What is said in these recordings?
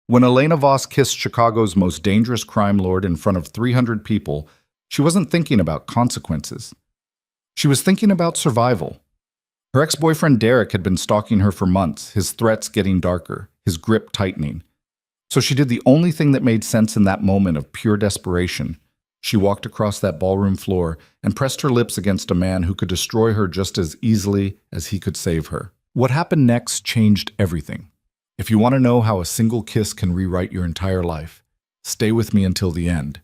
When Elena Voss kissed Chicago's most dangerous crime lord in front of 300 people, she wasn't thinking about consequences. She was thinking about survival. Her ex-boyfriend Derek had been stalking her for months, his threats getting darker, his grip tightening. So she did the only thing that made sense in that moment of pure desperation. She walked across that ballroom floor and pressed her lips against a man who could destroy her just as easily as he could save her. What happened next changed everything. If you want to know how a single kiss can rewrite your entire life, stay with me until the end.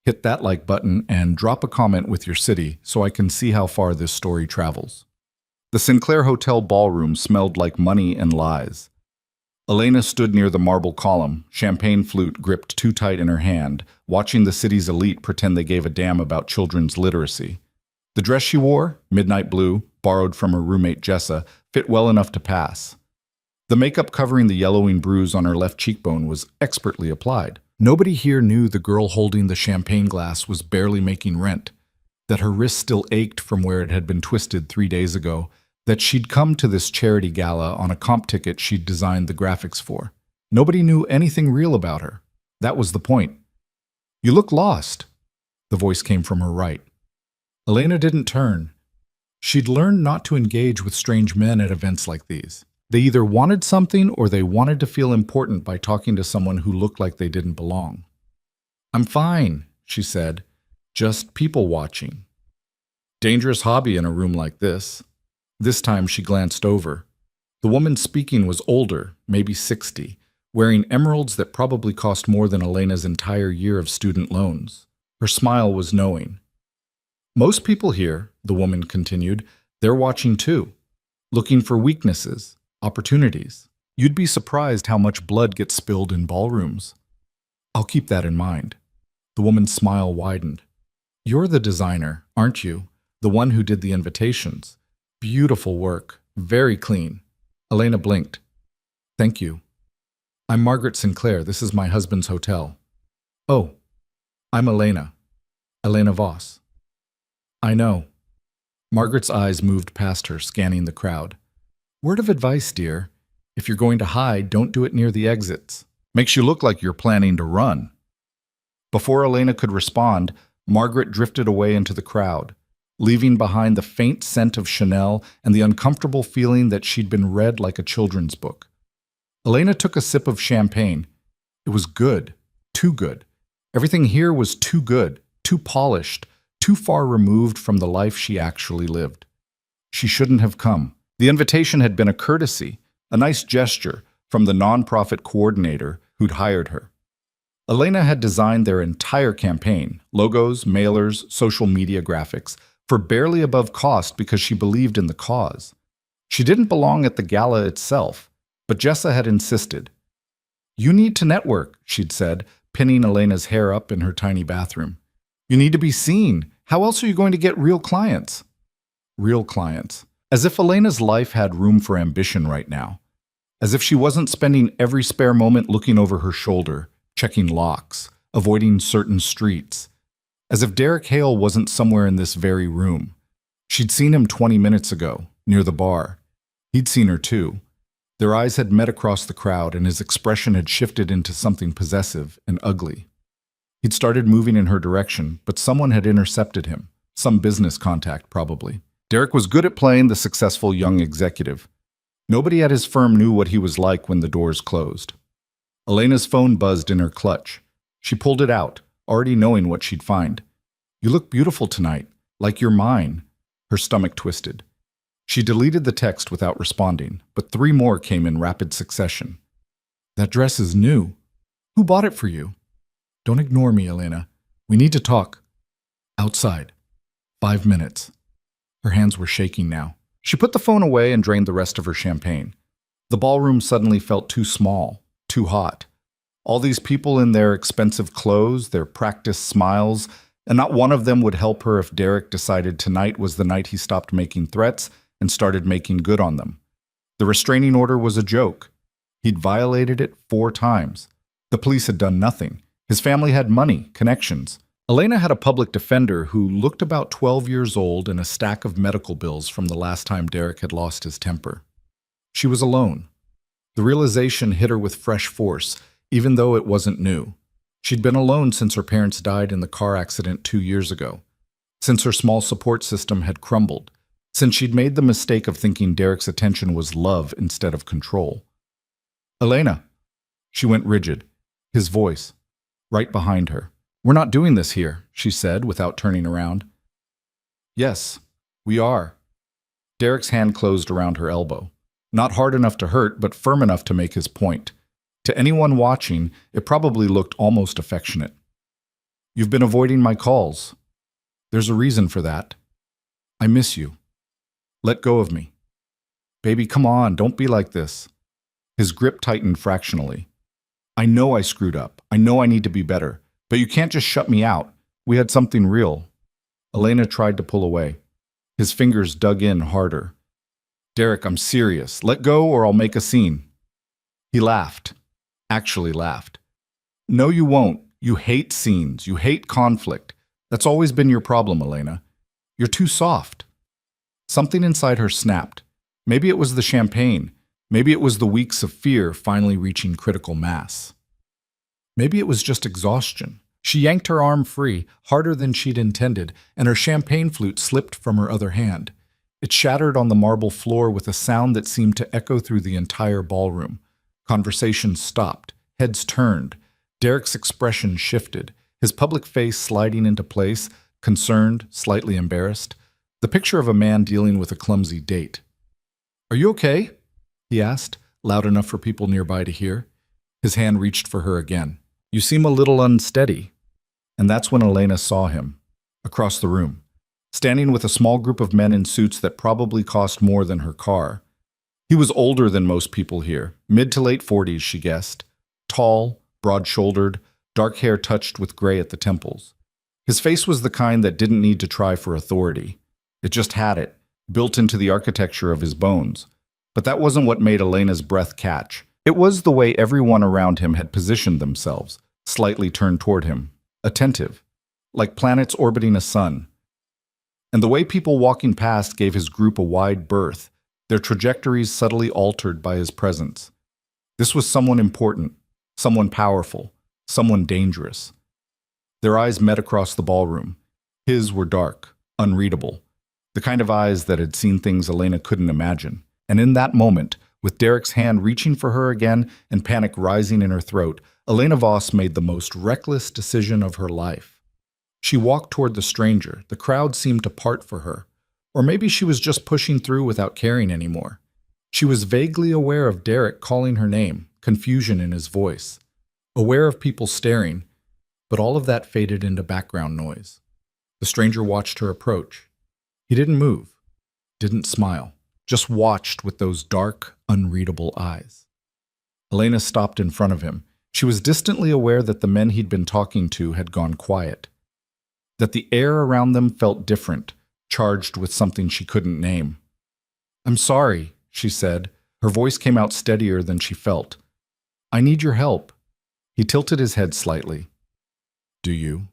Hit that like button and drop a comment with your city so I can see how far this story travels. The Sinclair Hotel ballroom smelled like money and lies. Elena stood near the marble column, champagne flute gripped too tight in her hand, watching the city's elite pretend they gave a damn about children's literacy. The dress she wore, midnight blue, borrowed from her roommate Jessa, fit well enough to pass. The makeup covering the yellowing bruise on her left cheekbone was expertly applied. Nobody here knew the girl holding the champagne glass was barely making rent, that her wrist still ached from where it had been twisted 3 days ago, that she'd come to this charity gala on a comp ticket she'd designed the graphics for. Nobody knew anything real about her. That was the point. "You look lost," the voice came from her right. Elena didn't turn. She'd learned not to engage with strange men at events like these. They either wanted something or they wanted to feel important by talking to someone who looked like they didn't belong. "I'm fine," she said, "just people watching." Dangerous hobby in a room like this. This time she glanced over. The woman speaking was older, maybe 60, wearing emeralds that probably cost more than Elena's entire year of student loans. Her smile was knowing. "Most people here," the woman continued, "they're watching too, looking for weaknesses, opportunities. You'd be surprised how much blood gets spilled in ballrooms." "I'll keep that in mind." The woman's smile widened. "You're the designer, aren't you? The one who did the invitations. Beautiful work, very clean." Elena blinked. "Thank you. I'm Margaret Sinclair. This is my husband's hotel." "Oh, I'm Elena. Elena Voss." "I know." Margaret's eyes moved past her, scanning the crowd. "Word of advice, dear. If you're going to hide, don't do it near the exits. Makes you look like you're planning to run." Before Elena could respond, Margaret drifted away into the crowd, leaving behind the faint scent of Chanel and the uncomfortable feeling that she'd been read like a children's book. Elena took a sip of champagne. It was good, too good. Everything here was too good, too polished, too far removed from the life she actually lived. She shouldn't have come. The invitation had been a courtesy, a nice gesture from the nonprofit coordinator who'd hired her. Elena had designed their entire campaign, logos, mailers, social media graphics, for barely above cost because she believed in the cause. She didn't belong at the gala itself, but Jessa had insisted. "You need to network," she'd said, pinning Elena's hair up in her tiny bathroom. "You need to be seen. How else are you going to get real clients?" Real clients. As if Elena's life had room for ambition right now. As if she wasn't spending every spare moment looking over her shoulder, checking locks, avoiding certain streets. As if Derek Hale wasn't somewhere in this very room. She'd seen him 20 minutes ago, near the bar. He'd seen her too. Their eyes had met across the crowd, and his expression had shifted into something possessive and ugly. He'd started moving in her direction, but someone had intercepted him. Some business contact, probably. Derek was good at playing the successful young executive. Nobody at his firm knew what he was like when the doors closed. Elena's phone buzzed in her clutch. She pulled it out, already knowing what she'd find. "You look beautiful tonight, like you're mine." Her stomach twisted. She deleted the text without responding, but 3 more came in rapid succession. "That dress is new. Who bought it for you?" "Don't ignore me, Elena. We need to talk. Outside. 5 minutes." Her hands were shaking now. She put the phone away and drained the rest of her champagne. The ballroom suddenly felt too small, too hot. All these people in their expensive clothes, their practiced smiles, and not one of them would help her if Derek decided tonight was the night he stopped making threats and started making good on them. The restraining order was a joke. He'd violated it 4 times. The police had done nothing. His family had money, connections. Elena had a public defender who looked about 12 years old and a stack of medical bills from the last time Derek had lost his temper. She was alone. The realization hit her with fresh force, even though it wasn't new. She'd been alone since her parents died in the car accident 2 years ago, since her small support system had crumbled, since she'd made the mistake of thinking Derek's attention was love instead of control. Elena. She went rigid, his voice, right behind her. We're not doing this here, she said without turning around. Yes, we are. Derek's hand closed around her elbow. Not hard enough to hurt, but firm enough to make his point. To anyone watching, it probably looked almost affectionate. You've been avoiding my calls. There's a reason for that. I miss you. Let go of me. Baby, come on, don't be like this. His grip tightened fractionally. I know I screwed up. I know I need to be better. But you can't just shut me out. We had something real. Elena tried to pull away. His fingers dug in harder. Derek, I'm serious. Let go or I'll make a scene. He laughed. Actually laughed. No, you won't. You hate scenes. You hate conflict. That's always been your problem, Elena. You're too soft. Something inside her snapped. Maybe it was the champagne. Maybe it was the weeks of fear finally reaching critical mass. Maybe it was just exhaustion. She yanked her arm free, harder than she'd intended, and her champagne flute slipped from her other hand. It shattered on the marble floor with a sound that seemed to echo through the entire ballroom. Conversations stopped. Heads turned. Derek's expression shifted, his public face sliding into place, concerned, slightly embarrassed. The picture of a man dealing with a clumsy date. Are you okay? He asked, loud enough for people nearby to hear. His hand reached for her again. You seem a little unsteady. And that's when Elena saw him, across the room, standing with a small group of men in suits that probably cost more than her car. He was older than most people here, mid to late 40s, she guessed. Tall, broad-shouldered, dark hair touched with gray at the temples. His face was the kind that didn't need to try for authority. It just had it, built into the architecture of his bones. But that wasn't what made Elena's breath catch. It was the way everyone around him had positioned themselves, slightly turned toward him, attentive, like planets orbiting a sun. And the way people walking past gave his group a wide berth, their trajectories subtly altered by his presence. This was someone important, someone powerful, someone dangerous. Their eyes met across the ballroom. His were dark, unreadable, the kind of eyes that had seen things Elena couldn't imagine. And in that moment, with Derek's hand reaching for her again and panic rising in her throat, Elena Voss made the most reckless decision of her life. She walked toward the stranger. The crowd seemed to part for her. Or maybe she was just pushing through without caring anymore. She was vaguely aware of Derek calling her name, confusion in his voice. Aware of people staring, but all of that faded into background noise. The stranger watched her approach. He didn't move, didn't smile. Just watched with those dark, unreadable eyes. Elena stopped in front of him. She was distantly aware that the men he'd been talking to had gone quiet, that the air around them felt different, charged with something she couldn't name. I'm sorry, she said. Her voice came out steadier than she felt. I need your help. He tilted his head slightly. Do you?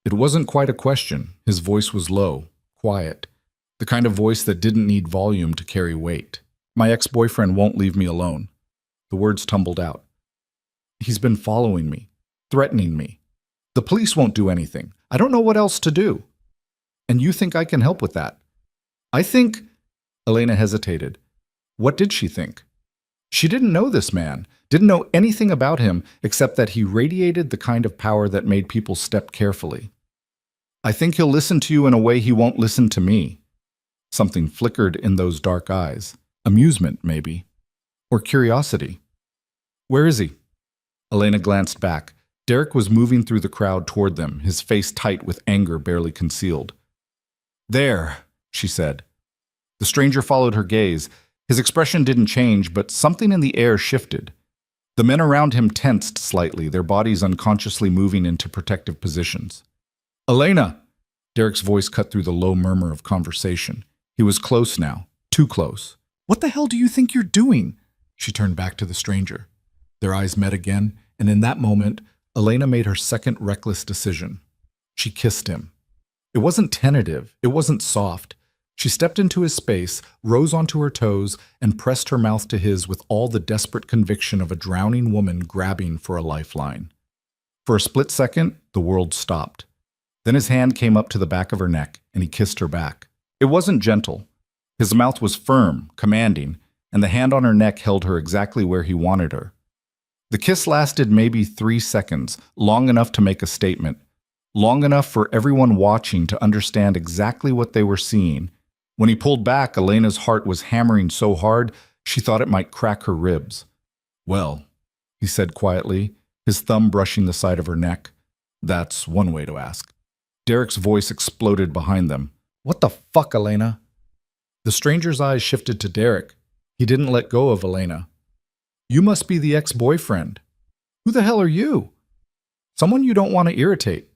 It wasn't quite a question. His voice was low, quiet. The kind of voice that didn't need volume to carry weight. My ex-boyfriend won't leave me alone. The words tumbled out. He's been following me, threatening me. The police won't do anything. I don't know what else to do. And you think I can help with that? I think... Elena hesitated. What did she think? She didn't know this man, didn't know anything about him except that he radiated the kind of power that made people step carefully. I think he'll listen to you in a way he won't listen to me. Something flickered in those dark eyes. Amusement, maybe. Or curiosity. Where is he? Elena glanced back. Derek was moving through the crowd toward them, his face tight with anger barely concealed. There, she said. The stranger followed her gaze. His expression didn't change, but something in the air shifted. The men around him tensed slightly, their bodies unconsciously moving into protective positions. Elena! Derek's voice cut through the low murmur of conversation. He was close now, too close. What the hell do you think you're doing? She turned back to the stranger. Their eyes met again, and in that moment, Elena made her second reckless decision. She kissed him. It wasn't tentative, it wasn't soft, She stepped into his space, rose onto her toes, and pressed her mouth to his with all the desperate conviction of a drowning woman grabbing for a lifeline. For a split second, the world stopped. Then his hand came up to the back of her neck, and he kissed her back. It wasn't gentle. His mouth was firm, commanding, and the hand on her neck held her exactly where he wanted her. The kiss lasted maybe 3 seconds, long enough to make a statement, long enough for everyone watching to understand exactly what they were seeing. When he pulled back, Elena's heart was hammering so hard she thought it might crack her ribs. "Well," he said quietly, his thumb brushing the side of her neck. "That's one way to ask." Derek's voice exploded behind them. "What the fuck, Elena?" The stranger's eyes shifted to Derek. He didn't let go of Elena. "You must be the ex-boyfriend. Who the hell are you? Someone you don't want to irritate."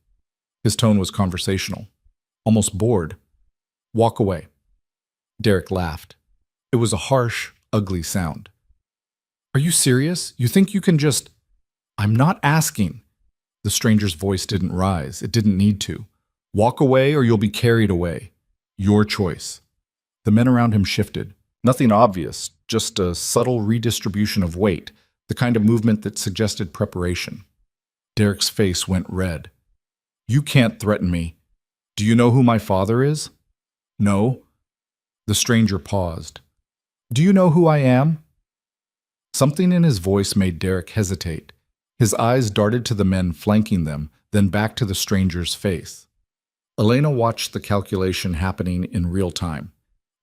His tone was conversational, almost bored. "Walk away." Derek laughed. It was a harsh, ugly sound. "Are you serious? You think you can just—" "I'm not asking." The stranger's voice didn't rise. It didn't need to. "Walk away or you'll be carried away. Your choice." The men around him shifted. Nothing obvious, just a subtle redistribution of weight, the kind of movement that suggested preparation. Derek's face went red. "You can't threaten me. Do you know who my father is?" "No." The stranger paused. "Do you know who I am?" Something in his voice made Derek hesitate. His eyes darted to the men flanking them, then back to the stranger's face. Elena watched the calculation happening in real time.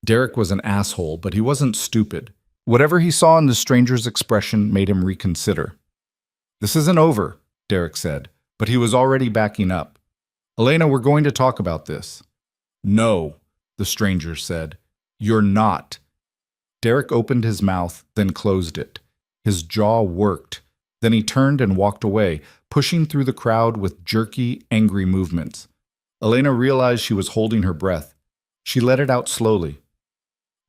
Derek was an asshole, but he wasn't stupid. Whatever he saw in the stranger's expression made him reconsider. "This isn't over," Derek said, but he was already backing up. "Elena, we're going to talk about this." "No," the stranger said. "You're not." Derek opened his mouth, then closed it. His jaw worked. Then he turned and walked away, pushing through the crowd with jerky, angry movements. Elena realized she was holding her breath. She let it out slowly.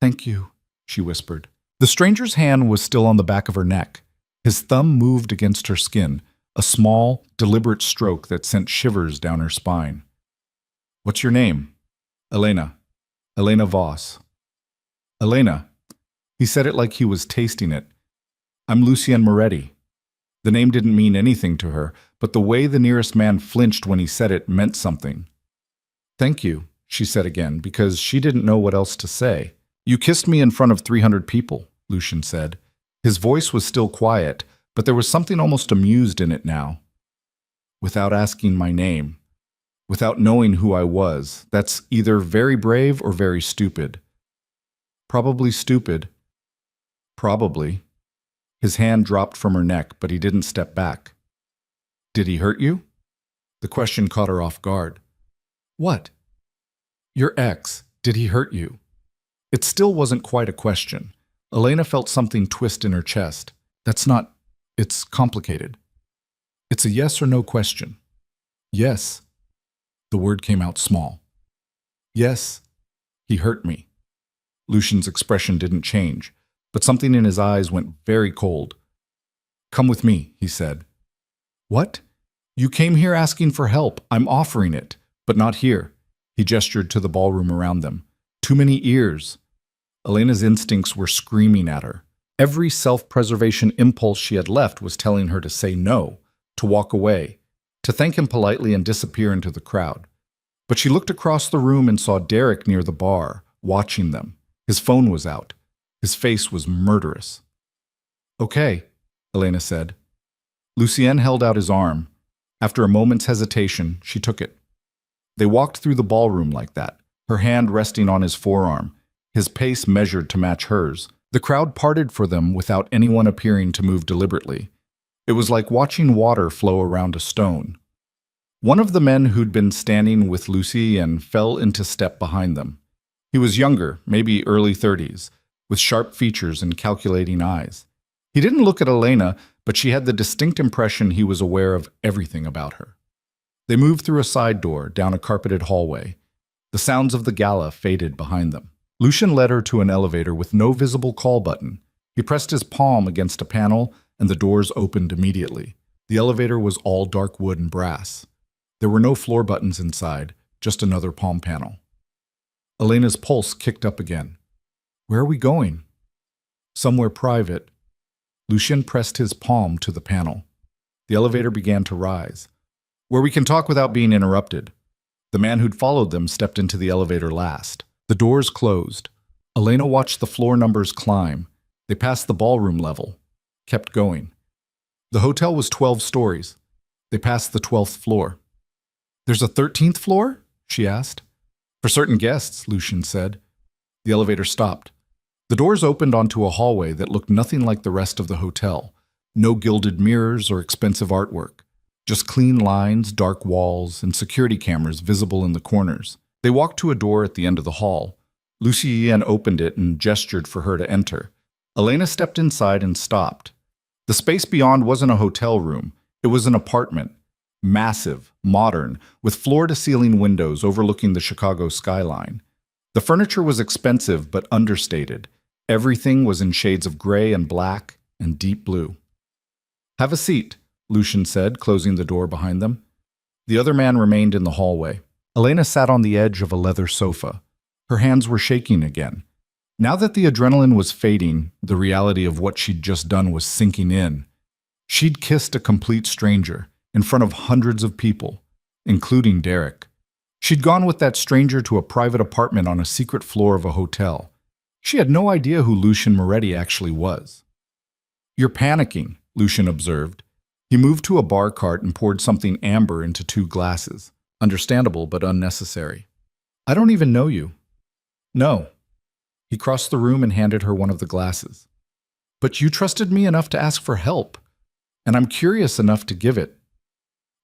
"Thank you," she whispered. The stranger's hand was still on the back of her neck. His thumb moved against her skin, a small, deliberate stroke that sent shivers down her spine. "What's your name?" "Elena. Elena Voss." "Elena." He said it like he was tasting it. "I'm Lucien Moretti." The name didn't mean anything to her, but the way the nearest man flinched when he said it meant something. "Thank you," she said again, because she didn't know what else to say. "You kissed me in front of 300 people, Lucien said. His voice was still quiet, but there was something almost amused in it now. "Without asking my name. Without knowing who I was. That's either very brave or very stupid." "Probably stupid." "Probably." His hand dropped from her neck, but he didn't step back. "Did he hurt you?" The question caught her off guard. "What?" "Your ex. Did he hurt you?" It still wasn't quite a question. Elena felt something twist in her chest. "That's not... It's complicated. It's a yes or no question." "Yes." The word came out small. "Yes, he hurt me." Lucien's expression didn't change, but something in his eyes went very cold. "Come with me," he said. "What?" "You came here asking for help. I'm offering it, but not here." He gestured to the ballroom around them. "Too many ears." Elena's instincts were screaming at her. Every self-preservation impulse she had left was telling her to say no, to walk away, to thank him politely and disappear into the crowd. But she looked across the room and saw Derek near the bar, watching them. His phone was out. His face was murderous. "Okay," Elena said. Lucien held out his arm. After a moment's hesitation, she took it. They walked through the ballroom like that, her hand resting on his forearm, his pace measured to match hers. The crowd parted for them without anyone appearing to move deliberately. It was like watching water flow around a stone. One of the men who'd been standing with Lucien fell into step behind them. He was younger, maybe early 30s, with sharp features and calculating eyes. He didn't look at Elena, but she had the distinct impression he was aware of everything about her. They moved through a side door, down a carpeted hallway. The sounds of the gala faded behind them. Lucien led her to an elevator with no visible call button. He pressed his palm against a panel, and the doors opened immediately. The elevator was all dark wood and brass. There were no floor buttons inside, just another palm panel. Elena's pulse kicked up again. Where are we going? Somewhere private. Lucien pressed his palm to the panel. The elevator began to rise. Where we can talk without being interrupted. The man who'd followed them stepped into the elevator last. The doors closed. Elena watched the floor numbers climb. They passed the ballroom level. Kept going. The hotel was 12 stories. They passed the 12th floor. There's a 13th floor? She asked. For certain guests, Lucien said. The elevator stopped. The doors opened onto a hallway that looked nothing like the rest of the hotel. No gilded mirrors or expensive artwork. Just clean lines, dark walls, and security cameras visible in the corners. They walked to a door at the end of the hall. Lucien opened it and gestured for her to enter. Elena stepped inside and stopped. The space beyond wasn't a hotel room. It was an apartment. Massive, modern, with floor-to-ceiling windows overlooking the Chicago skyline. The furniture was expensive but understated. Everything was in shades of gray and black and deep blue. Have a seat, Lucien said, closing the door behind them. The other man remained in the hallway. Elena sat on the edge of a leather sofa. Her hands were shaking again. Now that the adrenaline was fading, the reality of what she'd just done was sinking in. She'd kissed a complete stranger in front of hundreds of people, including Derek. She'd gone with that stranger to a private apartment on a secret floor of a hotel. She had no idea who Lucien Moretti actually was. You're panicking, Lucien observed. He moved to a bar cart and poured something amber into 2 glasses. Understandable, but unnecessary. I don't even know you. No. He crossed the room and handed her one of the glasses. But you trusted me enough to ask for help, and I'm curious enough to give it.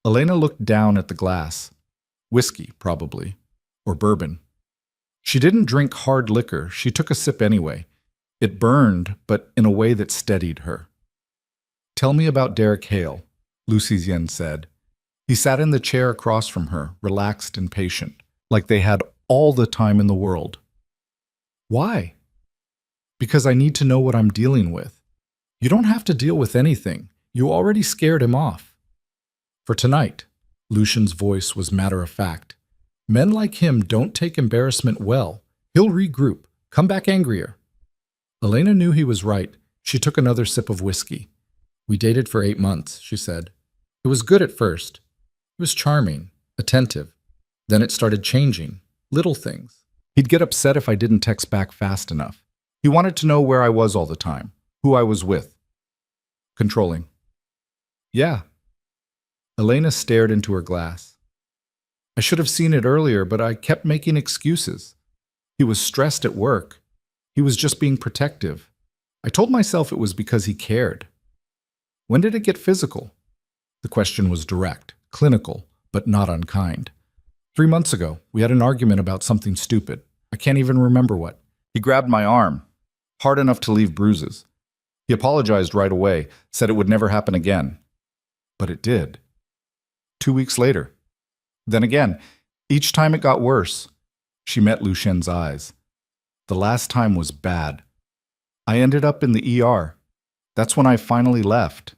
Elena looked down at the glass. Whiskey, probably. Or bourbon. She didn't drink hard liquor. She took a sip anyway. It burned, but in a way that steadied her. Tell me about Derek Hale, Lucien said. He sat in the chair across from her, relaxed and patient, like they had all the time in the world. Why? Because I need to know what I'm dealing with. You don't have to deal with anything. You already scared him off. For tonight, Lucien's voice was matter-of-fact. Men like him don't take embarrassment well. He'll regroup, come back angrier. Elena knew he was right. She took another sip of whiskey. We dated for 8 months, she said. It was good at first. He was charming, attentive. Then it started changing, little things. He'd get upset if I didn't text back fast enough. He wanted to know where I was all the time, who I was with. Controlling. Yeah. Elena stared into her glass. I should have seen it earlier, but I kept making excuses. He was stressed at work. He was just being protective. I told myself it was because he cared. When did it get physical? The question was direct, clinical, but not unkind. 3 months ago, we had an argument about something stupid. I can't even remember what. He grabbed my arm, hard enough to leave bruises. He apologized right away, said it would never happen again. But it did. 2 weeks later. Then again, each time it got worse. She met Lucien's eyes. The last time was bad. I ended up in the ER. That's when I finally left.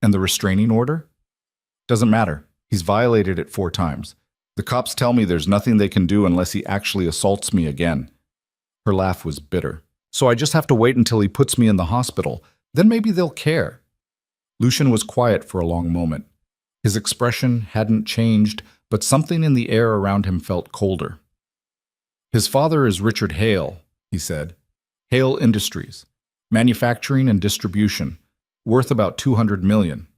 And the restraining order? Doesn't matter. He's violated it 4 times. The cops tell me there's nothing they can do unless he actually assaults me again. Her laugh was bitter. So I just have to wait until he puts me in the hospital. Then maybe they'll care. Lucien was quiet for a long moment. His expression hadn't changed, but something in the air around him felt colder. His father is Richard Hale, he said. Hale Industries, manufacturing and distribution, worth about $200 million.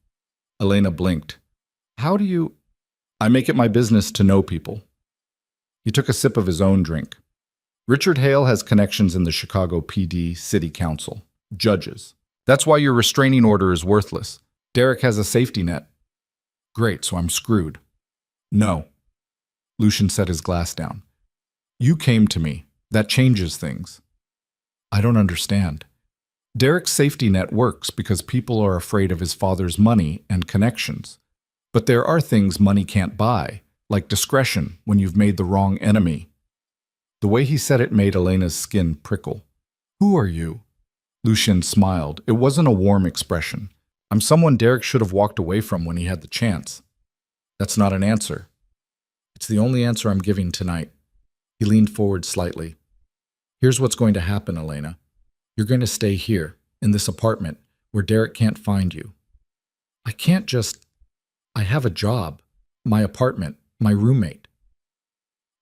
Elena blinked. How do you... I make it my business to know people. He took a sip of his own drink. Richard Hale has connections in the Chicago PD City Council. Judges. That's why your restraining order is worthless. Derek has a safety net. Great, so I'm screwed. No. Lucien set his glass down. You came to me. That changes things. I don't understand. Derek's safety net works because people are afraid of his father's money and connections. But there are things money can't buy, like discretion when you've made the wrong enemy. The way he said it made Elena's skin prickle. Who are you? Lucien smiled. It wasn't a warm expression. I'm someone Derek should have walked away from when he had the chance. That's not an answer. It's the only answer I'm giving tonight. He leaned forward slightly. Here's what's going to happen, Elena. You're going to stay here, in this apartment, where Derek can't find you. I can't just... I have a job, my apartment, my roommate.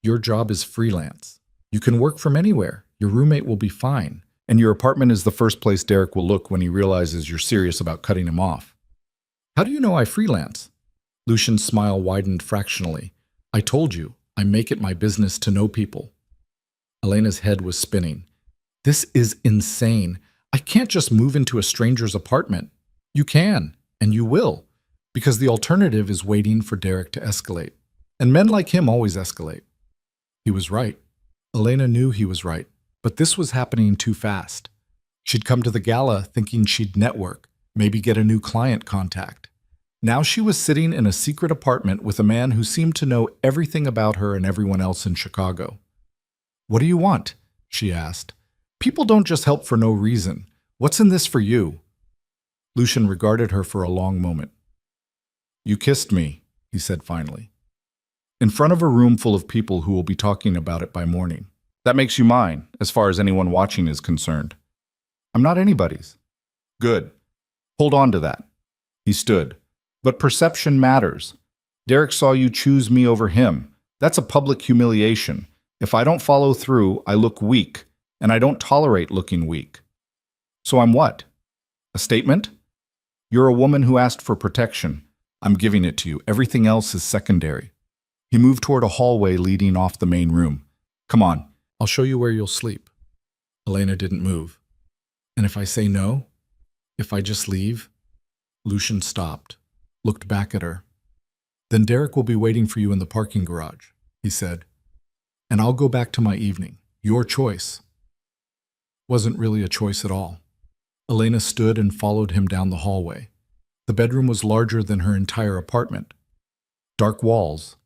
Your job is freelance. You can work from anywhere. Your roommate will be fine. And your apartment is the first place Derek will look when he realizes you're serious about cutting him off. How do you know I freelance? Lucian's smile widened fractionally. I told you, I make it my business to know people. Elena's head was spinning. This is insane. I can't just move into a stranger's apartment. You can, and you will, because the alternative is waiting for Derek to escalate. And men like him always escalate. He was right. Elena knew he was right, but this was happening too fast. She'd come to the gala thinking she'd network, maybe get a new client contact. Now she was sitting in a secret apartment with a man who seemed to know everything about her and everyone else in Chicago. What do you want? She asked. People don't just help for no reason. What's in this for you? Lucian regarded her for a long moment. You kissed me, he said finally. In front of a room full of people who will be talking about it by morning. That makes you mine, as far as anyone watching is concerned. I'm not anybody's. Good. Hold on to that. He stood. But perception matters. Derek saw you choose me over him. That's a public humiliation. If I don't follow through, I look weak, and I don't tolerate looking weak. So I'm what? A statement? You're a woman who asked for protection. I'm giving it to you. Everything else is secondary. He moved toward a hallway leading off the main room. Come on, I'll show you where you'll sleep. Elena didn't move. And if I say no? If I just leave? Lucian stopped, looked back at her. Then Derek will be waiting for you in the parking garage, he said. And I'll go back to my evening. Your choice. Wasn't really a choice at all. Elena stood and followed him down the hallway. The bedroom was larger than her entire apartment. Dark walls,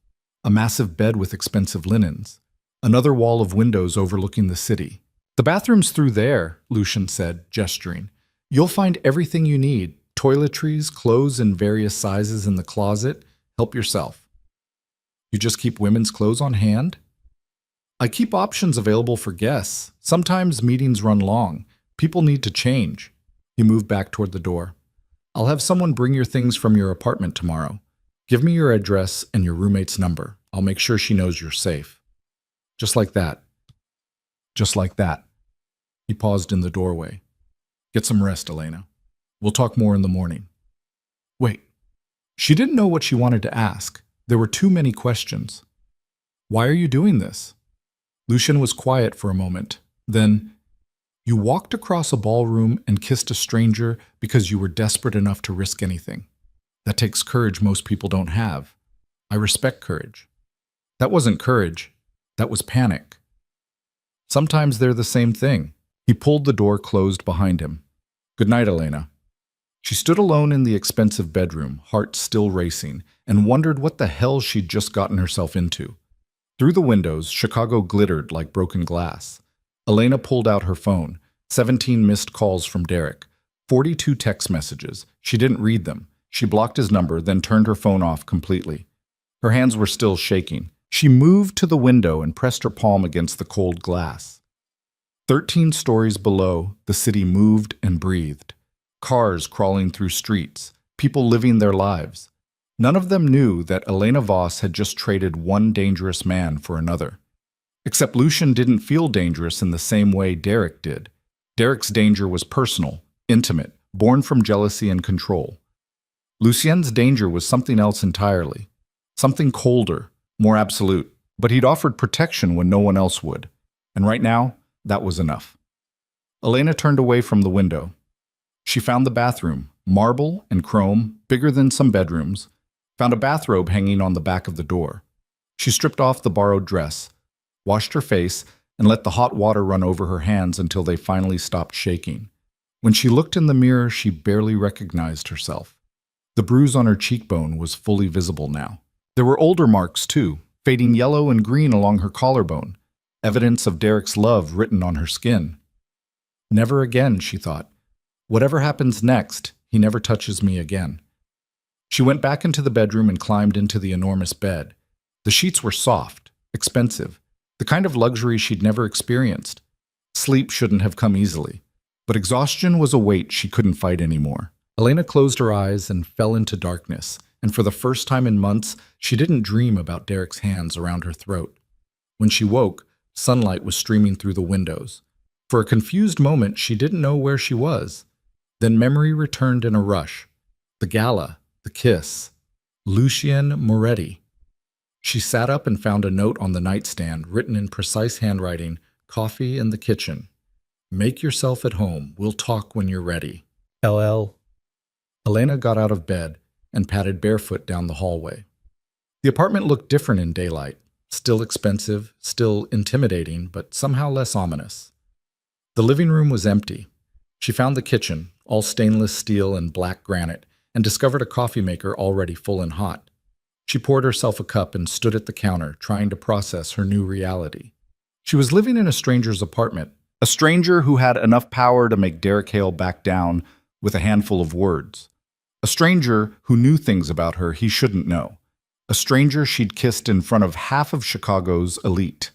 a massive bed with expensive linens, another wall of windows overlooking the city. The bathroom's through there, Lucian said, gesturing. You'll find everything you need, toiletries, clothes in various sizes in the closet. Help yourself. You just keep women's clothes on hand? I keep options available for guests. Sometimes meetings run long. People need to change. He moved back toward the door. I'll have someone bring your things from your apartment tomorrow. Give me your address and your roommate's number. I'll make sure she knows you're safe. Just like that. Just like that. He paused in the doorway. Get some rest, Elena. We'll talk more in the morning. Wait. She didn't know what she wanted to ask. There were too many questions. Why are you doing this? Lucian was quiet for a moment. Then, you walked across a ballroom and kissed a stranger because you were desperate enough to risk anything. That takes courage most people don't have. I respect courage. That wasn't courage. That was panic. Sometimes they're the same thing. He pulled the door closed behind him. Good night, Elena. She stood alone in the expensive bedroom, heart still racing, and wondered what the hell she'd just gotten herself into. Through the windows, Chicago glittered like broken glass. Elena pulled out her phone. 17 missed calls from Derek. 42 text messages. She didn't read them. She blocked his number, then turned her phone off completely. Her hands were still shaking. She moved to the window and pressed her palm against the cold glass. 13 stories below, the city moved and breathed. Cars crawling through streets, people living their lives. None of them knew that Elena Voss had just traded one dangerous man for another. Except Lucian didn't feel dangerous in the same way Derek did. Derek's danger was personal, intimate, born from jealousy and control. Lucien's danger was something else entirely. Something colder, more absolute. But he'd offered protection when no one else would. And right now, that was enough. Elena turned away from the window. She found the bathroom, marble and chrome, bigger than some bedrooms, found a bathrobe hanging on the back of the door. She stripped off the borrowed dress, washed her face, and let the hot water run over her hands until they finally stopped shaking. When she looked in the mirror, she barely recognized herself. The bruise on her cheekbone was fully visible now. There were older marks, too, fading yellow and green along her collarbone, evidence of Derek's love written on her skin. Never again, she thought. Whatever happens next, he never touches me again. She went back into the bedroom and climbed into the enormous bed. The sheets were soft, expensive. the kind of luxury she'd never experienced. Sleep shouldn't have come easily, but exhaustion was a weight she couldn't fight anymore. Elena closed her eyes and fell into darkness, and for the first time in months, she didn't dream about Derek's hands around her throat. When she woke, sunlight was streaming through the windows. For a confused moment, she didn't know where she was. Then memory returned in a rush. The gala, the kiss. Lucien Moretti. She sat up and found a note on the nightstand, written in precise handwriting, "Coffee in the kitchen. Make yourself at home. We'll talk when you're ready. LL." Elena got out of bed and padded barefoot down the hallway. The apartment looked different in daylight. Still expensive, still intimidating, but somehow less ominous. The living room was empty. She found the kitchen, all stainless steel and black granite, and discovered a coffee maker already full and hot. She poured herself a cup and stood at the counter, trying to process her new reality. She was living in a stranger's apartment, a stranger who had enough power to make Derek Hale back down with a handful of words. A stranger who knew things about her he shouldn't know. A stranger she'd kissed in front of half of Chicago's elite.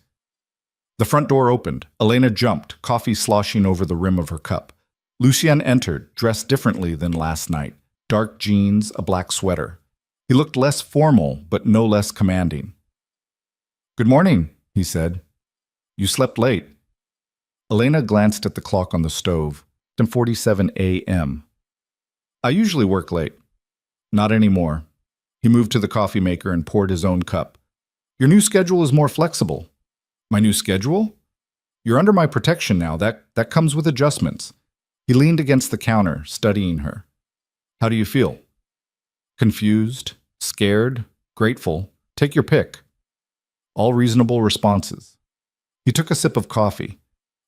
The front door opened. Elena jumped, coffee sloshing over the rim of her cup. Lucien entered, dressed differently than last night. Dark jeans, a black sweater. He looked less formal, but no less commanding. "Good morning," he said. "You slept late." Elena glanced at the clock on the stove. 10:47 a.m. "I usually work late." "Not anymore." He moved to the coffee maker and poured his own cup. "Your new schedule is more flexible." "My new schedule?" "You're under my protection now. That comes with adjustments." He leaned against the counter, studying her. "How do you feel?" "Confused, scared, grateful. Take your pick." All reasonable responses. He took a sip of coffee.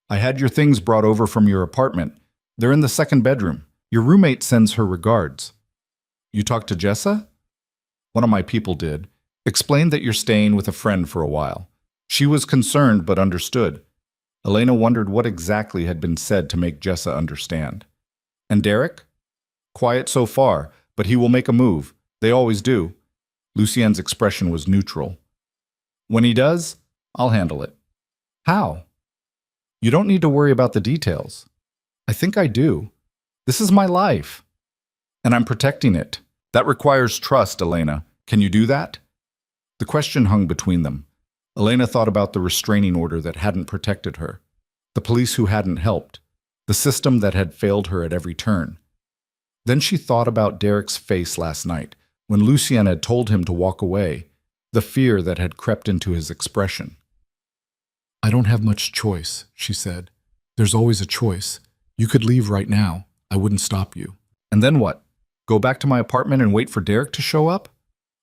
"I had your things brought over from your apartment. They're in the second bedroom. Your roommate sends her regards." "You talked to Jessa?" "One of my people did. Explained that you're staying with a friend for a while." She was concerned but understood. Elena wondered what exactly had been said to make Jessa understand. "And Derek?" "Quiet so far, but he will make a move. They always do." Lucien's expression was neutral. "When he does, I'll handle it." "How?" "You don't need to worry about the details." "I think I do. This is my life. And I'm protecting it. That requires trust, Elena. Can you do that?" The question hung between them. Elena thought about the restraining order that hadn't protected her, the police who hadn't helped, the system that had failed her at every turn. Then she thought about Derek's face last night, when Lucien had told him to walk away, the fear that had crept into his expression. "I don't have much choice," she said. "There's always a choice. You could leave right now. I wouldn't stop you." "And then what? Go back to my apartment and wait for Derek to show up?"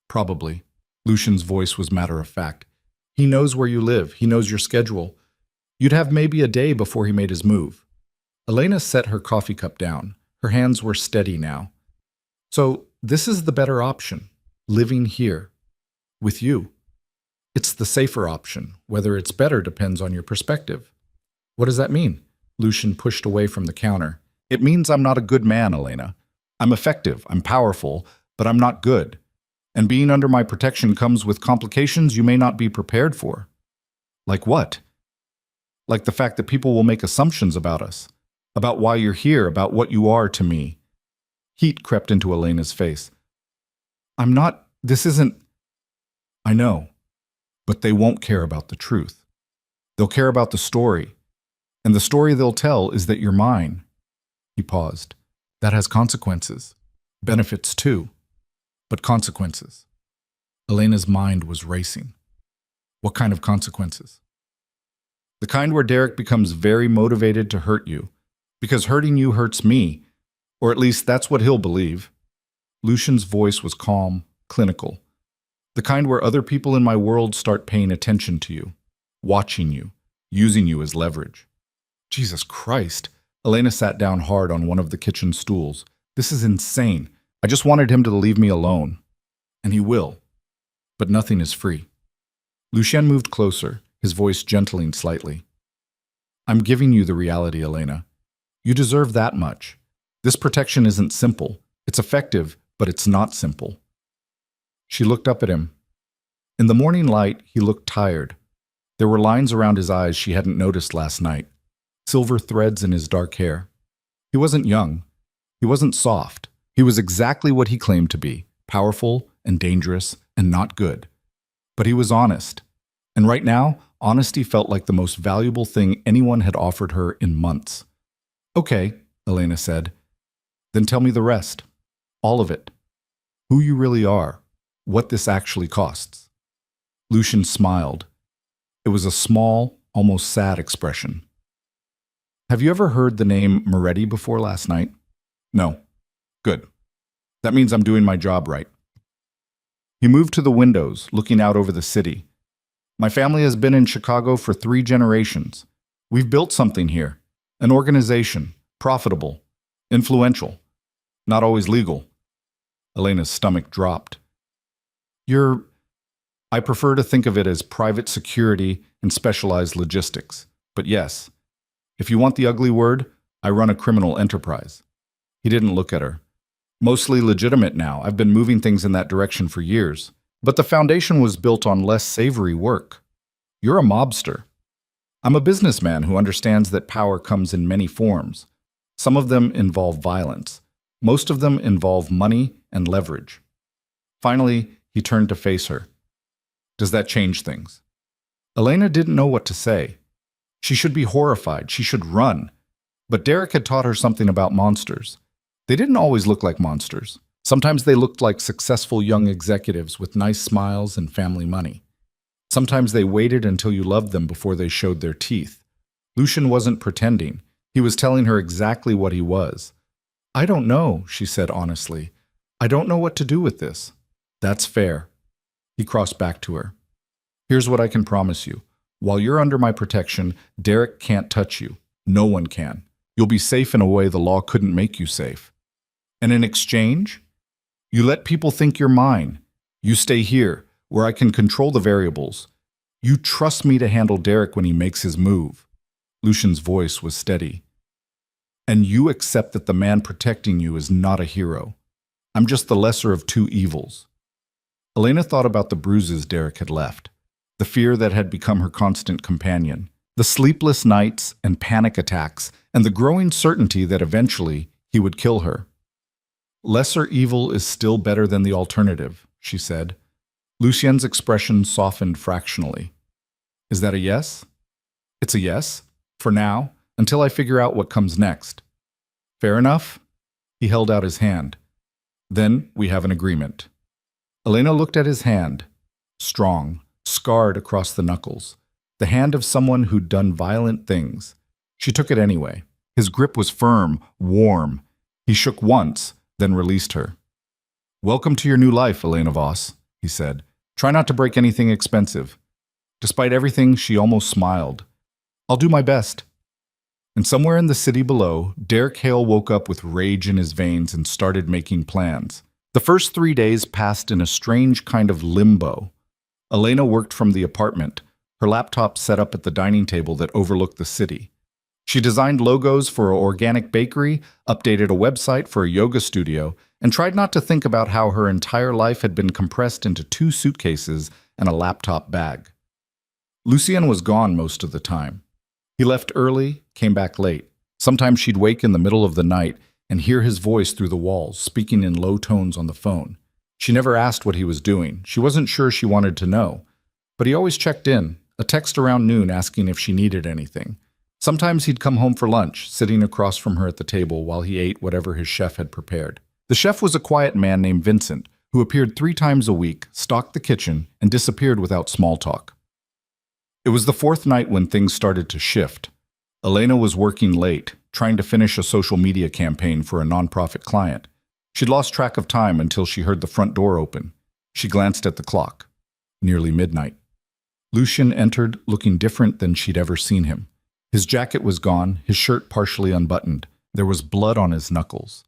"Probably." Lucien's voice was matter-of-fact. "He knows where you live. He knows your schedule. You'd have maybe a day before he made his move." Elena set her coffee cup down. Her hands were steady now. "So this is the better option, living here, with you. It's the safer option. Whether it's better depends on your perspective." "What does that mean?" Lucien pushed away from the counter. "It means I'm not a good man, Elena. I'm effective, I'm powerful, but I'm not good. And being under my protection comes with complications you may not be prepared for." "Like what?" "Like the fact that people will make assumptions about us, about why you're here, about what you are to me." Heat crept into Elena's face. This isn't." "I know, but they won't care about the truth. They'll care about the story, and the story they'll tell is that you're mine." He paused. "That has consequences. Benefits too, but consequences." Elena's mind was racing. "What kind of consequences?" "The kind where Derek becomes very motivated to hurt you, because hurting you hurts me, or at least that's what he'll believe." Lucien's voice was calm, clinical. "The kind where other people in my world start paying attention to you, watching you, using you as leverage." Jesus Christ! Elena sat down hard on one of the kitchen stools. "This is insane. I just wanted him to leave me alone. And he will. But nothing is free." Lucien moved closer, his voice gentling slightly. "I'm giving you the reality, Elena. You deserve that much. This protection isn't simple. It's effective, but it's not simple." She looked up at him. In the morning light, he looked tired. There were lines around his eyes she hadn't noticed last night, silver threads in his dark hair. He wasn't young. He wasn't soft. He was exactly what he claimed to be, powerful and dangerous and not good. But he was honest. And right now, honesty felt like the most valuable thing anyone had offered her in months. "Okay," Elena said. "Then tell me the rest. All of it. Who you really are. What this actually costs." Lucian smiled. It was a small, almost sad expression. "Have you ever heard the name Moretti before last night?" "No." "Good. That means I'm doing my job right." He moved to the windows, looking out over the city. "My family has been in Chicago for 3 generations. We've built something here. An organization. Profitable. Influential. Not always legal." Elena's stomach dropped. I prefer to think of it as private security and specialized logistics. But yes, if you want the ugly word, I run a criminal enterprise." He didn't look at her. "Mostly legitimate now. I've been moving things in that direction for years. But the foundation was built on less savory work. You're a mobster. I'm a businessman who understands that power comes in many forms. Some of them involve violence. Most of them involve money and leverage." Finally, he turned to face her. "Does that change things?" Elena didn't know what to say. She should be horrified. She should run. But Derek had taught her something about monsters. They didn't always look like monsters. Sometimes they looked like successful young executives with nice smiles and family money. Sometimes they waited until you loved them before they showed their teeth. Lucian wasn't pretending. He was telling her exactly what he was. "I don't know," she said honestly. "I don't know what to do with this." "That's fair." He crossed back to her. "Here's what I can promise you. While you're under my protection, Derek can't touch you. No one can. You'll be safe in a way the law couldn't make you safe. And in exchange, you let people think you're mine. You stay here, where I can control the variables. You trust me to handle Derek when he makes his move." Lucian's voice was steady. "And you accept that the man protecting you is not a hero. I'm just the lesser of 2 evils." Elena thought about the bruises Derek had left, the fear that had become her constant companion, the sleepless nights and panic attacks, and the growing certainty that eventually he would kill her. "Lesser evil is still better than the alternative," she said. Lucien's expression softened fractionally. "Is that a yes?" "It's a yes. For now, until I figure out what comes next." "Fair enough." He held out his hand. "Then we have an agreement." Elena looked at his hand, strong, scarred across the knuckles, the hand of someone who'd done violent things. She took it anyway. His grip was firm, warm. He shook once, then released her. "Welcome to your new life, Elena Voss," he said. "Try not to break anything expensive." Despite everything, she almost smiled. "I'll do my best." And somewhere in the city below, Derek Hale woke up with rage in his veins and started making plans. The first 3 days passed in a strange kind of limbo. Elena worked from the apartment, her laptop set up at the dining table that overlooked the city. She designed logos for an organic bakery, updated a website for a yoga studio, and tried not to think about how her entire life had been compressed into 2 suitcases and a laptop bag. Lucien was gone most of the time. He left early, came back late. Sometimes she'd wake in the middle of the night and hear his voice through the walls, speaking in low tones on the phone. She never asked what he was doing. She wasn't sure she wanted to know. But he always checked in, a text around noon asking if she needed anything. Sometimes he'd come home for lunch, sitting across from her at the table while he ate whatever his chef had prepared. The chef was a quiet man named Vincent, who appeared 3 times a week, stocked the kitchen, and disappeared without small talk. It was the 4th night when things started to shift. Elena was working late, trying to finish a social media campaign for a nonprofit client. She'd lost track of time until she heard the front door open. She glanced at the clock. Nearly midnight. Lucian entered, looking different than she'd ever seen him. His jacket was gone, his shirt partially unbuttoned. There was blood on his knuckles.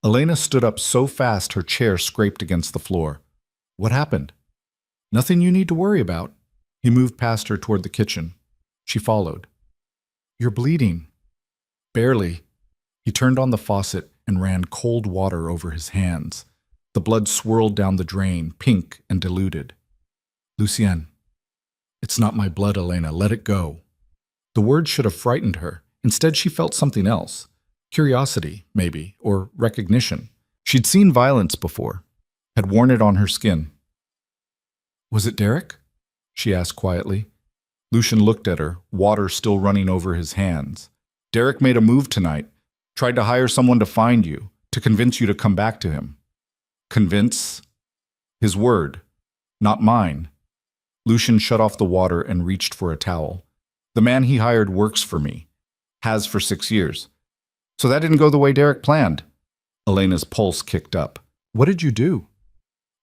Elena stood up so fast her chair scraped against the floor. "What happened?" "Nothing you need to worry about." He moved past her toward the kitchen. She followed. "You're bleeding." "Barely." He turned on the faucet and ran cold water over his hands. The blood swirled down the drain, pink and diluted. "Lucien." It's not my blood, Elena. Let it go. The words should have frightened her. Instead, she felt something else. Curiosity, maybe, or recognition. She'd seen violence before, had worn it on her skin. Was it Derek? She asked quietly. Lucian looked at her, water still running over his hands. Derek made a move tonight, tried to hire someone to find you, to convince you to come back to him. Convince? His word, not mine. Lucian shut off the water and reached for a towel. The man he hired works for me. Has for 6 years. So that didn't go the way Derek planned. Elena's pulse kicked up. What did you do?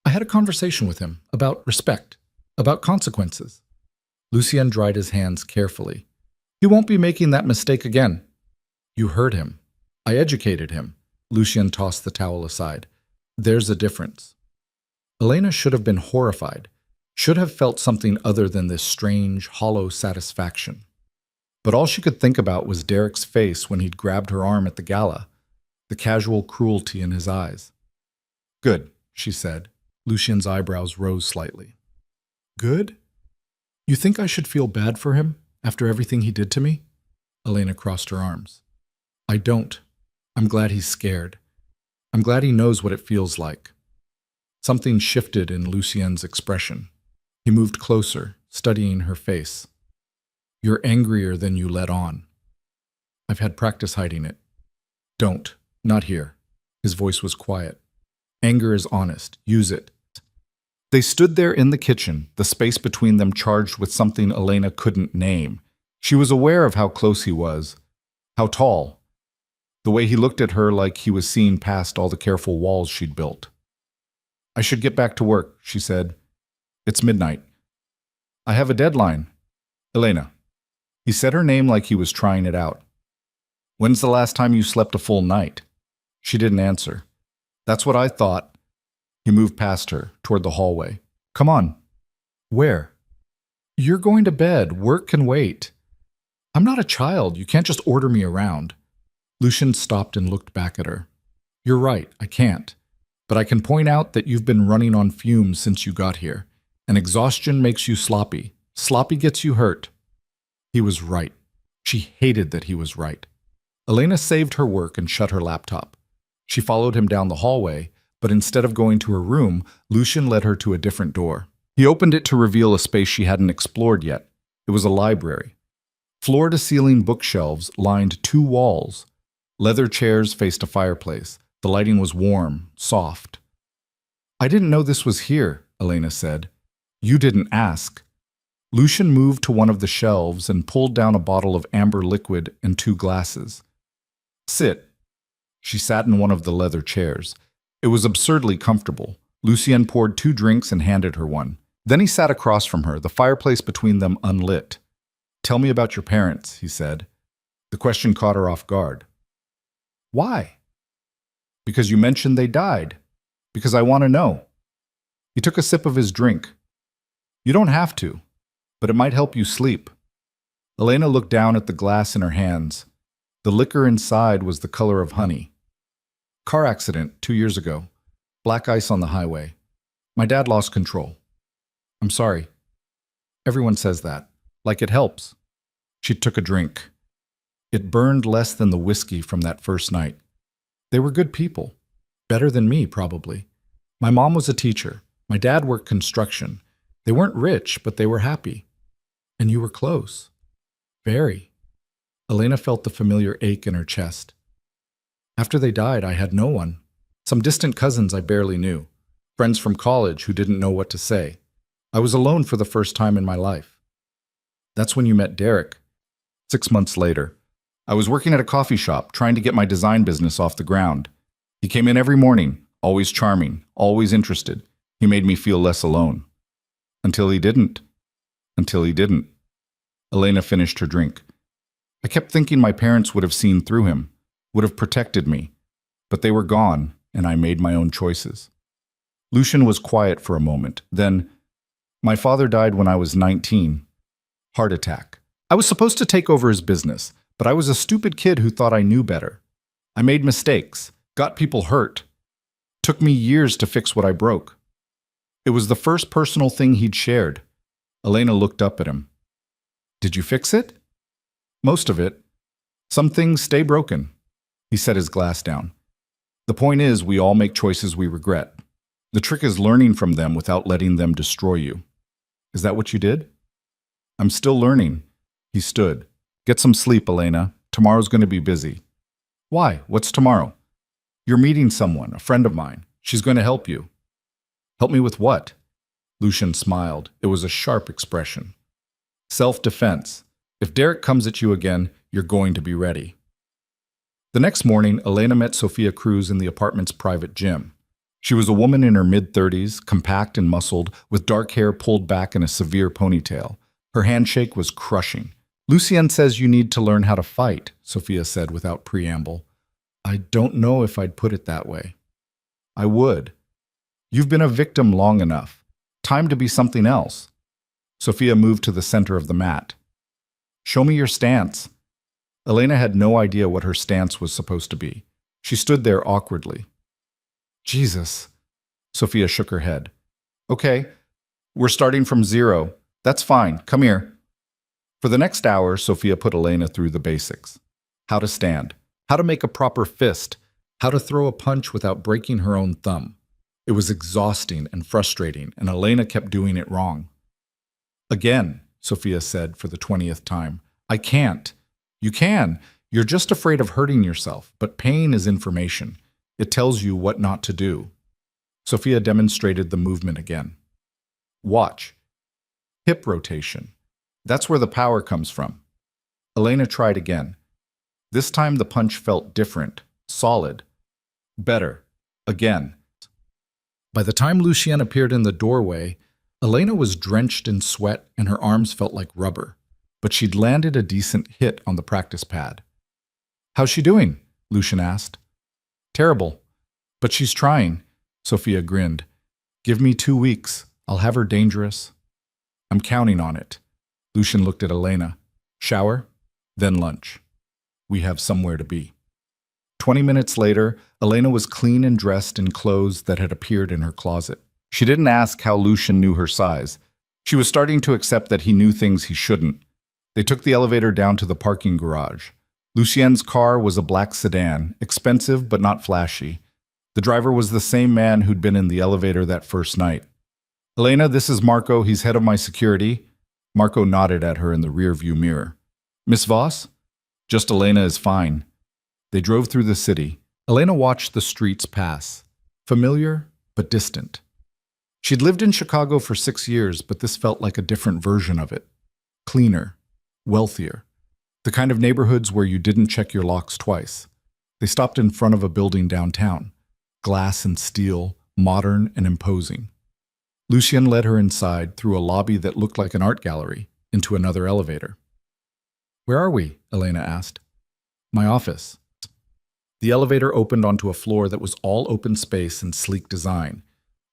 I had a conversation with him about respect, about consequences. Lucien dried his hands carefully. He won't be making that mistake again. You heard him. I educated him. Lucien tossed the towel aside. There's a difference. Elena should have been horrified, should have felt something other than this strange, hollow satisfaction. But all she could think about was Derek's face when he'd grabbed her arm at the gala, the casual cruelty in his eyes. Good, she said. Lucien's eyebrows rose slightly. Good? You think I should feel bad for him after everything he did to me? Elena crossed her arms. I don't. I'm glad he's scared. I'm glad he knows what it feels like. Something shifted in Lucien's expression. He moved closer, studying her face. You're angrier than you let on. I've had practice hiding it. Don't. Not here. His voice was quiet. Anger is honest. Use it. They stood there in the kitchen, the space between them charged with something Elena couldn't name. She was aware of how close he was, how tall, the way he looked at her like he was seeing past all the careful walls she'd built. I should get back to work, she said. It's midnight. I have a deadline. Elena. He said her name like he was trying it out. When's the last time you slept a full night? She didn't answer. That's what I thought. He moved past her, toward the hallway. Come on. Where? You're going to bed. Work can wait. I'm not a child. You can't just order me around. Lucian stopped and looked back at her. You're right, I can't. But I can point out that you've been running on fumes since you got here, and exhaustion makes you sloppy. Sloppy gets you hurt. He was right. She hated that he was right. Elena saved her work and shut her laptop. She followed him down the hallway, but instead of going to her room, Lucian led her to a different door. He opened it to reveal a space she hadn't explored yet. It was a library. Floor-to-ceiling bookshelves lined 2 walls. Leather chairs faced a fireplace. The lighting was warm, soft. I didn't know this was here, Elena said. You didn't ask. Lucian moved to one of the shelves and pulled down a bottle of amber liquid and 2 glasses. Sit. She sat in one of the leather chairs. It was absurdly comfortable. Lucien poured 2 drinks and handed her one. Then he sat across from her, the fireplace between them unlit. Tell me about your parents, he said. The question caught her off guard. Why? Because you mentioned they died. Because I want to know. He took a sip of his drink. You don't have to, but it might help you sleep. Elena looked down at the glass in her hands. The liquor inside was the color of honey. Car accident 2 years ago. Black ice on the highway. My dad lost control. I'm sorry. Everyone says that. Like it helps. She took a drink. It burned less than the whiskey from that first night. They were good people. Better than me, probably. My mom was a teacher. My dad worked construction. They weren't rich, but they were happy. And you were close. Very. Elena felt the familiar ache in her chest. After they died, I had no one. Some distant cousins I barely knew. Friends from college who didn't know what to say. I was alone for the first time in my life. That's when you met Derek. 6 months later. I was working at a coffee shop, trying to get my design business off the ground. He came in every morning, always charming, always interested. He made me feel less alone. Until he didn't. Until he didn't. Elena finished her drink. I kept thinking my parents would have seen through him, would have protected me. But they were gone, and I made my own choices. Lucian was quiet for a moment. Then, my father died when I was 19. Heart attack. I was supposed to take over his business, but I was a stupid kid who thought I knew better. I made mistakes, got people hurt. Took me years to fix what I broke. It was the first personal thing he'd shared. Elena looked up at him. Did you fix it? Most of it. Some things stay broken. He set his glass down. The point is, we all make choices we regret. The trick is learning from them without letting them destroy you. Is that what you did? I'm still learning. He stood. Get some sleep, Elena. Tomorrow's going to be busy. Why? What's tomorrow? You're meeting someone, a friend of mine. She's going to help you. Help me with what? Lucian smiled. It was a sharp expression. Self-defense. If Derek comes at you again, you're going to be ready. The next morning, Elena met Sophia Cruz in the apartment's private gym. She was a woman in her mid-30s, compact and muscled, with dark hair pulled back in a severe ponytail. Her handshake was crushing. Lucien says you need to learn how to fight, Sophia said without preamble. I don't know if I'd put it that way. I would. You've been a victim long enough. Time to be something else. Sophia moved to the center of the mat. Show me your stance. Elena had no idea what her stance was supposed to be. She stood there awkwardly. Jesus. Sophia shook her head. Okay, we're starting from zero. That's fine. Come here. For the next hour, Sophia put Elena through the basics. How to stand. How to make a proper fist. How to throw a punch without breaking her own thumb. It was exhausting and frustrating, and Elena kept doing it wrong. Again, Sophia said for the 20th time. I can't. You can. You're just afraid of hurting yourself, but pain is information. It tells you what not to do. Sophia demonstrated the movement again. Watch. Hip rotation. That's where the power comes from. Elena tried again. This time the punch felt different, solid. Better. Again. By the time Lucien appeared in the doorway, Elena was drenched in sweat and her arms felt like rubber, but she'd landed a decent hit on the practice pad. How's she doing? Lucien asked. Terrible. But she's trying. Sophia grinned. Give me 2 weeks. I'll have her dangerous. I'm counting on it. Lucien looked at Elena. Shower, then lunch. We have somewhere to be. 20 minutes later, Elena was clean and dressed in clothes that had appeared in her closet. She didn't ask how Lucien knew her size. She was starting to accept that he knew things he shouldn't. They took the elevator down to the parking garage. Lucien's car was a black sedan, expensive but not flashy. The driver was the same man who'd been in the elevator that first night. Elena, this is Marco. He's head of my security. Marco nodded at her in the rearview mirror. Miss Voss? Just Elena is fine. They drove through the city. Elena watched the streets pass. Familiar, but distant. She'd lived in Chicago for 6 years, but this felt like a different version of it. Cleaner, wealthier. The kind of neighborhoods where you didn't check your locks twice. They stopped in front of a building downtown. Glass and steel, modern and imposing. Lucien led her inside through a lobby that looked like an art gallery, into another elevator. Where are we? Elena asked. My office. The elevator opened onto a floor that was all open space and sleek design.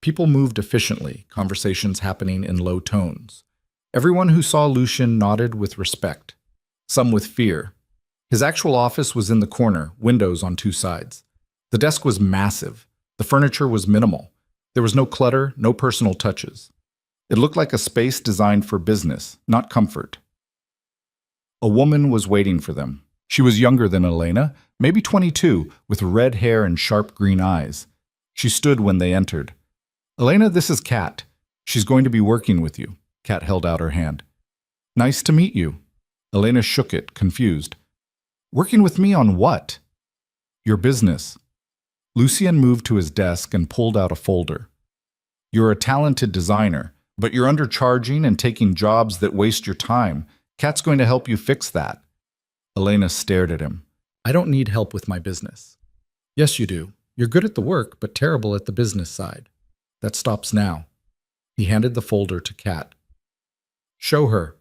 People moved efficiently, conversations happening in low tones. Everyone who saw Lucien nodded with respect, some with fear. His actual office was in the corner, windows on 2 sides. The desk was massive. The furniture was minimal. There was no clutter, no personal touches. It looked like a space designed for business, not comfort. A woman was waiting for them. She was younger than Elena, maybe 22, with red hair and sharp green eyes. She stood when they entered. Elena, this is Kat. She's going to be working with you. Kat held out her hand. Nice to meet you. Elena shook it, confused. Working with me on what? Your business. Lucien moved to his desk and pulled out a folder. You're a talented designer, but you're undercharging and taking jobs that waste your time. Kat's going to help you fix that. Elena stared at him. I don't need help with my business. Yes, you do. You're good at the work, but terrible at the business side. That stops now. He handed the folder to Kat. Show her.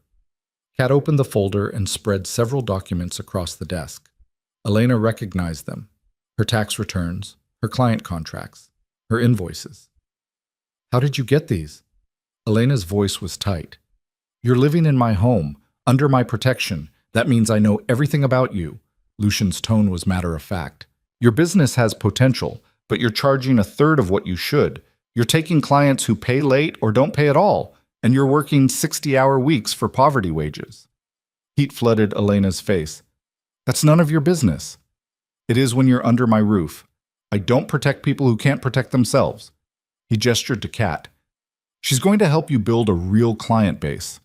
Kat opened the folder and spread several documents across the desk. Elena recognized them. Her tax returns, her client contracts, her invoices. How did you get these? Elena's voice was tight. You're living in my home, under my protection. That means I know everything about you. Lucien's tone was matter-of-fact. Your business has potential, but you're charging a third of what you should. You're taking clients who pay late or don't pay at all. And you're working 60-hour weeks for poverty wages. Heat flooded Elena's face. That's none of your business. It is when you're under my roof. I don't protect people who can't protect themselves. He gestured to Kat. She's going to help you build a real client base,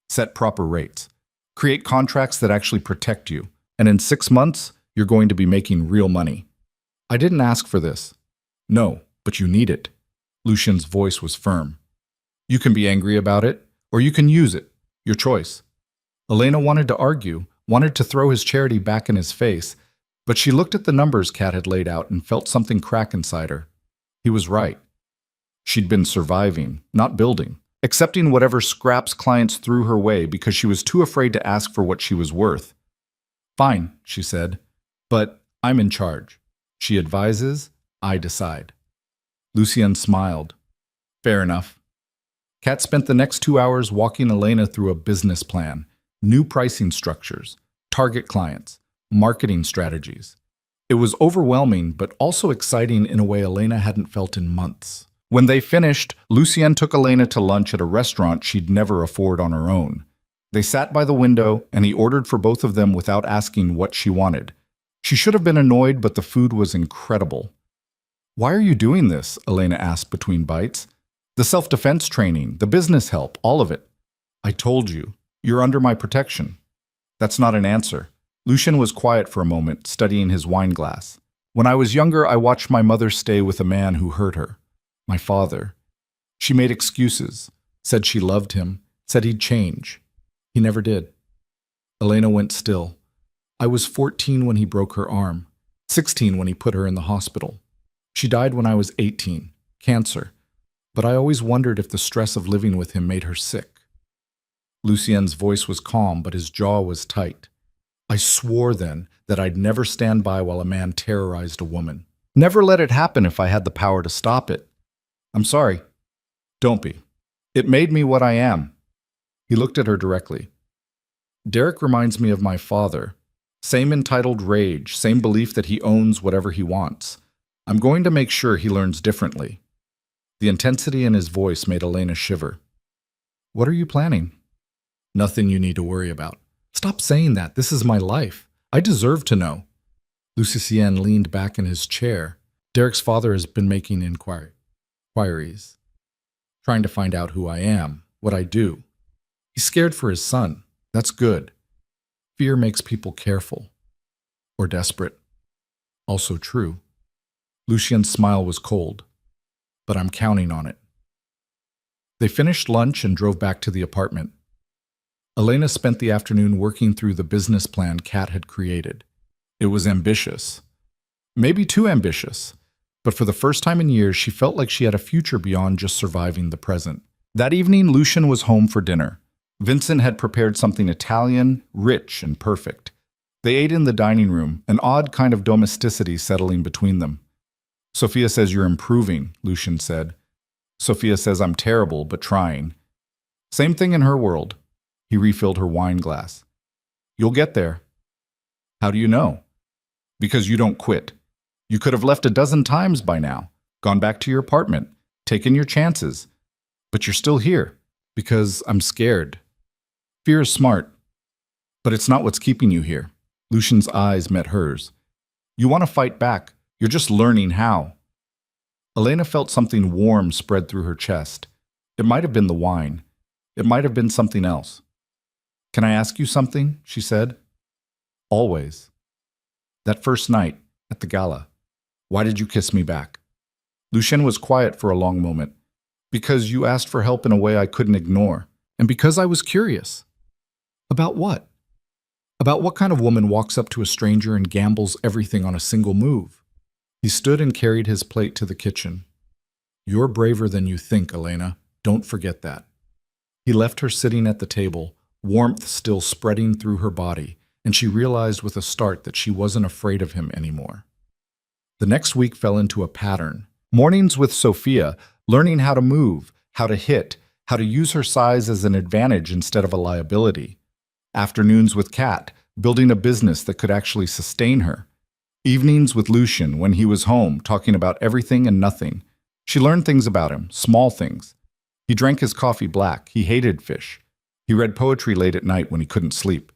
set proper rates, create contracts that actually protect you, and in 6 months, you're going to be making real money. I didn't ask for this. No, but you need it. Lucian's voice was firm. You can be angry about it, or you can use it. Your choice. Elena wanted to argue, wanted to throw his charity back in his face, but she looked at the numbers Kat had laid out and felt something crack inside her. He was right. She'd been surviving, not building, accepting whatever scraps clients threw her way because she was too afraid to ask for what she was worth. Fine, she said, but I'm in charge. She advises, I decide. Lucien smiled. Fair enough. Kat spent the next 2 hours walking Elena through a business plan, new pricing structures, target clients, marketing strategies. It was overwhelming, but also exciting in a way Elena hadn't felt in months. When they finished, Lucien took Elena to lunch at a restaurant she'd never afford on her own. They sat by the window, and he ordered for both of them without asking what she wanted. She should have been annoyed, but the food was incredible. Why are you doing this? Elena asked between bites. The self-defense training, the business help, all of it. I told you, you're under my protection. That's not an answer. Lucien was quiet for a moment, studying his wine glass. When I was younger, I watched my mother stay with a man who hurt her. My father. She made excuses, said she loved him, said he'd change. He never did. Elena went still. I was 14 when he broke her arm, 16 when he put her in the hospital. She died when I was 18, cancer. But I always wondered if the stress of living with him made her sick. Lucien's voice was calm, but his jaw was tight. I swore then that I'd never stand by while a man terrorized a woman. Never let it happen if I had the power to stop it. I'm sorry. Don't be. It made me what I am. He looked at her directly. Derek reminds me of my father. Same entitled rage, same belief that he owns whatever he wants. I'm going to make sure he learns differently. The intensity in his voice made Elena shiver. What are you planning? Nothing you need to worry about. Stop saying that. This is my life. I deserve to know. Lucien leaned back in his chair. Derek's father has been making inquiries, trying to find out who I am, what I do. He's scared for his son. That's good. Fear makes people careful. Or desperate. Also true. Lucien's smile was cold. But I'm counting on it. They finished lunch and drove back to the apartment. Elena spent the afternoon working through the business plan Kat had created. It was ambitious. Maybe too ambitious. But for the first time in years, she felt like she had a future beyond just surviving the present. That evening, Lucien was home for dinner. Vincent had prepared something Italian, rich, and perfect. They ate in the dining room, an odd kind of domesticity settling between them. Sophia says you're improving, Lucien said. Sophia says I'm terrible, but trying. Same thing in her world. He refilled her wine glass. You'll get there. How do you know? Because you don't quit. You could have left a dozen times by now, gone back to your apartment, taken your chances. But you're still here, because I'm scared. Fear is smart, but it's not what's keeping you here. Lucien's eyes met hers. You want to fight back. You're just learning how. Elena felt something warm spread through her chest. It might have been the wine. It might have been something else. Can I ask you something? She said. Always. That first night, at the gala, why did you kiss me back? Lucien was quiet for a long moment. Because you asked for help in a way I couldn't ignore. And because I was curious. About what? About what kind of woman walks up to a stranger and gambles everything on a single move? He stood and carried his plate to the kitchen. You're braver than you think, Elena. Don't forget that. He left her sitting at the table, warmth still spreading through her body, and she realized with a start that she wasn't afraid of him anymore. The next week fell into a pattern. Mornings with Sophia, learning how to move, how to hit, how to use her size as an advantage instead of a liability. Afternoons with Kat, building a business that could actually sustain her. Evenings with Lucien when he was home, talking about everything and nothing. She learned things about him, small things. He drank his coffee black. He hated fish. He read poetry late at night when he couldn't sleep.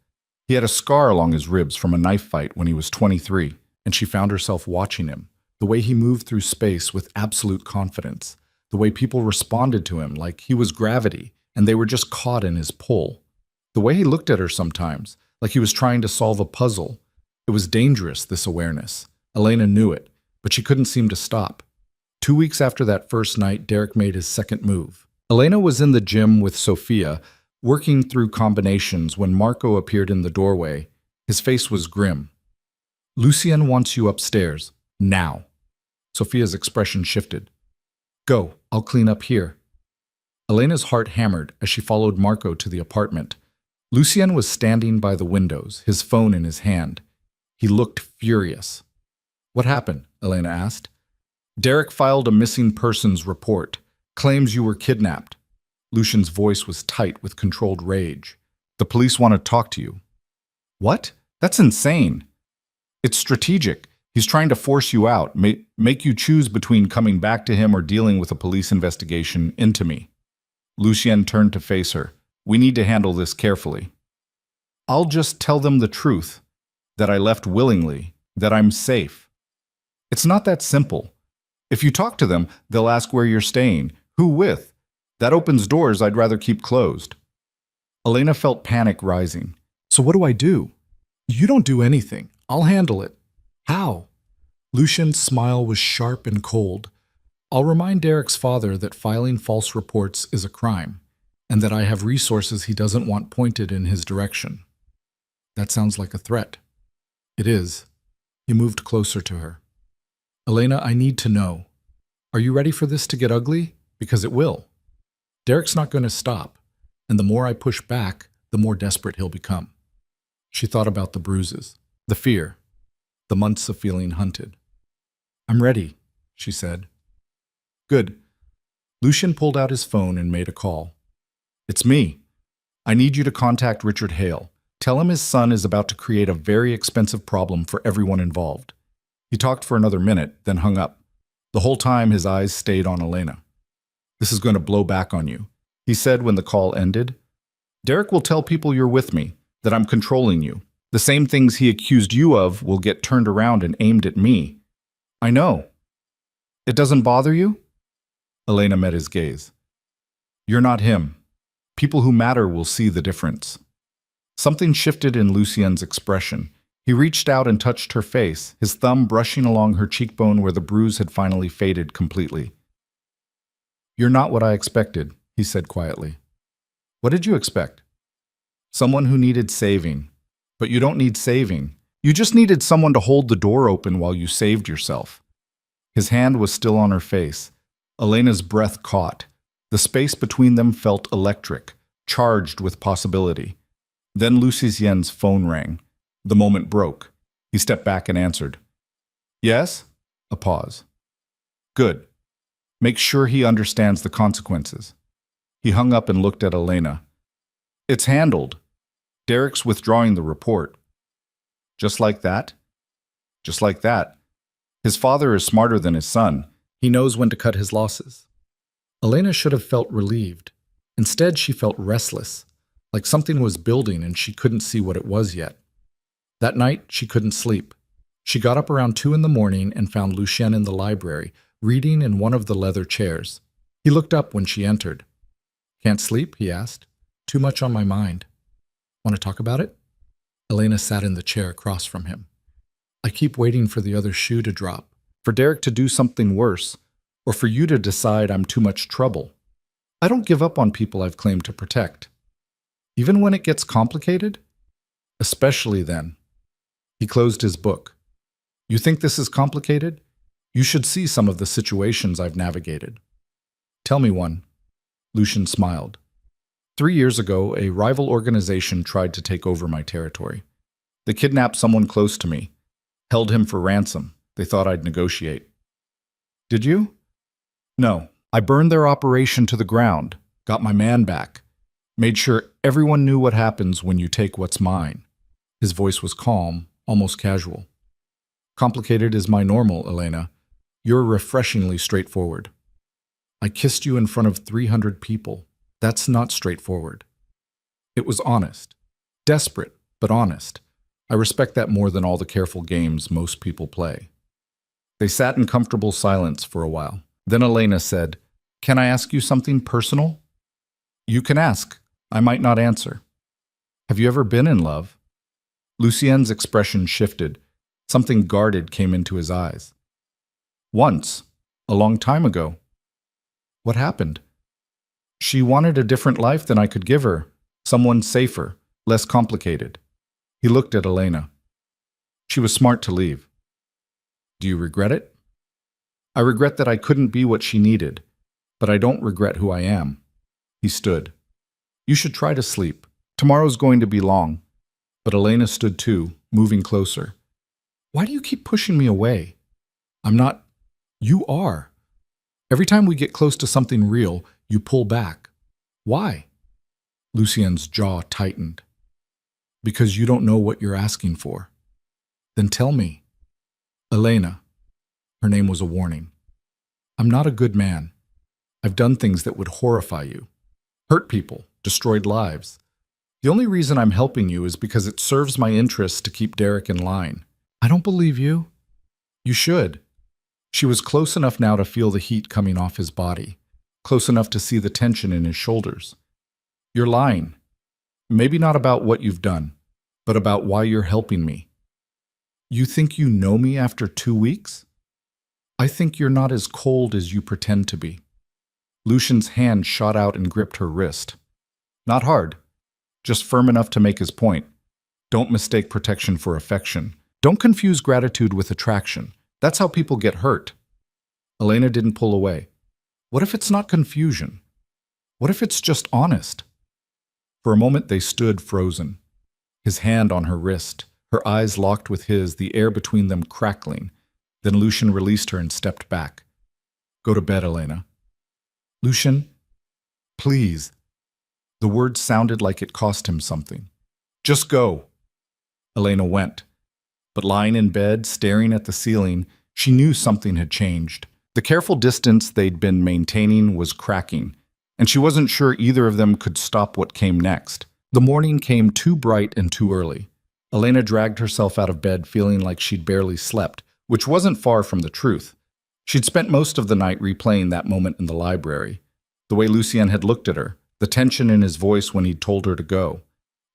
He had a scar along his ribs from a knife fight when he was 23, and she found herself watching him, the way he moved through space with absolute confidence, the way people responded to him like he was gravity and they were just caught in his pull. The way he looked at her sometimes, like he was trying to solve a puzzle. It was dangerous, this awareness. Elena knew it, but she couldn't seem to stop. 2 weeks after that first night, Derek made his second move. Elena was in the gym with Sophia, working through combinations when Marco appeared in the doorway. His face was grim. "Lucien wants you upstairs. Now." Sophia's expression shifted. "Go, I'll clean up here." Elena's heart hammered as she followed Marco to the apartment. Lucien was standing by the windows, his phone in his hand. He looked furious. "What happened?" Elena asked. "Derek filed a missing persons report. Claims you were kidnapped." Lucian's voice was tight with controlled rage. "The police want to talk to you." "What? That's insane." "It's strategic. He's trying to force you out, make you choose between coming back to him or dealing with a police investigation into me." Lucien turned to face her. "We need to handle this carefully." "I'll just tell them the truth, that I left willingly, that I'm safe." "It's not that simple. If you talk to them, they'll ask where you're staying, who with. That opens doors I'd rather keep closed." Elena felt panic rising. "So what do I do?" "You don't do anything. I'll handle it." "How?" Lucian's smile was sharp and cold. "I'll remind Derek's father that filing false reports is a crime, and that I have resources he doesn't want pointed in his direction." "That sounds like a threat." "It is." He moved closer to her. "Elena, I need to know. Are you ready for this to get ugly? Because it will. Derek's not going to stop, and the more I push back, the more desperate he'll become." She thought about the bruises, the fear, the months of feeling hunted. "I'm ready," she said. "Good." Lucien pulled out his phone and made a call. "It's me. I need you to contact Richard Hale. Tell him his son is about to create a very expensive problem for everyone involved." He talked for another minute, then hung up. The whole time his eyes stayed on Elena. "This is going to blow back on you," he said when the call ended. "Derek will tell people you're with me, that I'm controlling you. The same things he accused you of will get turned around and aimed at me." "I know." "It doesn't bother you?" Elena met his gaze. "You're not him. People who matter will see the difference." Something shifted in Lucien's expression. He reached out and touched her face, his thumb brushing along her cheekbone where the bruise had finally faded completely. "You're not what I expected," he said quietly. "What did you expect?" "Someone who needed saving. But you don't need saving. You just needed someone to hold the door open while you saved yourself." His hand was still on her face. Elena's breath caught. The space between them felt electric, charged with possibility. Then Lucien's phone rang. The moment broke. He stepped back and answered. "Yes?" A pause. "Good. Make sure he understands the consequences." He hung up and looked at Elena. "It's handled. Derek's withdrawing the report." "Just like that?" "Just like that. His father is smarter than his son. He knows when to cut his losses." Elena should have felt relieved. Instead, she felt restless, like something was building and she couldn't see what it was yet. That night, she couldn't sleep. She got up around 2 in the morning and found Lucien in the library, reading in one of the leather chairs. He looked up when she entered. "Can't sleep?" he asked. "Too much on my mind." "Want to talk about it?" Elena sat in the chair across from him. "I keep waiting for the other shoe to drop, for Derek to do something worse, or for you to decide I'm too much trouble. I don't give up on people I've claimed to protect. Even when it gets complicated? Especially then." He closed his book. "You think this is complicated? You should see some of the situations I've navigated." "Tell me one." Lucien smiled. 3 years ago, a rival organization tried to take over my territory. They kidnapped someone close to me, held him for ransom. They thought I'd negotiate. "Did you?" "No. I burned their operation to the ground, got my man back, made sure everyone knew what happens when you take what's mine." His voice was calm, almost casual. "Complicated is my normal, Elena. You're refreshingly straightforward." I kissed you in front of 300 people. That's not straightforward. It was honest. Desperate, but honest. I respect that more than all the careful games most people play. They sat in comfortable silence for a while. Then Elena said, "Can I ask you something personal?" "You can ask. I might not answer." "Have you ever been in love?" Lucien's expression shifted. Something guarded came into his eyes. "Once. A long time ago." "What happened?" "She wanted a different life than I could give her. Someone safer, less complicated." He looked at Elena. "She was smart to leave." "Do you regret it?" "I regret that I couldn't be what she needed, but I don't regret who I am." He stood. "You should try to sleep. Tomorrow's going to be long." But Elena stood too, moving closer. "Why do you keep pushing me away?" "I'm not." "You are. Every time we get close to something real, you pull back. Why?" Lucien's jaw tightened. "Because you don't know what you're asking for." "Then tell me." "Elena." Her name was a warning. "I'm not a good man. I've done things that would horrify you. Hurt people, destroyed lives. The only reason I'm helping you is because it serves my interests to keep Derek in line." "I don't believe you." "You should." She was close enough now to feel the heat coming off his body, close enough to see the tension in his shoulders. "You're lying. Maybe not about what you've done, but about why you're helping me." "You think you know me after 2 weeks?" "I think you're not as cold as you pretend to be." Lucian's hand shot out and gripped her wrist. Not hard, just firm enough to make his point. Don't mistake protection for affection. Don't confuse gratitude with attraction. That's how people get hurt. Elena didn't pull away. What if it's not confusion? What if it's just honest? For a moment they stood frozen, his hand on her wrist, her eyes locked with his, the air between them crackling. Then Lucian released her and stepped back. "Go to bed, Elena." "Lucian, please." The word sounded like it cost him something. "Just go." Elena went. But lying in bed, staring at the ceiling, she knew something had changed. The careful distance they'd been maintaining was cracking, and she wasn't sure either of them could stop what came next. The morning came too bright and too early. Elena dragged herself out of bed feeling like she'd barely slept, which wasn't far from the truth. She'd spent most of the night replaying that moment in the library, the way Lucien had looked at her, the tension in his voice when he'd told her to go.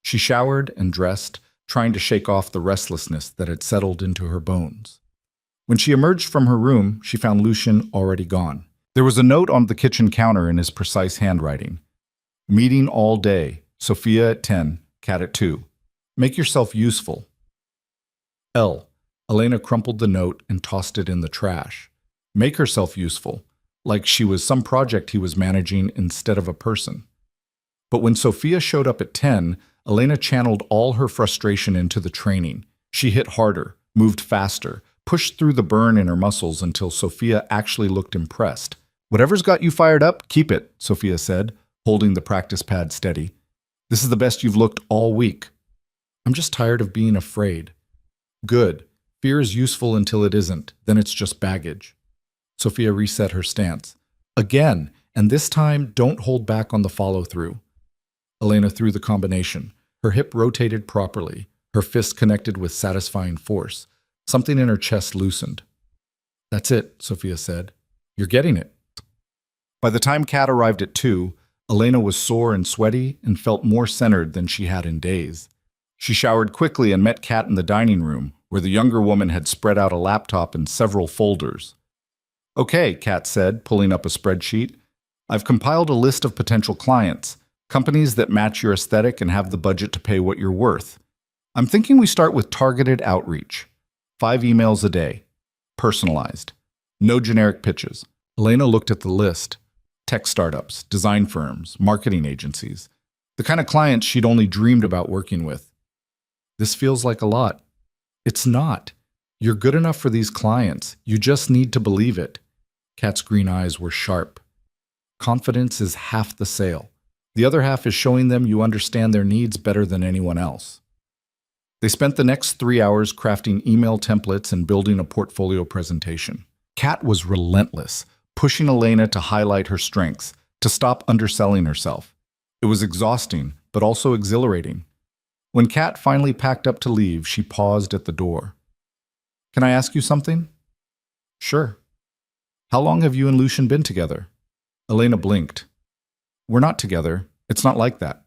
She showered and dressed, trying to shake off the restlessness that had settled into her bones. When she emerged from her room, she found Lucian already gone. There was a note on the kitchen counter in his precise handwriting. "Meeting all day. Sophia at 10, Kat at 2. Make yourself useful. L." Elena crumpled the note and tossed it in the trash. Make herself useful, like she was some project he was managing instead of a person. But when Sophia showed up at 10, Elena channeled all her frustration into the training. She hit harder, moved faster, pushed through the burn in her muscles until Sophia actually looked impressed. "Whatever's got you fired up, keep it," Sophia said, holding the practice pad steady. "This is the best you've looked all week." "I'm just tired of being afraid." "Good. Fear is useful until it isn't, then it's just baggage." Sophia reset her stance. "Again, and this time don't hold back on the follow-through." Elena threw the combination. Her hip rotated properly, her fist connected with satisfying force. Something in her chest loosened. "That's it," Sophia said. "You're getting it." By the time Kat arrived at 2, Elena was sore and sweaty and felt more centered than she had in days. She showered quickly and met Kat in the dining room, where the younger woman had spread out a laptop and several folders. "Okay," Kat said, pulling up a spreadsheet. "I've compiled a list of potential clients, companies that match your aesthetic and have the budget to pay what you're worth. I'm thinking we start with targeted outreach. 5 emails a day. Personalized. No generic pitches." Elena looked at the list. Tech startups, design firms, marketing agencies. The kind of clients she'd only dreamed about working with. "This feels like a lot." "It's not. You're good enough for these clients. You just need to believe it." Kat's green eyes were sharp. "Confidence is half the sale. The other half is showing them you understand their needs better than anyone else." They spent the next 3 hours crafting email templates and building a portfolio presentation. Kat was relentless, pushing Elena to highlight her strengths, to stop underselling herself. It was exhausting, but also exhilarating. When Kat finally packed up to leave, she paused at the door. "Can I ask you something?" "Sure." "How long have you and Lucian been together?" Elena blinked. "We're not together. It's not like that."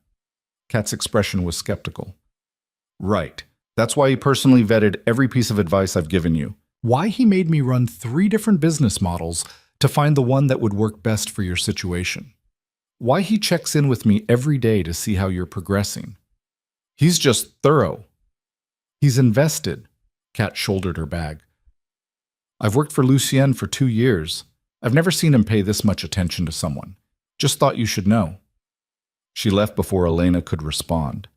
Kat's expression was skeptical. "Right. That's why he personally vetted every piece of advice I've given you. Why he made me run 3 different business models to find the one that would work best for your situation. Why he checks in with me every day to see how you're progressing. He's just thorough. He's invested." Kat shouldered her bag. "I've worked for Lucien for 2 years. I've never seen him pay this much attention to someone. Just thought you should know." She left before Elena could respond.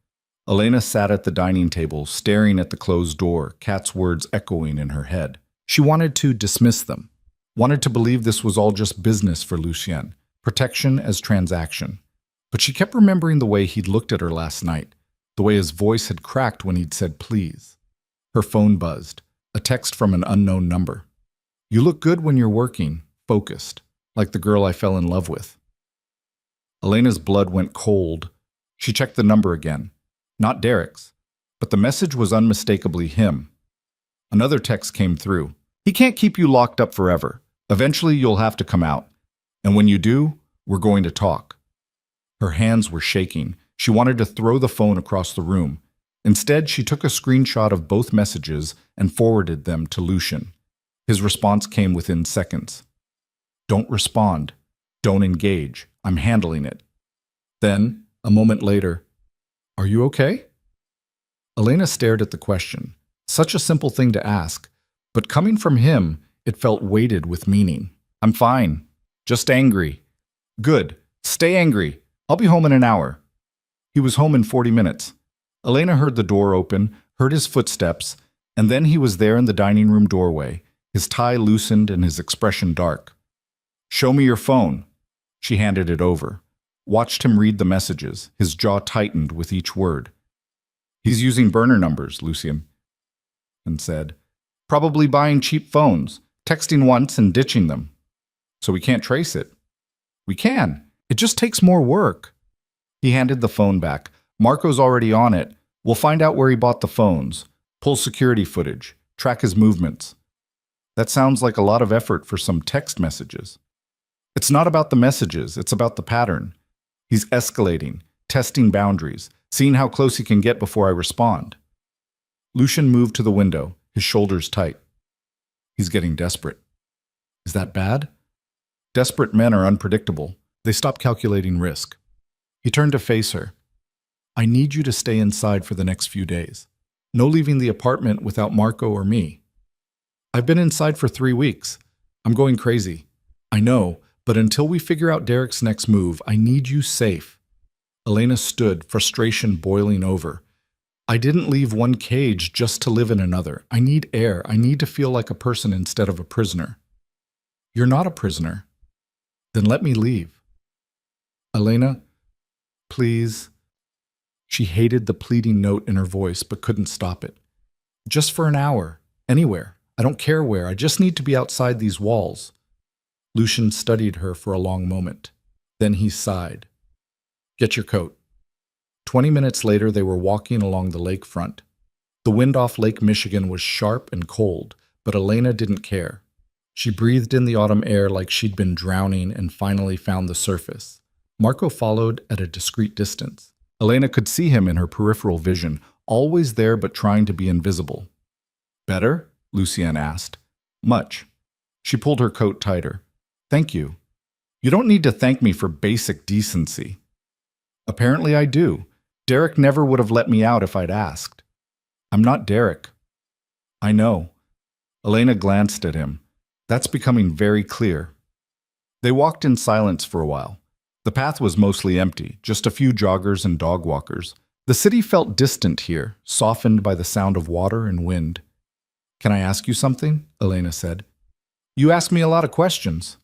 Elena sat at the dining table, staring at the closed door, Kat's words echoing in her head. She wanted to dismiss them, wanted to believe this was all just business for Lucien, protection as transaction. But she kept remembering the way he'd looked at her last night, the way his voice had cracked when he'd said please. Her phone buzzed, a text from an unknown number. "You look good when you're working, focused, like the girl I fell in love with." Elena's blood went cold. She checked the number again. Not Derek's, but the message was unmistakably him. Another text came through. "He can't keep you locked up forever. Eventually you'll have to come out. And when you do, we're going to talk." Her hands were shaking. She wanted to throw the phone across the room. Instead, she took a screenshot of both messages and forwarded them to Lucian. His response came within seconds. "Don't respond. Don't engage. I'm handling it." Then, a moment later, "Are you okay?" Elena stared at the question. Such a simple thing to ask, but coming from him, it felt weighted with meaning. "I'm fine. Just angry." "Good. Stay angry. I'll be home in an hour." He was home in 40 minutes. Elena heard the door open, heard his footsteps, and then he was there in the dining room doorway, his tie loosened and his expression dark. "Show me your phone." She handed it over. Watched him read the messages, his jaw tightened with each word. "He's using burner numbers, Lucien," and said. "Probably buying cheap phones, texting once and ditching them. So we can't trace it." "We can. It just takes more work." He handed the phone back. "Marco's already on it. We'll find out where he bought the phones, pull security footage, track his movements." That sounds like a lot of effort for some text messages. "It's not about the messages, it's about the pattern. He's escalating, testing boundaries, seeing how close he can get before I respond." Lucian moved to the window, his shoulders tight. "He's getting desperate." "Is that bad?" "Desperate men are unpredictable. They stop calculating risk." He turned to face her. "I need you to stay inside for the next few days. No leaving the apartment without Marco or me." "I've been inside for 3 weeks. I'm going crazy." "I know, but until we figure out Derek's next move, I need you safe." Elena stood, frustration boiling over. "I didn't leave one cage just to live in another. I need air. I need to feel like a person instead of a prisoner." "You're not a prisoner." "Then let me leave." "Elena, please." She hated the pleading note in her voice, but couldn't stop it. "Just for an hour. Anywhere. I don't care where. I just need to be outside these walls." Lucian studied her for a long moment. Then he sighed. "Get your coat." 20 minutes later, they were walking along the lakefront. The wind off Lake Michigan was sharp and cold, but Elena didn't care. She breathed in the autumn air like she'd been drowning and finally found the surface. Marco followed at a discreet distance. Elena could see him in her peripheral vision, always there but trying to be invisible. "Better?" Lucien asked. "Much." She pulled her coat tighter. "Thank you." "You don't need to thank me for basic decency." "Apparently I do. Derek never would have let me out if I'd asked." "I'm not Derek." "I know." Elena glanced at him. "That's becoming very clear." They walked in silence for a while. The path was mostly empty, just a few joggers and dog walkers. The city felt distant here, softened by the sound of water and wind. "Can I ask you something?" Elena said. "You ask me a lot of questions."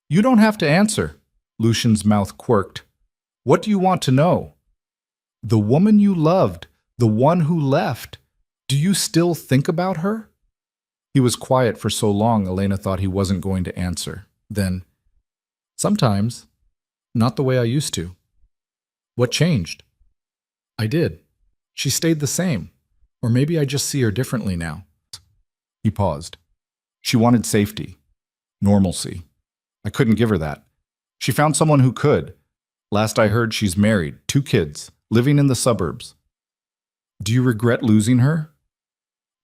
"You don't have to answer." Lucian's mouth quirked. "What do you want to know?" "The woman you loved, the one who left. Do you still think about her?" He was quiet for so long, Elena thought he wasn't going to answer. Then, sometimes, not the way I used to. What changed? I did. She stayed the same. Or maybe I just see her differently now. He paused. She wanted safety, normalcy. I couldn't give her that. She found someone who could. Last I heard, she's married, 2 kids, living in the suburbs. Do you regret losing her?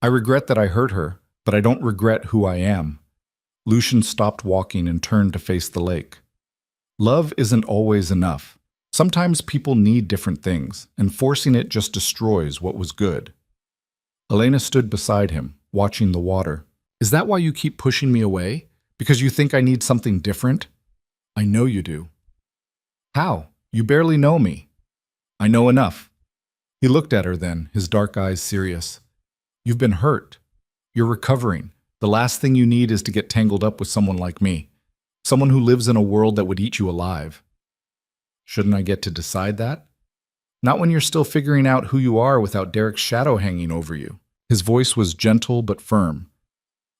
I regret that I hurt her, but I don't regret who I am. Lucian stopped walking and turned to face the lake. Love isn't always enough. Sometimes people need different things, and forcing it just destroys what was good. Elena stood beside him, watching the water. Is that why you keep pushing me away? Because you think I need something different? I know you do. How? You barely know me. I know enough. He looked at her then, his dark eyes serious. You've been hurt. You're recovering. The last thing you need is to get tangled up with someone like me. Someone who lives in a world that would eat you alive. Shouldn't I get to decide that? Not when you're still figuring out who you are without Derek's shadow hanging over you. His voice was gentle but firm.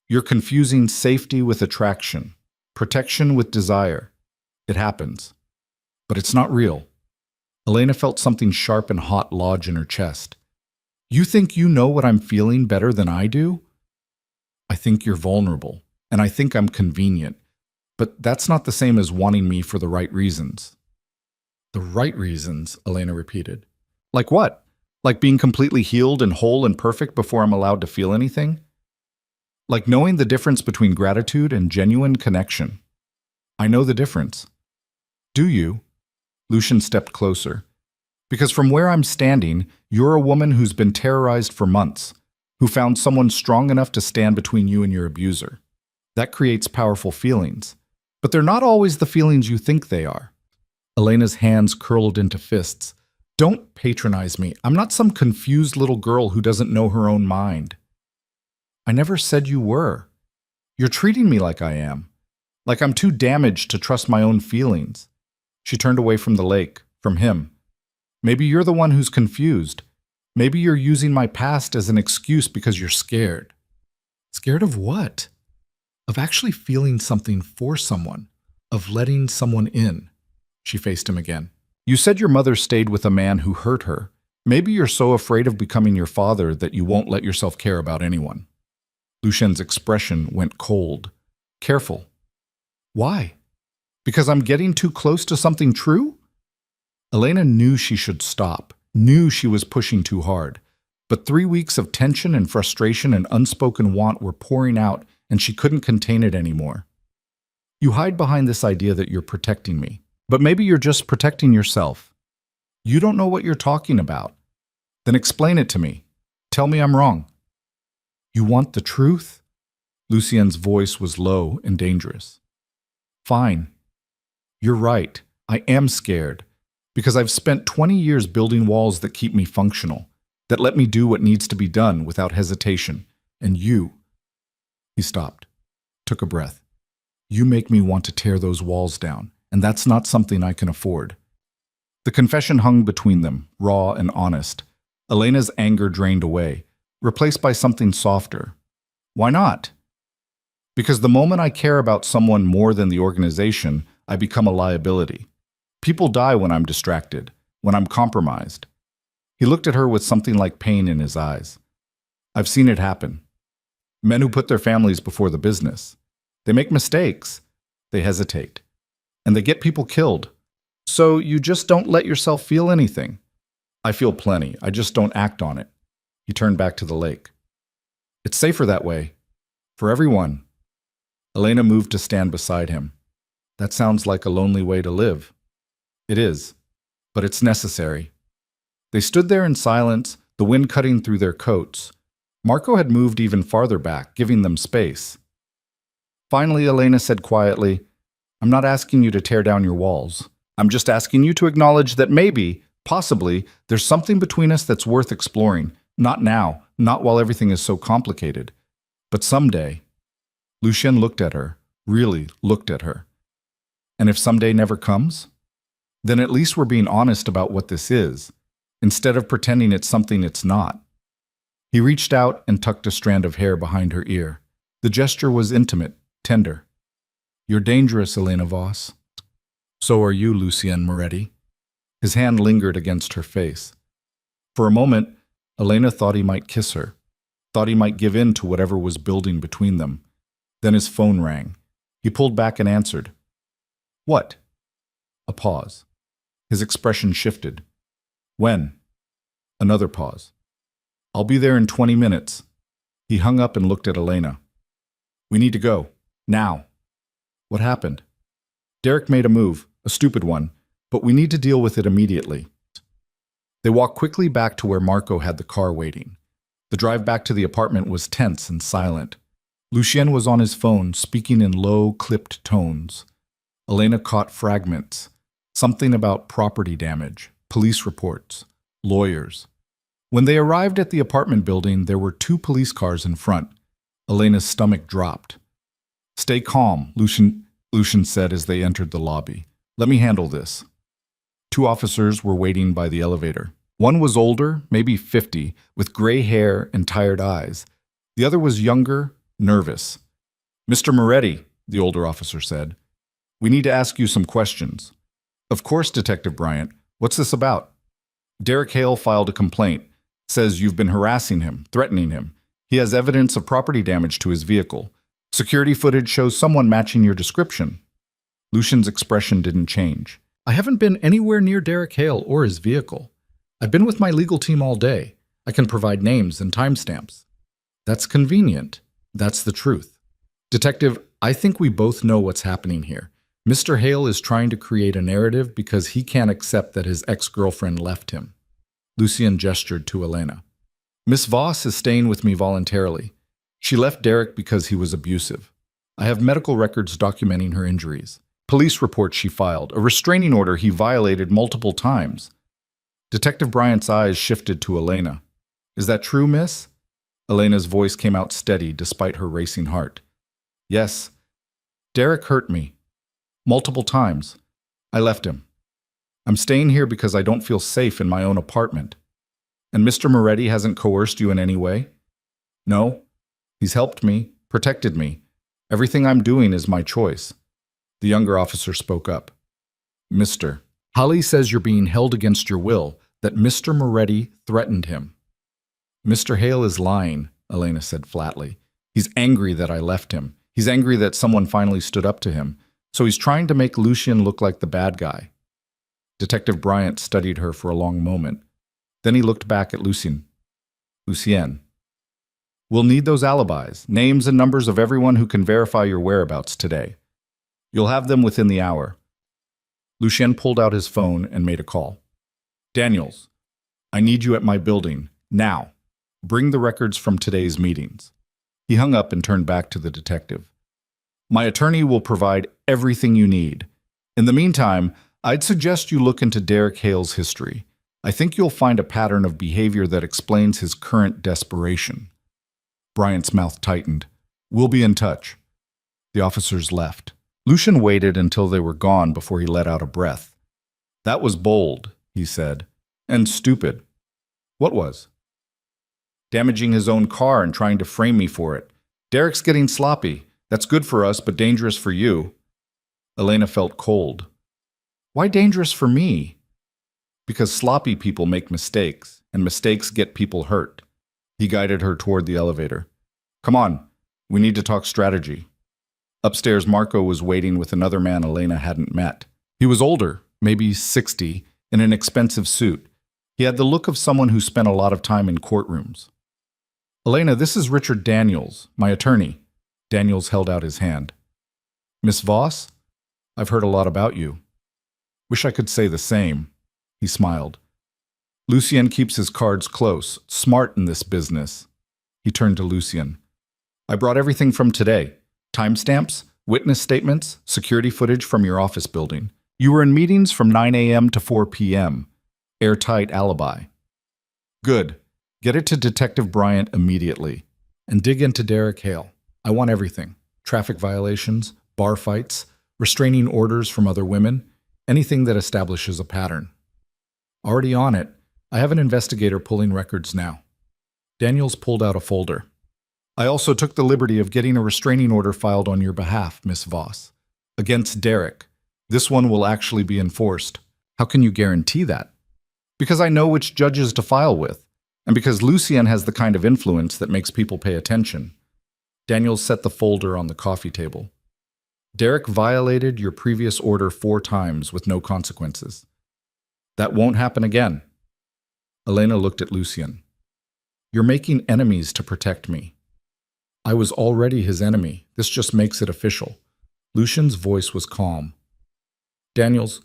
You're confusing safety with attraction, protection with desire. It happens. But it's not real. Elena felt something sharp and hot lodge in her chest. You think you know what I'm feeling better than I do? I think you're vulnerable, and I think I'm convenient. But that's not the same as wanting me for the right reasons. The right reasons, Elena repeated. Like what? Like being completely healed and whole and perfect before I'm allowed to feel anything? Like knowing the difference between gratitude and genuine connection. I know the difference. Do you? Lucian stepped closer. Because from where I'm standing, you're a woman who's been terrorized for months, who found someone strong enough to stand between you and your abuser. That creates powerful feelings. But they're not always the feelings you think they are. Elena's hands curled into fists. Don't patronize me. I'm not some confused little girl who doesn't know her own mind. I never said you were. You're treating me like I am. Like I'm too damaged to trust my own feelings. She turned away from the lake, from him. Maybe you're the one who's confused. Maybe you're using my past as an excuse because you're scared. Scared of what? Of actually feeling something for someone. Of letting someone in. She faced him again. You said your mother stayed with a man who hurt her. Maybe you're so afraid of becoming your father that you won't let yourself care about anyone. Lucien's expression went cold. Careful. Why? Because I'm getting too close to something true? Elena knew she should stop, knew she was pushing too hard. But 3 weeks of tension and frustration and unspoken want were pouring out, and she couldn't contain it anymore. You hide behind this idea that you're protecting me. But maybe you're just protecting yourself. You don't know what you're talking about. Then explain it to me. Tell me I'm wrong. You want the truth? Lucien's voice was low and dangerous. Fine. You're right. I am scared. Because I've spent 20 years building walls that keep me functional, that let me do what needs to be done without hesitation. And you... He stopped, took a breath. You make me want to tear those walls down. And that's not something I can afford. The confession hung between them, raw and honest. Elena's anger drained away, replaced by something softer. Why not? Because the moment I care about someone more than the organization, I become a liability. People die when I'm distracted, when I'm compromised. He looked at her with something like pain in his eyes. I've seen it happen. Men who put their families before the business. They make mistakes. They hesitate. And they get people killed. So you just don't let yourself feel anything. I feel plenty. I just don't act on it. He turned back to the lake. It's safer that way. For everyone. Elena moved to stand beside him. That sounds like a lonely way to live. It is. But it's necessary. They stood there in silence, the wind cutting through their coats. Marco had moved even farther back, giving them space. Finally, Elena said quietly, I'm not asking you to tear down your walls. I'm just asking you to acknowledge that maybe, possibly, there's something between us that's worth exploring. Not now, not while everything is so complicated. But someday. Lucien looked at her, really looked at her. And if someday never comes? Then at least we're being honest about what this is, instead of pretending it's something it's not. He reached out and tucked a strand of hair behind her ear. The gesture was intimate, tender. You're dangerous, Elena Voss. So are you, Lucien Moretti. His hand lingered against her face. For a moment, Elena thought he might kiss her, thought he might give in to whatever was building between them. Then his phone rang. He pulled back and answered. What? A pause. His expression shifted. When? Another pause. I'll be there in 20 minutes. He hung up and looked at Elena. We need to go. Now. What happened? Derek made a move, a stupid one, but we need to deal with it immediately. They walked quickly back to where Marco had the car waiting. The drive back to the apartment was tense and silent. Lucien was on his phone, speaking in low, clipped tones. Elena caught fragments. Something about property damage, police reports, lawyers. When they arrived at the apartment building, there were 2 police cars in front. Elena's stomach dropped. Stay calm, Lucien said as they entered the lobby. Let me handle this. 2 officers were waiting by the elevator. One was older, maybe 50, with gray hair and tired eyes. The other was younger, nervous. Mr. Moretti, the older officer said, we need to ask you some questions. Of course, Detective Bryant. What's this about? Derek Hale filed a complaint. Says you've been harassing him, threatening him. He has evidence of property damage to his vehicle. Security footage shows someone matching your description. Lucien's expression didn't change. I haven't been anywhere near Derek Hale or his vehicle. I've been with my legal team all day. I can provide names and timestamps. That's convenient. That's the truth. Detective, I think we both know what's happening here. Mr. Hale is trying to create a narrative because he can't accept that his ex-girlfriend left him. Lucien gestured to Elena. Miss Voss is staying with me voluntarily. She left Derek because he was abusive. I have medical records documenting her injuries. Police reports she filed, a restraining order he violated multiple times. Detective Bryant's eyes shifted to Elena. Is that true, miss? Elena's voice came out steady despite her racing heart. Yes. Derek hurt me. Multiple times. I left him. I'm staying here because I don't feel safe in my own apartment. And Mr. Moretti hasn't coerced you in any way? No. He's helped me, protected me. Everything I'm doing is my choice. The younger officer spoke up. Mr. Holly says you're being held against your will, that Mr. Moretti threatened him. Mr. Hale is lying, Elena said flatly. He's angry that I left him. He's angry that someone finally stood up to him. So he's trying to make Lucien look like the bad guy. Detective Bryant studied her for a long moment. Then he looked back at Lucien. Lucien. We'll need those alibis, names and numbers of everyone who can verify your whereabouts today. You'll have them within the hour. Lucien pulled out his phone and made a call. Daniels, I need you at my building, now. Bring the records from today's meetings. He hung up and turned back to the detective. My attorney will provide everything you need. In the meantime, I'd suggest you look into Derek Hale's history. I think you'll find a pattern of behavior that explains his current desperation. Bryant's mouth tightened. We'll be in touch. The officers left. Lucien waited until they were gone before he let out a breath. That was bold, he said, and stupid. What was? Damaging his own car and trying to frame me for it. Derek's getting sloppy. That's good for us, but dangerous for you. Elena felt cold. Why dangerous for me? Because sloppy people make mistakes, and mistakes get people hurt. He guided her toward the elevator. Come on, we need to talk strategy. Upstairs, Marco was waiting with another man Elena hadn't met. He was older, maybe 60, in an expensive suit. He had the look of someone who spent a lot of time in courtrooms. Elena, this is Richard Daniels, my attorney. Daniels held out his hand. Miss Voss, I've heard a lot about you. Wish I could say the same. He smiled. Lucien keeps his cards close, smart in this business. He turned to Lucien. I brought everything from today. Timestamps, witness statements, security footage from your office building. You were in meetings from 9 a.m. to 4 p.m. Airtight alibi. Good. Get it to Detective Bryant immediately. And dig into Derek Hale. I want everything. Traffic violations, bar fights, restraining orders from other women, anything that establishes a pattern. Already on it, I have an investigator pulling records now. Daniels pulled out a folder. I also took the liberty of getting a restraining order filed on your behalf, Miss Voss. Against Derek. This one will actually be enforced. How can you guarantee that? Because I know which judges to file with, and because Lucien has the kind of influence that makes people pay attention. Daniels set the folder on the coffee table. Derek violated your previous order 4 times with no consequences. That won't happen again. Elena looked at Lucien. You're making enemies to protect me. I was already his enemy. This just makes it official. Lucien's voice was calm. Daniels,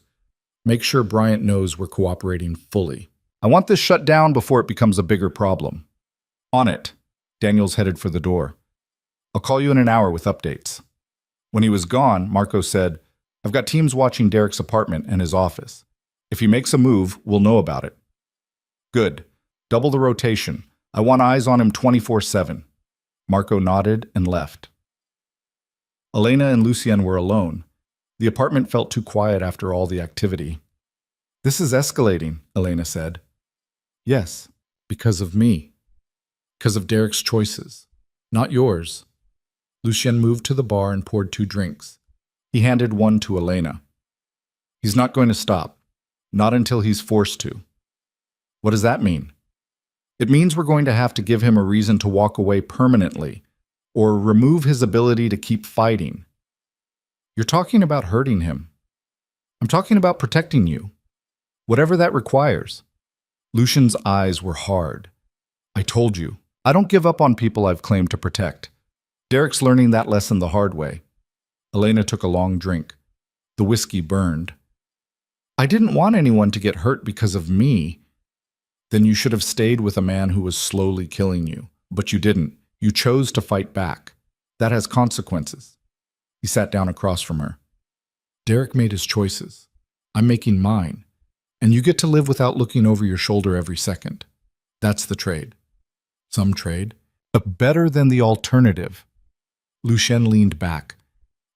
make sure Bryant knows we're cooperating fully. I want this shut down before it becomes a bigger problem. On it. Daniels headed for the door. I'll call you in an hour with updates. When he was gone, Marco said, I've got teams watching Derek's apartment and his office. If he makes a move, we'll know about it. Good. Double the rotation. I want eyes on him 24/7. Marco nodded and left. Elena and Lucien were alone. The apartment felt too quiet after all the activity. This is escalating, Elena said. Yes, because of me. Because of Derek's choices. Not yours. Lucien moved to the bar and poured 2 drinks. He handed one to Elena. He's not going to stop. Not until he's forced to. What does that mean? It means we're going to have to give him a reason to walk away permanently, or remove his ability to keep fighting. You're talking about hurting him. I'm talking about protecting you. Whatever that requires. Lucien's eyes were hard. I told you, I don't give up on people I've claimed to protect. Derek's learning that lesson the hard way. Elena took a long drink. The whiskey burned. I didn't want anyone to get hurt because of me. Then you should have stayed with a man who was slowly killing you. But you didn't. You chose to fight back. That has consequences. He sat down across from her. Derek made his choices. I'm making mine. And you get to live without looking over your shoulder every second. That's the trade. Some trade. But better than the alternative. Lucien leaned back.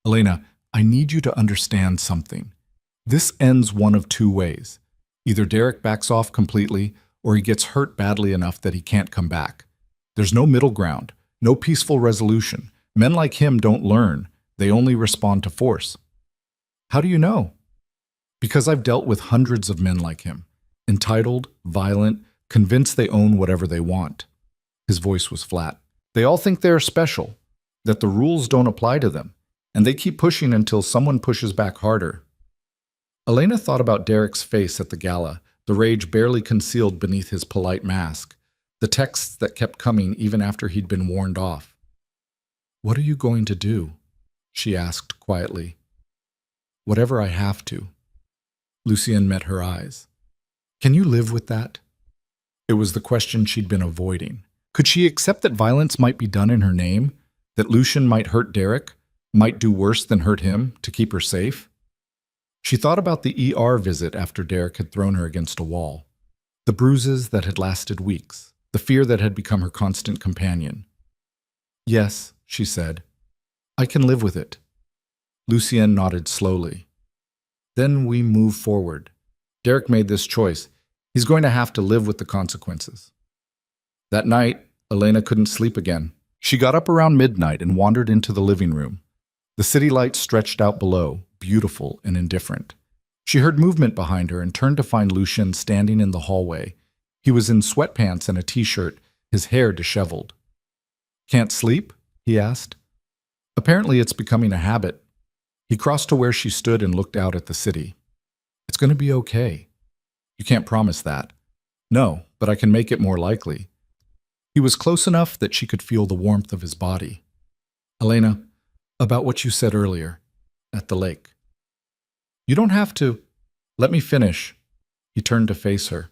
Elena, I need you to understand something. This ends one of 2 ways. Either Derek backs off completely, or he gets hurt badly enough that he can't come back. There's no middle ground, no peaceful resolution. Men like him don't learn. They only respond to force. How do you know? Because I've dealt with hundreds of men like him. Entitled, violent, convinced they own whatever they want. His voice was flat. They all think they're special, that the rules don't apply to them, and they keep pushing until someone pushes back harder. Elena thought about Derek's face at the gala, the rage barely concealed beneath his polite mask, the texts that kept coming even after he'd been warned off. What are you going to do? She asked quietly. Whatever I have to. Lucien met her eyes. Can you live with that? It was the question she'd been avoiding. Could she accept that violence might be done in her name? That Lucien might hurt Derek? Might do worse than hurt him to keep her safe? She thought about the ER visit after Derek had thrown her against a wall. The bruises that had lasted weeks. The fear that had become her constant companion. Yes, she said. I can live with it. Lucien nodded slowly. Then we move forward. Derek made this choice. He's going to have to live with the consequences. That night, Elena couldn't sleep again. She got up around midnight and wandered into the living room. The city lights stretched out below, beautiful and indifferent. She heard movement behind her and turned to find Lucien standing in the hallway. He was in sweatpants and a t-shirt, his hair disheveled. Can't sleep? He asked. Apparently it's becoming a habit. He crossed to where she stood and looked out at the city. It's going to be okay. You can't promise that. No, but I can make it more likely. He was close enough that she could feel the warmth of his body. Elena, about what you said earlier, at the lake. You don't have to. Let me finish. He turned to face her.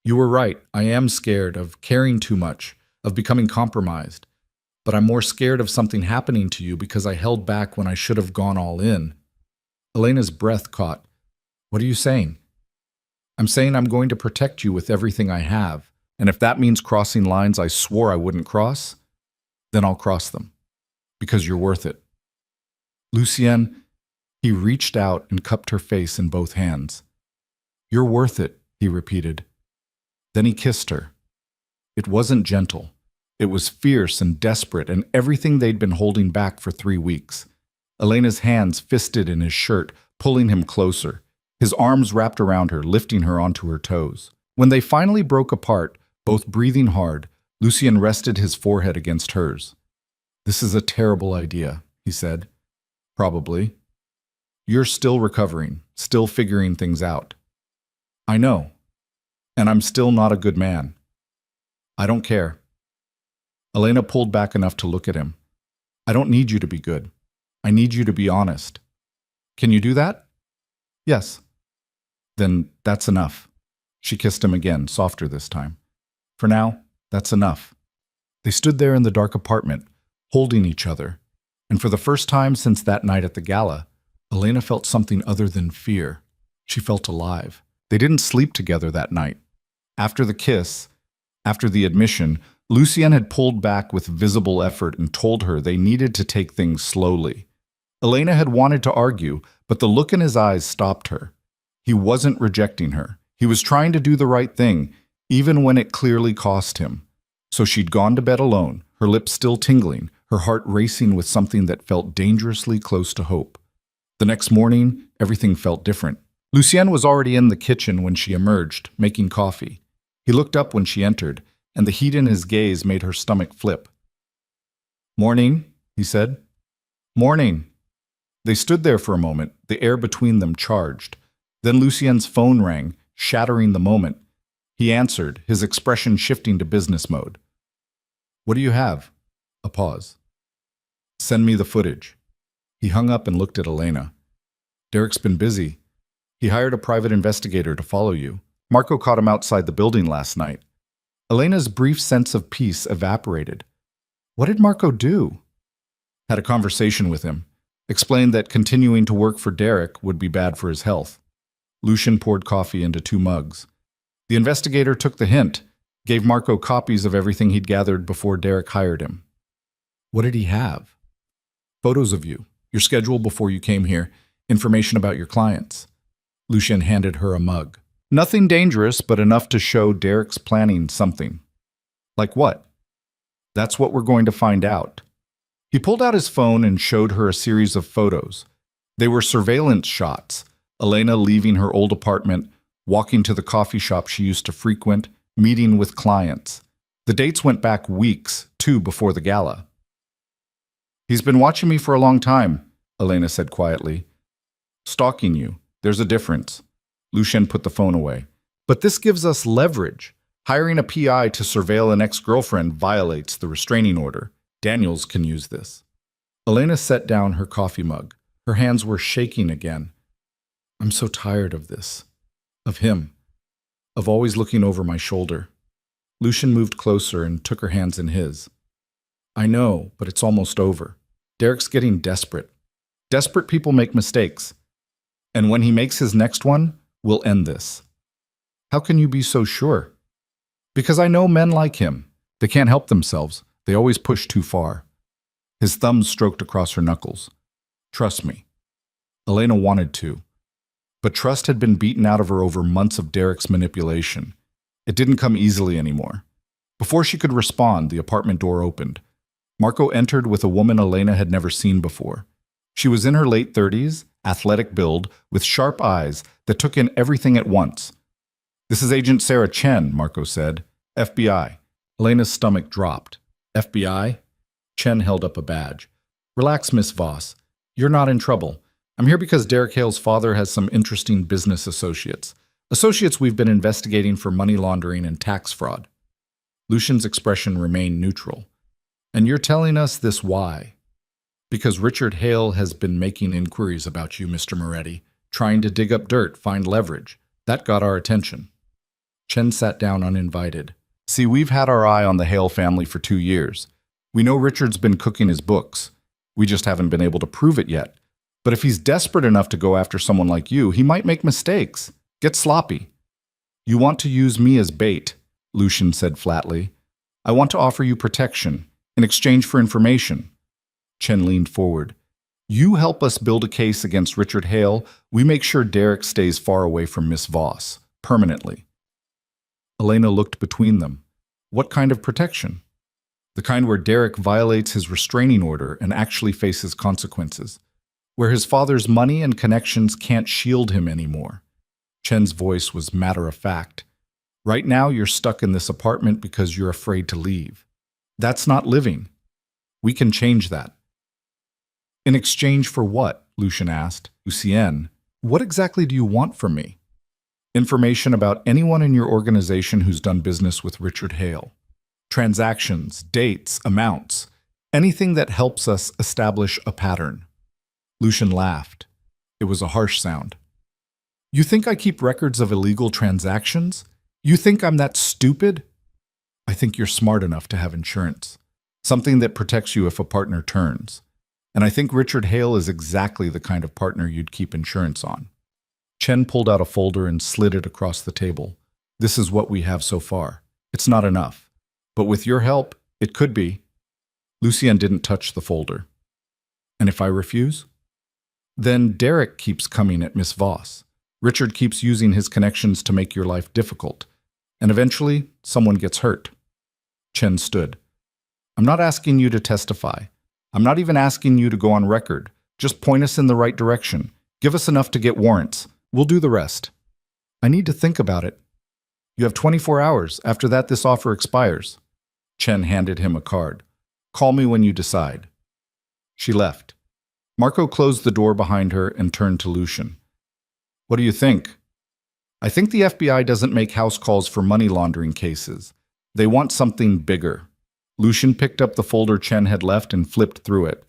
You were right. I am scared of caring too much, of becoming compromised. But I'm more scared of something happening to you because I held back when I should have gone all in. Elena's breath caught. What are you saying? I'm saying I'm going to protect you with everything I have. And if that means crossing lines I swore I wouldn't cross, then I'll cross them. Because you're worth it. Lucien, he reached out and cupped her face in both hands. You're worth it, he repeated. Then he kissed her. It wasn't gentle. It was fierce and desperate and everything they'd been holding back for 3 weeks. Elena's hands fisted in his shirt, pulling him closer. His arms wrapped around her, lifting her onto her toes. When they finally broke apart, both breathing hard, Lucien rested his forehead against hers. "This is a terrible idea," he said. "Probably. You're still recovering, still figuring things out." "I know. And I'm still not a good man." "I don't care." Elena pulled back enough to look at him. "I don't need you to be good. I need you to be honest. Can you do that?" "Yes." "Then that's enough." She kissed him again, softer this time. "For now, that's enough." They stood there in the dark apartment, holding each other, and for the first time since that night at the gala, Elena felt something other than fear. She felt alive. They didn't sleep together that night. After the kiss, after the admission, Lucien had pulled back with visible effort and told her they needed to take things slowly. Elena had wanted to argue, but the look in his eyes stopped her. He wasn't rejecting her. He was trying to do the right thing, even when it clearly cost him. So she'd gone to bed alone, her lips still tingling, her heart racing with something that felt dangerously close to hope. The next morning, everything felt different. Lucien was already in the kitchen when she emerged, making coffee. He looked up when she entered, and the heat in his gaze made her stomach flip. "Morning," he said. "Morning." They stood there for a moment, the air between them charged. Then Lucien's phone rang, shattering the moment. He answered, his expression shifting to business mode. "What do you have?" A pause. "Send me the footage." He hung up and looked at Elena. "Derek's been busy. He hired a private investigator to follow you. Marco caught him outside the building last night." Elena's brief sense of peace evaporated. What did Marco do? "Had a conversation with him. Explained that continuing to work for Derek would be bad for his health." Lucien poured coffee into 2 mugs. The investigator took the hint, gave Marco copies of everything he'd gathered before Derek hired him. "What did he have?" "Photos of you, your schedule before you came here, information about your clients." Lucien handed her a mug. "Nothing dangerous, but enough to show Derek's planning something." "Like what?" "That's what we're going to find out." He pulled out his phone and showed her a series of photos. They were surveillance shots. Elena leaving her old apartment, walking to the coffee shop she used to frequent, meeting with clients. The dates went back weeks, 2 before the gala. "He's been watching me for a long time," Elena said quietly. "Stalking you. There's a difference." Lucien put the phone away. "But this gives us leverage. Hiring a PI to surveil an ex-girlfriend violates the restraining order. Daniels can use this." Elena set down her coffee mug. Her hands were shaking again. "I'm so tired of this. Of him. Of always looking over my shoulder." Lucien moved closer and took her hands in his. "I know, but it's almost over. Derek's getting desperate. Desperate people make mistakes. And when he makes his next one, we'll end this." "How can you be so sure?" "Because I know men like him. They can't help themselves. They always push too far." His thumbs stroked across her knuckles. "Trust me." Elena wanted to. But trust had been beaten out of her over months of Derek's manipulation. It didn't come easily anymore. Before she could respond, the apartment door opened. Marco entered with a woman Elena had never seen before. She was in her late 30s, athletic build, with sharp eyes that took in everything at once. "This is Agent Sarah Chen," Marco said. "FBI." Elena's stomach dropped. "FBI?" Chen held up a badge. "Relax, Miss Voss. You're not in trouble. I'm here because Derek Hale's father has some interesting business associates. Associates we've been investigating for money laundering and tax fraud." Lucien's expression remained neutral. "And you're telling us this why?" "Because Richard Hale has been making inquiries about you, Mr. Moretti, trying to dig up dirt, find leverage. That got our attention." Chen sat down uninvited. "See, we've had our eye on the Hale family for 2 years. We know Richard's been cooking his books. We just haven't been able to prove it yet. But if he's desperate enough to go after someone like you, he might make mistakes, get sloppy." "You want to use me as bait," Lucien said flatly. "I want to offer you protection in exchange for information." Chen leaned forward. "You help us build a case against Richard Hale, we make sure Derek stays far away from Miss Voss, permanently." Elena looked between them. What kind of protection? The kind where Derek violates his restraining order and actually faces consequences. where his father's money and connections can't shield him anymore. Chen's voice was matter-of-fact. Right now, you're stuck in this apartment because you're afraid to leave. That's not living. We can change that. In exchange for what? Lucien asked. Lucien, what exactly do you want from me? Information about anyone in your organization who's done business with Richard Hale. Transactions, dates, amounts. Anything that helps us establish a pattern. Lucien laughed. It was a harsh sound. You think I keep records of illegal transactions? You think I'm that stupid? I think you're smart enough to have insurance. Something that protects you if a partner turns. And I think Richard Hale is exactly the kind of partner you'd keep insurance on. Chen pulled out a folder and slid it across the table. This is what we have so far. It's not enough. But with your help, it could be. Lucien didn't touch the folder. And if I refuse? Then Derek keeps coming at Miss Voss. Richard keeps using his connections to make your life difficult. And eventually, someone gets hurt. Chen stood. I'm not asking you to testify. I'm not even asking you to go on record. Just point us in the right direction. Give us enough to get warrants. We'll do the rest. I need to think about it. You have 24 hours. After that, this offer expires. Chen handed him a card. Call me when you decide. She left. Marco closed the door behind her and turned to Lucien. What do you think? I think the FBI doesn't make house calls for money laundering cases. They want something bigger. Lucien picked up the folder Chen had left and flipped through it.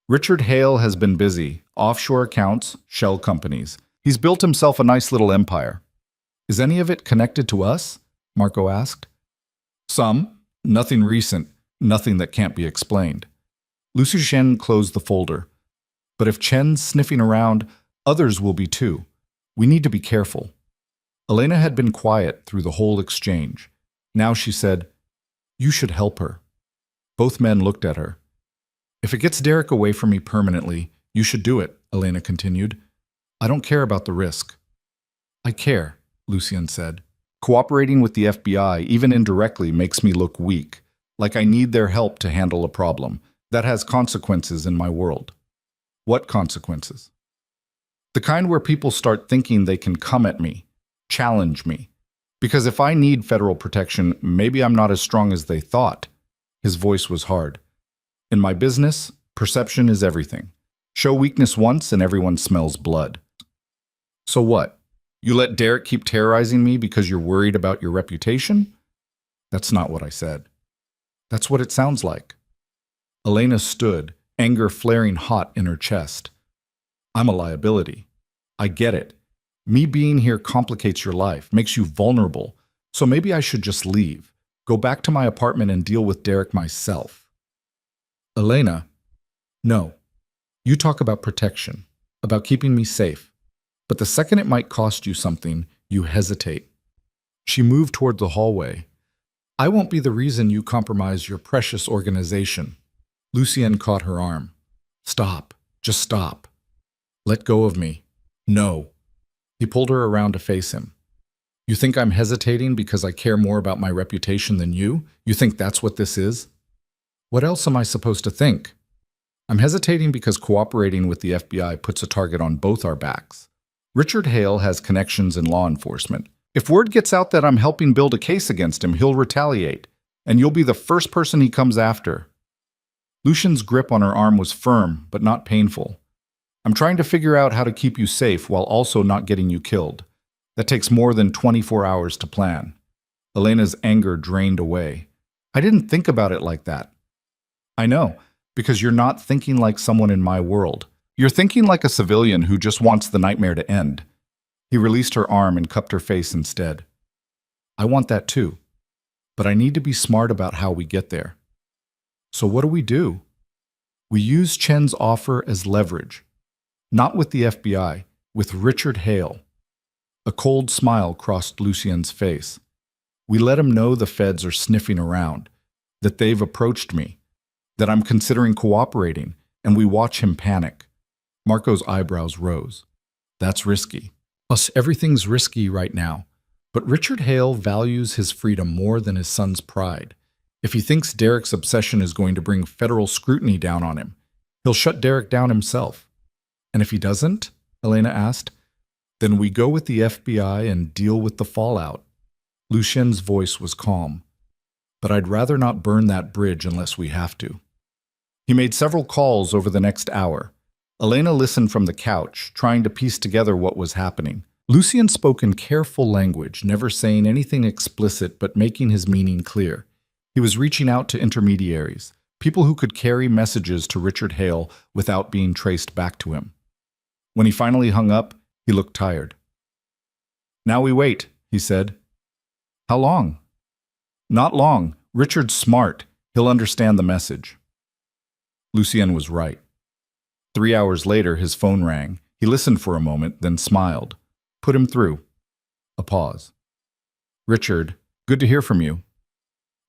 Richard Hale has been busy. Offshore accounts, shell companies. He's built himself a nice little empire. Is any of it connected to us? Marco asked. Some. Nothing recent. Nothing that can't be explained. Lucien closed the folder. But if Chen's sniffing around, others will be too. We need to be careful. Elena had been quiet through the whole exchange. Now she said, You should help her. Both men looked at her. If it gets Derek away from me permanently, you should do it, Elena continued. I don't care about the risk. I care, Lucien said. Cooperating with the FBI, even indirectly, makes me look weak, like I need their help to handle a problem. That has consequences in my world. What consequences? The kind where people start thinking they can come at me, challenge me. Because if I need federal protection, maybe I'm not as strong as they thought. His voice was hard. In my business, perception is everything. Show weakness once and everyone smells blood. So what? You let Derek keep terrorizing me because you're worried about your reputation? That's not what I said. That's what it sounds like. Elena stood, anger flaring hot in her chest. I'm a liability. I get it. Me being here complicates your life, makes you vulnerable. So maybe I should just leave, go back to my apartment and deal with Derek myself. Elena, no. You talk about protection, about keeping me safe. But the second it might cost you something, you hesitate. She moved toward the hallway. I won't be the reason you compromise your precious organization. Lucien caught her arm. Stop. Just stop. Let go of me. No. He pulled her around to face him. You think I'm hesitating because I care more about my reputation than you? You think that's what this is? What else am I supposed to think? I'm hesitating because cooperating with the FBI puts a target on both our backs. Richard Hale has connections in law enforcement. If word gets out that I'm helping build a case against him, he'll retaliate, and you'll be the first person he comes after. Lucien's grip on her arm was firm, but not painful. I'm trying to figure out how to keep you safe while also not getting you killed. That takes more than 24 hours to plan. Elena's anger drained away. I didn't think about it like that. I know, because you're not thinking like someone in my world. You're thinking like a civilian who just wants the nightmare to end. He released her arm and cupped her face instead. I want that too, but I need to be smart about how we get there. So what do? We use Chen's offer as leverage. Not with the FBI, with Richard Hale. A cold smile crossed Lucien's face. We let him know the feds are sniffing around, that they've approached me, that I'm considering cooperating, and we watch him panic. Marco's eyebrows rose. That's risky. Plus, everything's risky right now. But Richard Hale values his freedom more than his son's pride. If he thinks Derek's obsession is going to bring federal scrutiny down on him, he'll shut Derek down himself. And if he doesn't? Elena asked. Then we go with the FBI and deal with the fallout. Lucien's voice was calm. But I'd rather not burn that bridge unless we have to. He made several calls over the next hour. Elena listened from the couch, trying to piece together what was happening. Lucien spoke in careful language, never saying anything explicit but making his meaning clear. He was reaching out to intermediaries, people who could carry messages to Richard Hale without being traced back to him. When he finally hung up, he looked tired. Now we wait, he said. How long? Not long. Richard's smart. He'll understand the message. Lucien was right. 3 hours later, his phone rang. He listened for a moment, then smiled. Put him through. A pause. Richard, good to hear from you.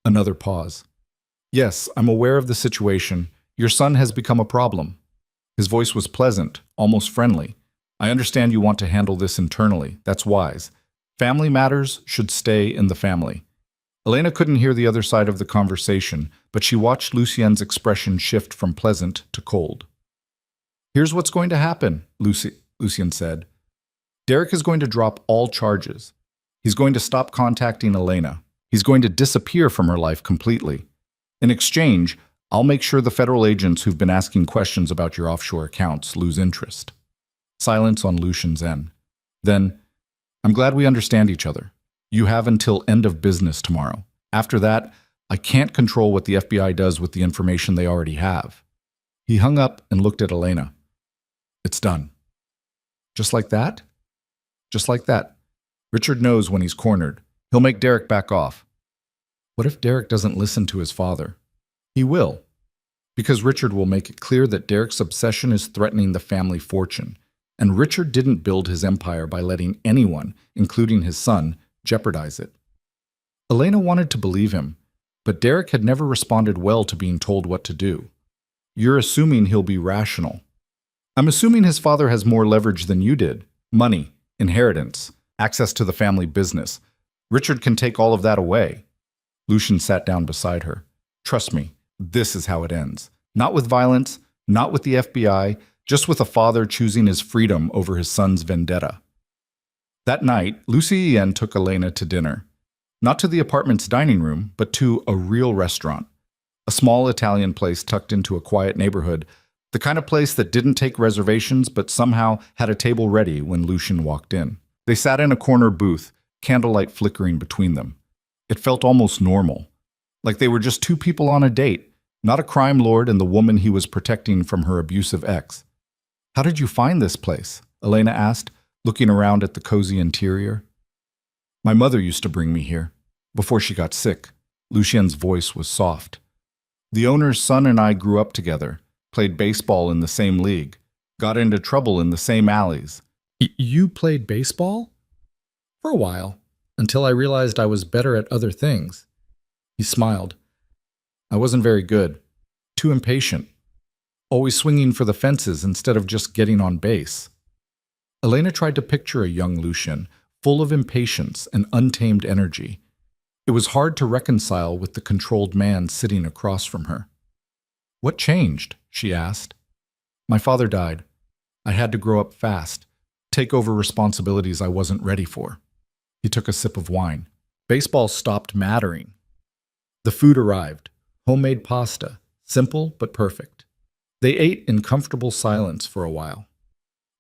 Another pause. Yes, I'm aware of the situation. Your son has become a problem. His voice was pleasant, almost friendly. I understand you want to handle this internally. That's wise. Family matters should stay in the family. Elena couldn't hear the other side of the conversation, but she watched Lucien's expression shift from pleasant to cold. Here's what's going to happen, Lucien said. Derek is going to drop all charges. He's going to stop contacting Elena. He's going to disappear from her life completely. In exchange, I'll make sure the federal agents who've been asking questions about your offshore accounts lose interest. Silence on Lucien's end. Then, I'm glad we understand each other. You have until end of business tomorrow. After that, I can't control what the FBI does with the information they already have. He hung up and looked at Elena. It's done. Just like that? Just like that. Richard knows when he's cornered. He'll make Derek back off. What if Derek doesn't listen to his father? He will. Because Richard will make it clear that Derek's obsession is threatening the family fortune. And Richard didn't build his empire by letting anyone, including his son, jeopardize it. Elena wanted to believe him, but Derek had never responded well to being told what to do. You're assuming he'll be rational. I'm assuming his father has more leverage than you did. Money, inheritance, access to the family business. Richard can take all of that away. Lucien sat down beside her. Trust me, this is how it ends. Not with violence, not with the FBI, just with a father choosing his freedom over his son's vendetta. That night, Lucien took Elena to dinner. Not to the apartment's dining room, but to a real restaurant. A small Italian place tucked into a quiet neighborhood, the kind of place that didn't take reservations but somehow had a table ready when Lucien walked in. They sat in a corner booth, candlelight flickering between them. It felt almost normal, like they were just two people on a date, not a crime lord and the woman he was protecting from her abusive ex. How did you find this place? Elena asked, looking around at the cozy interior. My mother used to bring me here, before she got sick. Lucien's voice was soft. The owner's son and I grew up together, played baseball in the same league, got into trouble in the same alleys. You played baseball? For a while, until I realized I was better at other things. He smiled. I wasn't very good, too impatient, always swinging for the fences instead of just getting on base. Elena tried to picture a young Lucien, full of impatience and untamed energy. It was hard to reconcile with the controlled man sitting across from her. What changed? She asked. My father died. I had to grow up fast, take over responsibilities I wasn't ready for. He took a sip of wine. Baseball stopped mattering. The food arrived, homemade pasta, simple but perfect. They ate in comfortable silence for a while.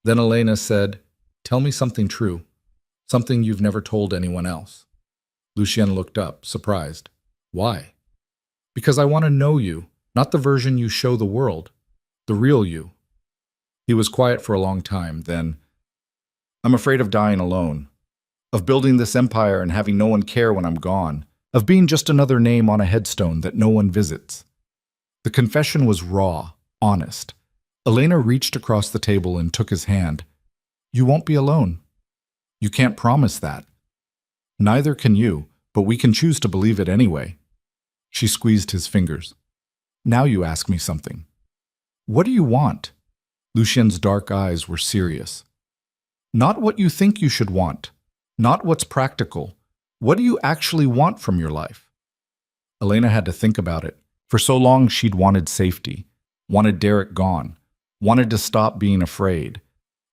Then Elena said, Tell me something true, something you've never told anyone else. Lucien looked up, surprised. Why? Because I want to know you, not the version you show the world, the real you. He was quiet for a long time, then, I'm afraid of dying alone, of building this empire and having no one care when I'm gone, of being just another name on a headstone that no one visits. The confession was raw, honest. Elena reached across the table and took his hand. You won't be alone. You can't promise that. Neither can you, but we can choose to believe it anyway. She squeezed his fingers. Now you ask me something. What do you want? Lucien's dark eyes were serious. Not what you think you should want. Not what's practical. What do you actually want from your life? Elena had to think about it. For so long she'd wanted safety, wanted Derek gone, wanted to stop being afraid.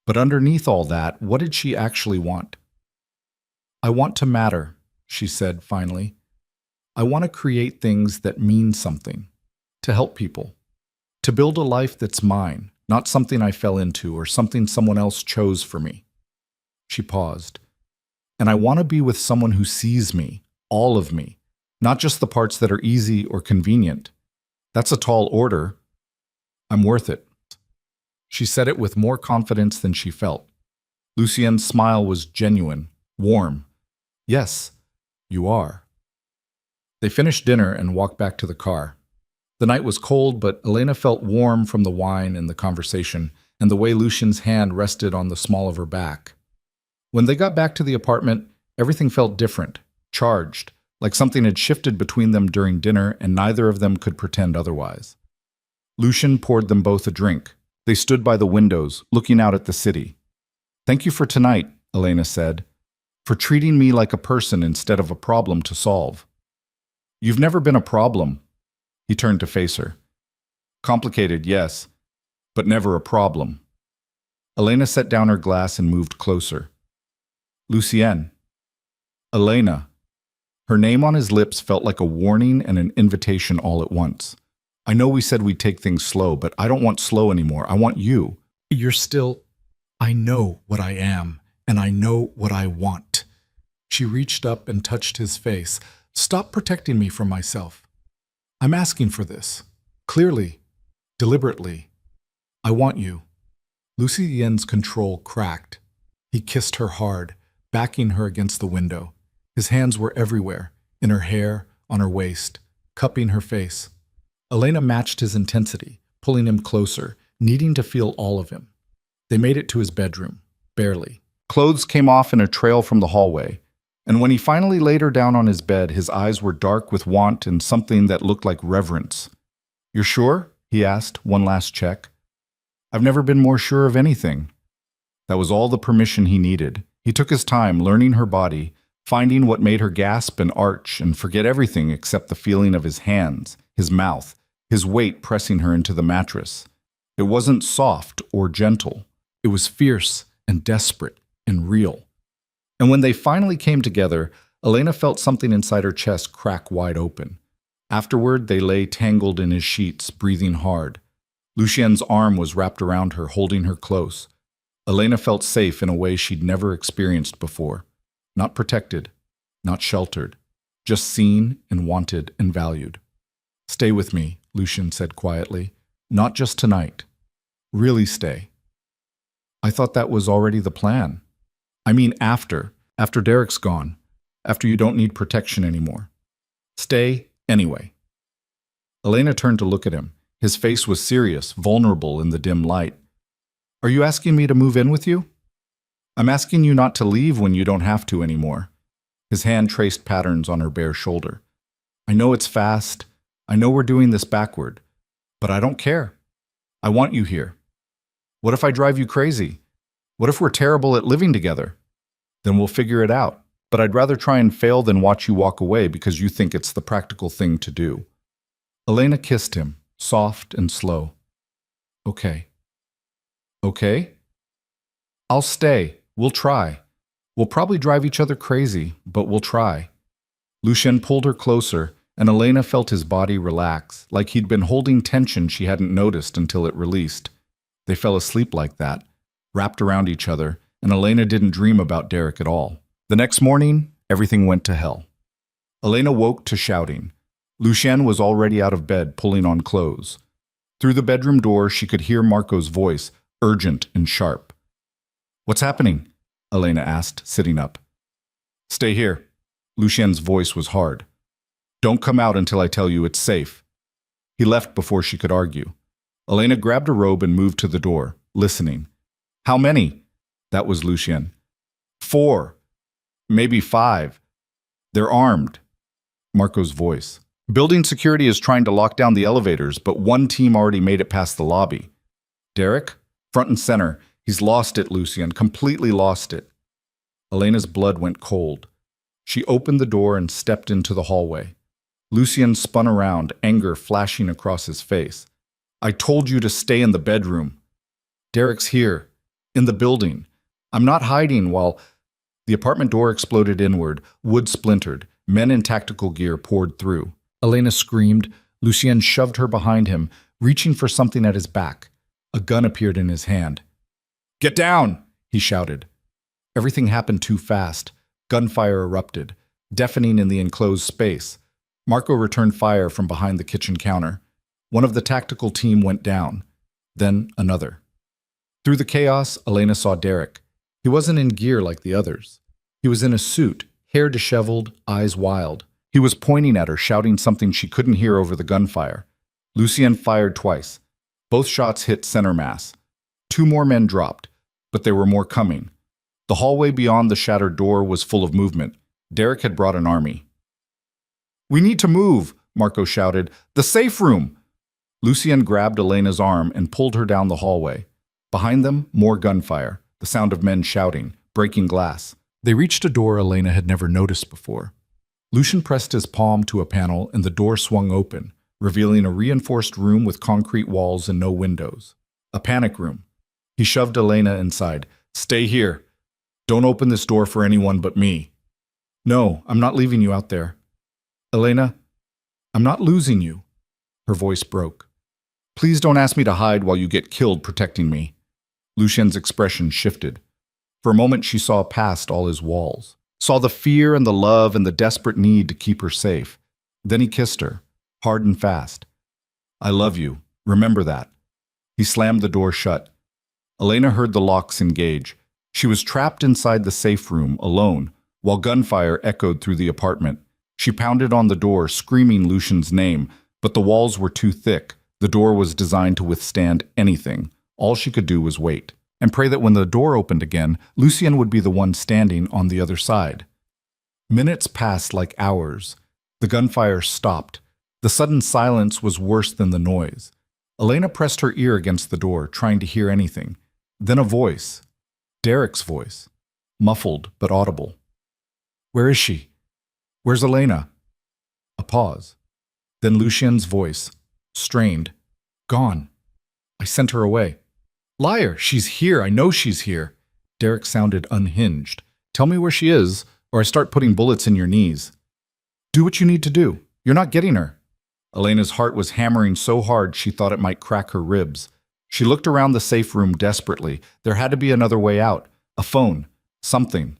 But underneath all that, what did she actually want? I want to matter, she said finally. I want to create things that mean something, to help people, to build a life that's mine, not something I fell into or something someone else chose for me. She paused. And I want to be with someone who sees me, all of me, not just the parts that are easy or convenient. That's a tall order. I'm worth it. She said it with more confidence than she felt. Lucien's smile was genuine, warm. Yes, you are. They finished dinner and walked back to the car. The night was cold, but Elena felt warm from the wine and the conversation, and the way Lucien's hand rested on the small of her back. When they got back to the apartment, everything felt different, charged, like something had shifted between them during dinner and neither of them could pretend otherwise. Lucien poured them both a drink. They stood by the windows, looking out at the city. Thank you for tonight, Elena said, for treating me like a person instead of a problem to solve. You've never been a problem. He turned to face her. Complicated, yes, but never a problem. Elena set down her glass and moved closer. Lucienne. Elena. Her name on his lips felt like a warning and an invitation all at once. I know we said we'd take things slow, but I don't want slow anymore. I want you. You're still... I know what I am, and I know what I want. She reached up and touched his face. Stop protecting me from myself. I'm asking for this. Clearly. Deliberately. I want you. Lucien's control cracked. He kissed her hard, backing her against the window. His hands were everywhere, in her hair, on her waist, cupping her face. Elena matched his intensity, pulling him closer, needing to feel all of him. They made it to his bedroom, barely. Clothes came off in a trail from the hallway, and when he finally laid her down on his bed, his eyes were dark with want and something that looked like reverence. You're sure? He asked, one last check. I've never been more sure of anything. That was all the permission he needed. He took his time learning her body, finding what made her gasp and arch and forget everything except the feeling of his hands, his mouth, his weight pressing her into the mattress. It wasn't soft or gentle. It was fierce and desperate and real. And when they finally came together, Elena felt something inside her chest crack wide open. Afterward, they lay tangled in his sheets, breathing hard. Lucien's arm was wrapped around her, holding her close. Elena felt safe in a way she'd never experienced before. Not protected, not sheltered, just seen and wanted and valued. Stay with me, Lucien said quietly. Not just tonight. Really stay. I thought that was already the plan. I mean after Derek's gone, after you don't need protection anymore. Stay anyway. Elena turned to look at him. His face was serious, vulnerable in the dim light. Are you asking me to move in with you? I'm asking you not to leave when you don't have to anymore. His hand traced patterns on her bare shoulder. I know it's fast. I know we're doing this backward. But I don't care. I want you here. What if I drive you crazy? What if we're terrible at living together? Then we'll figure it out. But I'd rather try and fail than watch you walk away because you think it's the practical thing to do. Elena kissed him, soft and slow. Okay. Okay? I'll stay. We'll try. We'll probably drive each other crazy, but we'll try. Lucien pulled her closer, and Elena felt his body relax, like he'd been holding tension she hadn't noticed until it released. They fell asleep like that, wrapped around each other, and Elena didn't dream about Derek at all. The next morning, everything went to hell. Elena woke to shouting. Lucien was already out of bed, pulling on clothes. Through the bedroom door, she could hear Marco's voice, urgent and sharp. What's happening? Elena asked, sitting up. Stay here. Lucien's voice was hard. Don't come out until I tell you it's safe. He left before she could argue. Elena grabbed a robe and moved to the door, listening. How many? That was Lucien. 4. Maybe 5. They're armed. Marco's voice. Building security is trying to lock down the elevators, but one team already made it past the lobby. Derek? Front and center. He's lost it, Lucien. Completely lost it. Elena's blood went cold. She opened the door and stepped into the hallway. Lucien spun around, anger flashing across his face. I told you to stay in the bedroom. Derek's here. In the building. I'm not hiding while... The apartment door exploded inward, wood splintered, men in tactical gear poured through. Elena screamed. Lucien shoved her behind him, reaching for something at his back. A gun appeared in his hand. "Get down!" he shouted. Everything happened too fast. Gunfire erupted, deafening in the enclosed space. Marco returned fire from behind the kitchen counter. One of the tactical team went down. Then another. Through the chaos, Elena saw Derek. He wasn't in gear like the others. He was in a suit, hair disheveled, eyes wild. He was pointing at her, shouting something she couldn't hear over the gunfire. Lucien fired twice. Both shots hit center mass. 2 more men dropped, but there were more coming. The hallway beyond the shattered door was full of movement. Derek had brought an army. "We need to move," Marco shouted. "The safe room!" Lucien grabbed Elena's arm and pulled her down the hallway. Behind them, more gunfire, the sound of men shouting, breaking glass. They reached a door Elena had never noticed before. Lucien pressed his palm to a panel and the door swung open, revealing a reinforced room with concrete walls and no windows. A panic room. He shoved Elena inside. "Stay here. Don't open this door for anyone but me." "No, I'm not leaving you out there." "Elena, I'm not losing you." Her voice broke. "Please don't ask me to hide while you get killed protecting me." Lucien's expression shifted. For a moment she saw past all his walls, saw the fear and the love and the desperate need to keep her safe. Then he kissed her, hard and fast. "I love you. Remember that." He slammed the door shut. Elena heard the locks engage. She was trapped inside the safe room, alone, while gunfire echoed through the apartment. She pounded on the door, screaming Lucien's name, but the walls were too thick. The door was designed to withstand anything. All she could do was wait, and pray that when the door opened again, Lucien would be the one standing on the other side. Minutes passed like hours. The gunfire stopped. The sudden silence was worse than the noise. Elena pressed her ear against the door, trying to hear anything. Then a voice. Derek's voice. Muffled but audible. "Where is she? Where's Elena?" A pause. Then Lucien's voice. Strained. "Gone. I sent her away." "Liar! She's here. I know she's here." Derek sounded unhinged. "Tell me where she is, or I start putting bullets in your knees." "Do what you need to do. You're not getting her." Elena's heart was hammering so hard she thought it might crack her ribs. She looked around the safe room desperately. There had to be another way out. A phone. Something.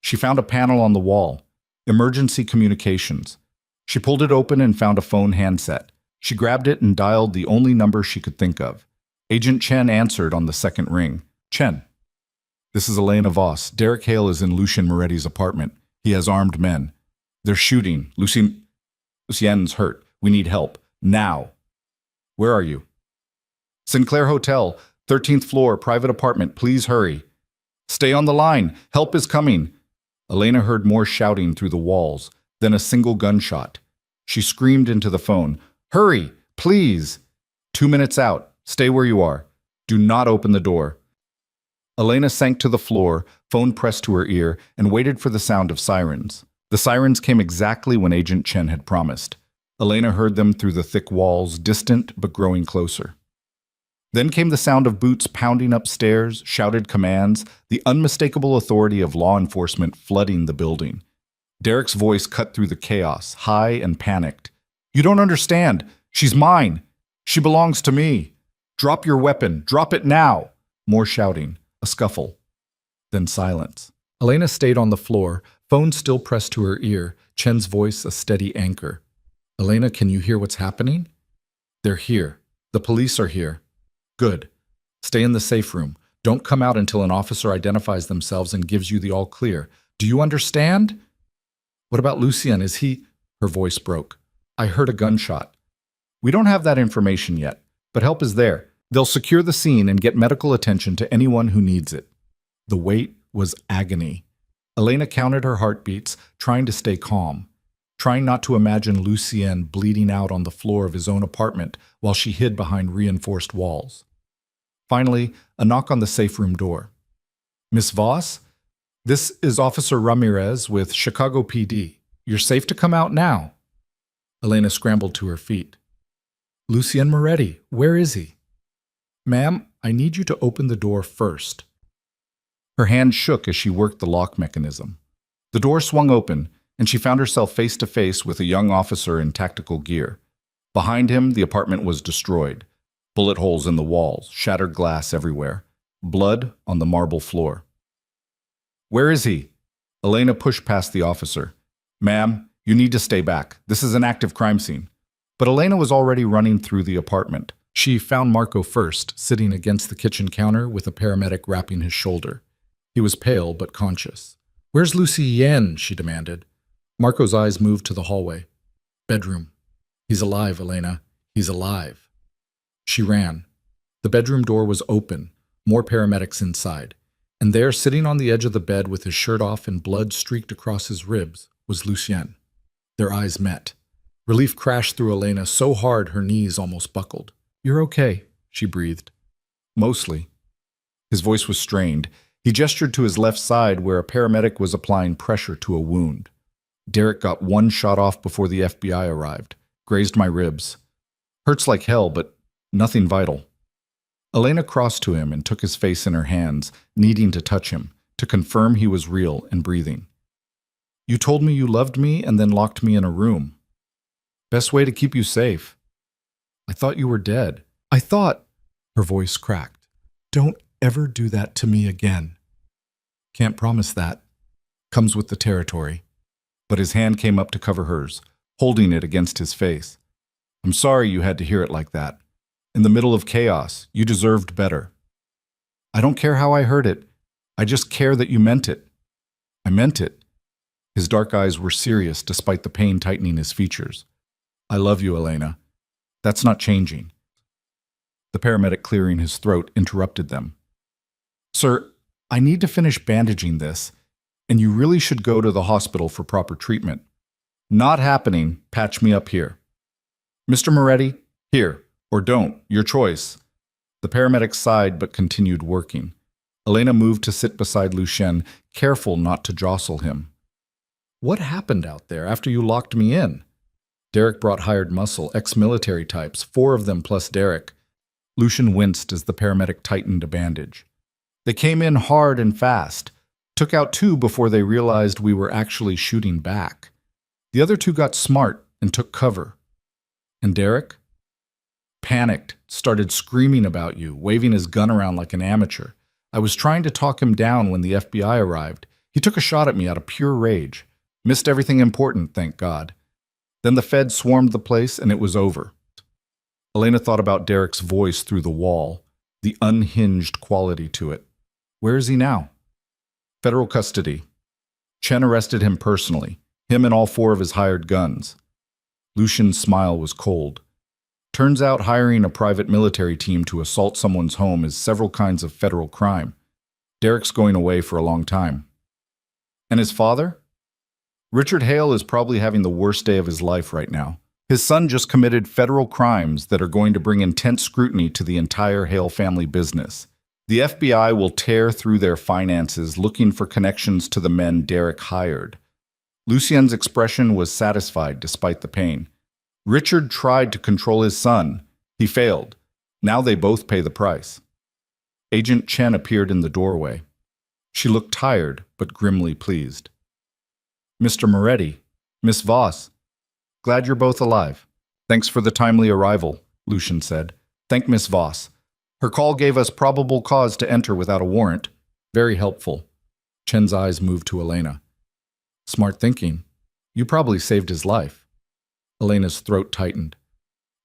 She found a panel on the wall. Emergency communications. She pulled it open and found a phone handset. She grabbed it and dialed the only number she could think of. Agent Chen answered on the second ring. "Chen. This is Elena Voss. Derek Hale is in Lucien Moretti's apartment. He has armed men. They're shooting. Lucien's hurt. We need help. Now." "Where are you?" "Sinclair Hotel, 13th floor, private apartment. Please hurry." "Stay on the line. Help is coming." Elena heard more shouting through the walls, then a single gunshot. She screamed into the phone. "Hurry, please." 2 minutes out. Stay where you are. Do not open the door." Elena sank to the floor, phone pressed to her ear, and waited for the sound of sirens. The sirens came exactly when Agent Chen had promised. Elena heard them through the thick walls, distant but growing closer. Then came the sound of boots pounding upstairs, shouted commands, the unmistakable authority of law enforcement flooding the building. Derek's voice cut through the chaos, high and panicked. "You don't understand. She's mine. She belongs to me. Drop your weapon. Drop it now." More shouting. A scuffle. Then silence. Elena stayed on the floor, phone still pressed to her ear, Chen's voice a steady anchor. "Elena, can you hear what's happening?" "They're here. The police are here." "Good. Stay in the safe room. Don't come out until an officer identifies themselves and gives you the all clear. Do you understand?" "What about Lucien? Is he—" Her voice broke. "I heard a gunshot." "We don't have that information yet, but help is there. They'll secure the scene and get medical attention to anyone who needs it." The wait was agony. Elena counted her heartbeats, trying to stay calm, trying not to imagine Lucien bleeding out on the floor of his own apartment while she hid behind reinforced walls. Finally, a knock on the safe room door. "Miss Voss? This is Officer Ramirez with Chicago PD. You're safe to come out now." Elena scrambled to her feet. "Lucien Moretti, where is he?" "Ma'am, I need you to open the door first. Her hand shook as she worked the lock mechanism. The door swung open, and she found herself face to face with a young officer in tactical gear. Behind him, the apartment was destroyed. Bullet holes in the walls, shattered glass everywhere, blood on the marble floor. "Where is he?" Elena pushed past the officer. "Ma'am, you need to stay back. This is an active crime scene." But Elena was already running through the apartment. She found Marco first, sitting against the kitchen counter with a paramedic wrapping his shoulder. He was pale but conscious. "Where's Lucien?" she demanded. Marco's eyes moved to the hallway. "Bedroom. He's alive, Elena. He's alive." She ran. The bedroom door was open, more paramedics inside. And there, sitting on the edge of the bed with his shirt off and blood streaked across his ribs, was Lucien. Their eyes met. Relief crashed through Elena so hard her knees almost buckled. "You're okay," she breathed. "Mostly." His voice was strained. He gestured to his left side where a paramedic was applying pressure to a wound. "Derek got one shot off before the FBI arrived. Grazed my ribs. Hurts like hell, but nothing vital." Elena crossed to him and took his face in her hands, needing to touch him, to confirm he was real and breathing. "You told me you loved me and then locked me in a room. Best way to keep you safe. I thought you were dead. I thought—" Her voice cracked. "Don't ever do that to me again." "Can't promise that. Comes with the territory." But his hand came up to cover hers, holding it against his face. "I'm sorry you had to hear it like that. In the middle of chaos, you deserved better." "I don't care how I heard it. I just care that you meant it." "I meant it." His dark eyes were serious despite the pain tightening his features. "I love you, Elena. That's not changing." The paramedic clearing his throat interrupted them. "Sir, I need to finish bandaging this, and you really should go to the hospital for proper treatment." "Not happening. Patch me up here." "Mr. Moretti, here, or don't, your choice." The paramedic sighed but continued working. Elena moved to sit beside Lucien, careful not to jostle him. "What happened out there after you locked me in?" Derek brought hired muscle, ex-military types, 4 of them plus Derek. Lucien winced as the paramedic tightened a bandage. "They came in hard and fast. Took out 2 before they realized we were actually shooting back. The other 2 got smart and took cover." "And Derek?" "Panicked, started screaming about you, waving his gun around like an amateur. I was trying to talk him down when the FBI arrived. He took a shot at me out of pure rage. Missed everything important, thank God. Then the feds swarmed the place and it was over." Elena thought about Derek's voice through the wall, the unhinged quality to it. "Where is he now?" "Federal custody. Chen arrested him personally, him and all 4 of his hired guns." Lucien's smile was cold. "Turns out hiring a private military team to assault someone's home is several kinds of federal crime. Derek's going away for a long time." "And his father?" "Richard Hale is probably having the worst day of his life right now. His son just committed federal crimes that are going to bring intense scrutiny to the entire Hale family business. The FBI will tear through their finances looking for connections to the men Derek hired." Lucien's expression was satisfied despite the pain. "Richard tried to control his son. He failed. Now they both pay the price." Agent Chen appeared in the doorway. She looked tired but grimly pleased. "Mr. Moretti, Miss Voss, glad you're both alive." "Thanks for the timely arrival," Lucien said. "Thank Miss Voss. Her call gave us probable cause to enter without a warrant. Very helpful." Chen's eyes moved to Elena. "Smart thinking. You probably saved his life." Elena's throat tightened.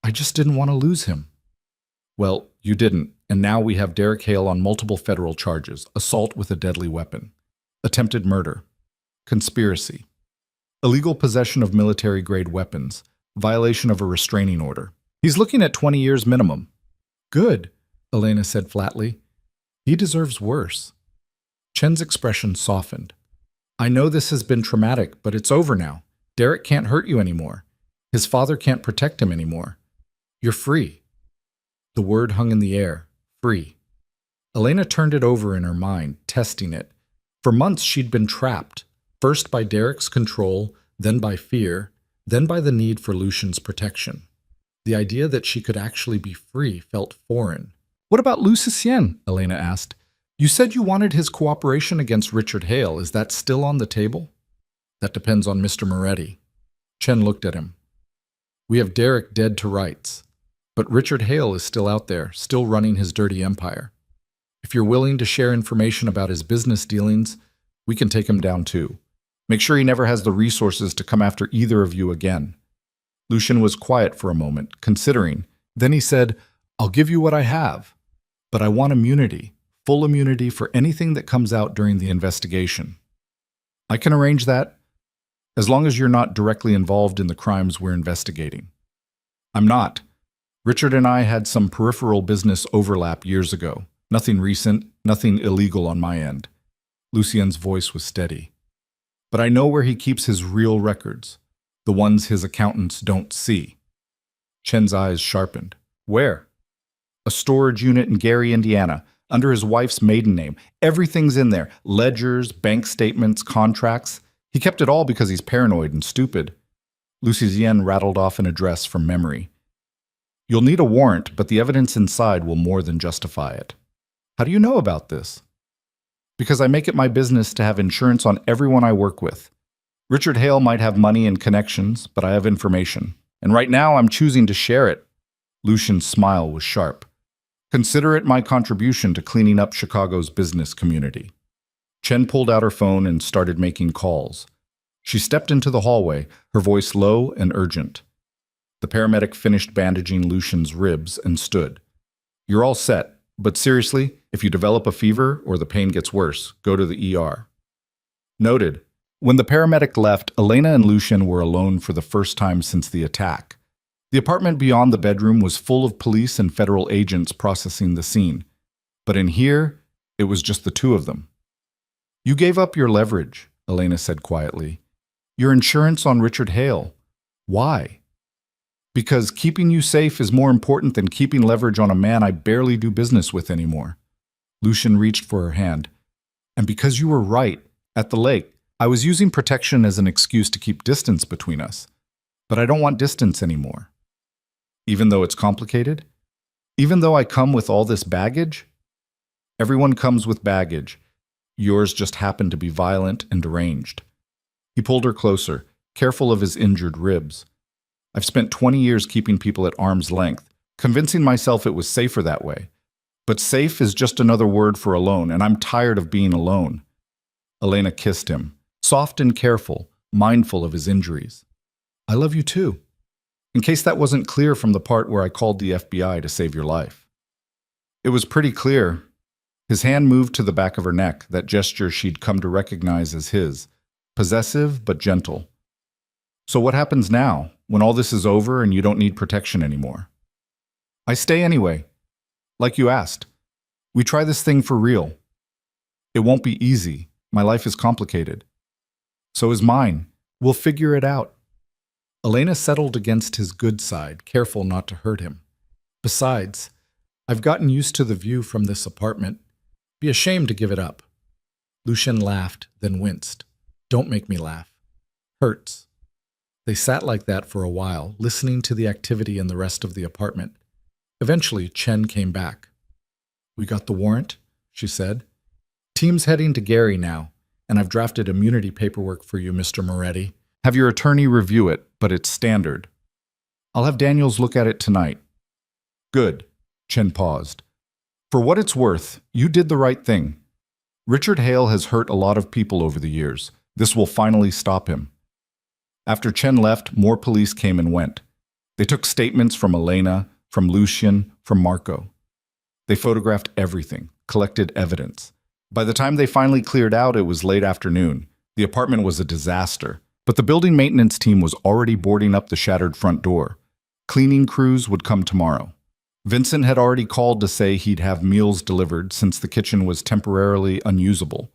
"I just didn't want to lose him." "Well, you didn't, and now we have Derek Hale on multiple federal charges: assault with a deadly weapon, attempted murder, conspiracy, illegal possession of military-grade weapons, violation of a restraining order. He's looking at 20 years minimum." "Good," Elena said flatly. "He deserves worse." Chen's expression softened. "I know this has been traumatic, but it's over now. Derek can't hurt you anymore. His father can't protect him anymore. You're free." The word hung in the air, free. Elena turned it over in her mind, testing it. For months she'd been trapped, first by Derek's control, then by fear, then by the need for Lucien's protection. The idea that she could actually be free felt foreign. What about Lucien? Elena asked. You said you wanted his cooperation against Richard Hale. Is that still on the table? That depends on Mr. Moretti. Chen looked at him. We have Derek dead to rights, but Richard Hale is still out there, still running his dirty empire. If you're willing to share information about his business dealings, we can take him down too. Make sure he never has the resources to come after either of you again. Lucien was quiet for a moment, considering. Then he said, I'll give you what I have, but I want immunity, full immunity for anything that comes out during the investigation. I can arrange that, as long as you're not directly involved in the crimes we're investigating. I'm not. Richard and I had some peripheral business overlap years ago. Nothing recent, nothing illegal on my end. Lucien's voice was steady. But I know where he keeps his real records, the ones his accountants don't see. Chen's eyes sharpened. Where? A storage unit in Gary, Indiana, under his wife's maiden name. Everything's in there. Ledgers, bank statements, contracts. He kept it all because he's paranoid and stupid. Lucien rattled off an address from memory. You'll need a warrant, but the evidence inside will more than justify it. How do you know about this? Because I make it my business to have insurance on everyone I work with. Richard Hale might have money and connections, but I have information. And right now I'm choosing to share it. Lucien's smile was sharp. Consider it my contribution to cleaning up Chicago's business community. Chen pulled out her phone and started making calls. She stepped into the hallway, her voice low and urgent. The paramedic finished bandaging Lucien's ribs and stood. You're all set, but seriously, if you develop a fever or the pain gets worse, go to the ER. Noted. When the paramedic left, Elena and Lucien were alone for the first time since the attack. The apartment beyond the bedroom was full of police and federal agents processing the scene. But in here, it was just the two of them. You gave up your leverage, Elena said quietly. Your insurance on Richard Hale. Why? Because keeping you safe is more important than keeping leverage on a man I barely do business with anymore. Lucien reached for her hand. And because you were right, at the lake, I was using protection as an excuse to keep distance between us. But I don't want distance anymore. Even though it's complicated? Even though I come with all this baggage? Everyone comes with baggage. Yours just happened to be violent and deranged. He pulled her closer, careful of his injured ribs. I've spent 20 years keeping people at arm's length, convincing myself it was safer that way. But safe is just another word for alone, and I'm tired of being alone. Elena kissed him, soft and careful, mindful of his injuries. I love you too. In case that wasn't clear from the part where I called the FBI to save your life. It was pretty clear. His hand moved to the back of her neck, that gesture she'd come to recognize as his, possessive but gentle. So what happens now, when all this is over and you don't need protection anymore? I stay anyway. Like you asked. We try this thing for real. It won't be easy. My life is complicated. So is mine. We'll figure it out. Elena settled against his good side, careful not to hurt him. Besides, I've gotten used to the view from this apartment. Be ashamed to give it up. Lucien laughed, then winced. Don't make me laugh. Hurts. They sat like that for a while, listening to the activity in the rest of the apartment. Eventually, Chen came back. We got the warrant, she said. Team's heading to Gary now, and I've drafted immunity paperwork for you, Mr. Moretti. Have your attorney review it, but it's standard. I'll have Daniels look at it tonight. Good. Chen paused. For what it's worth, you did the right thing. Richard Hale has hurt a lot of people over the years. This will finally stop him. After Chen left, more police came and went. They took statements from Elena, from Lucien, from Marco. They photographed everything, collected evidence. By the time they finally cleared out, it was late afternoon. The apartment was a disaster, but the building maintenance team was already boarding up the shattered front door. Cleaning crews would come tomorrow. Vincent had already called to say he'd have meals delivered since the kitchen was temporarily unusable.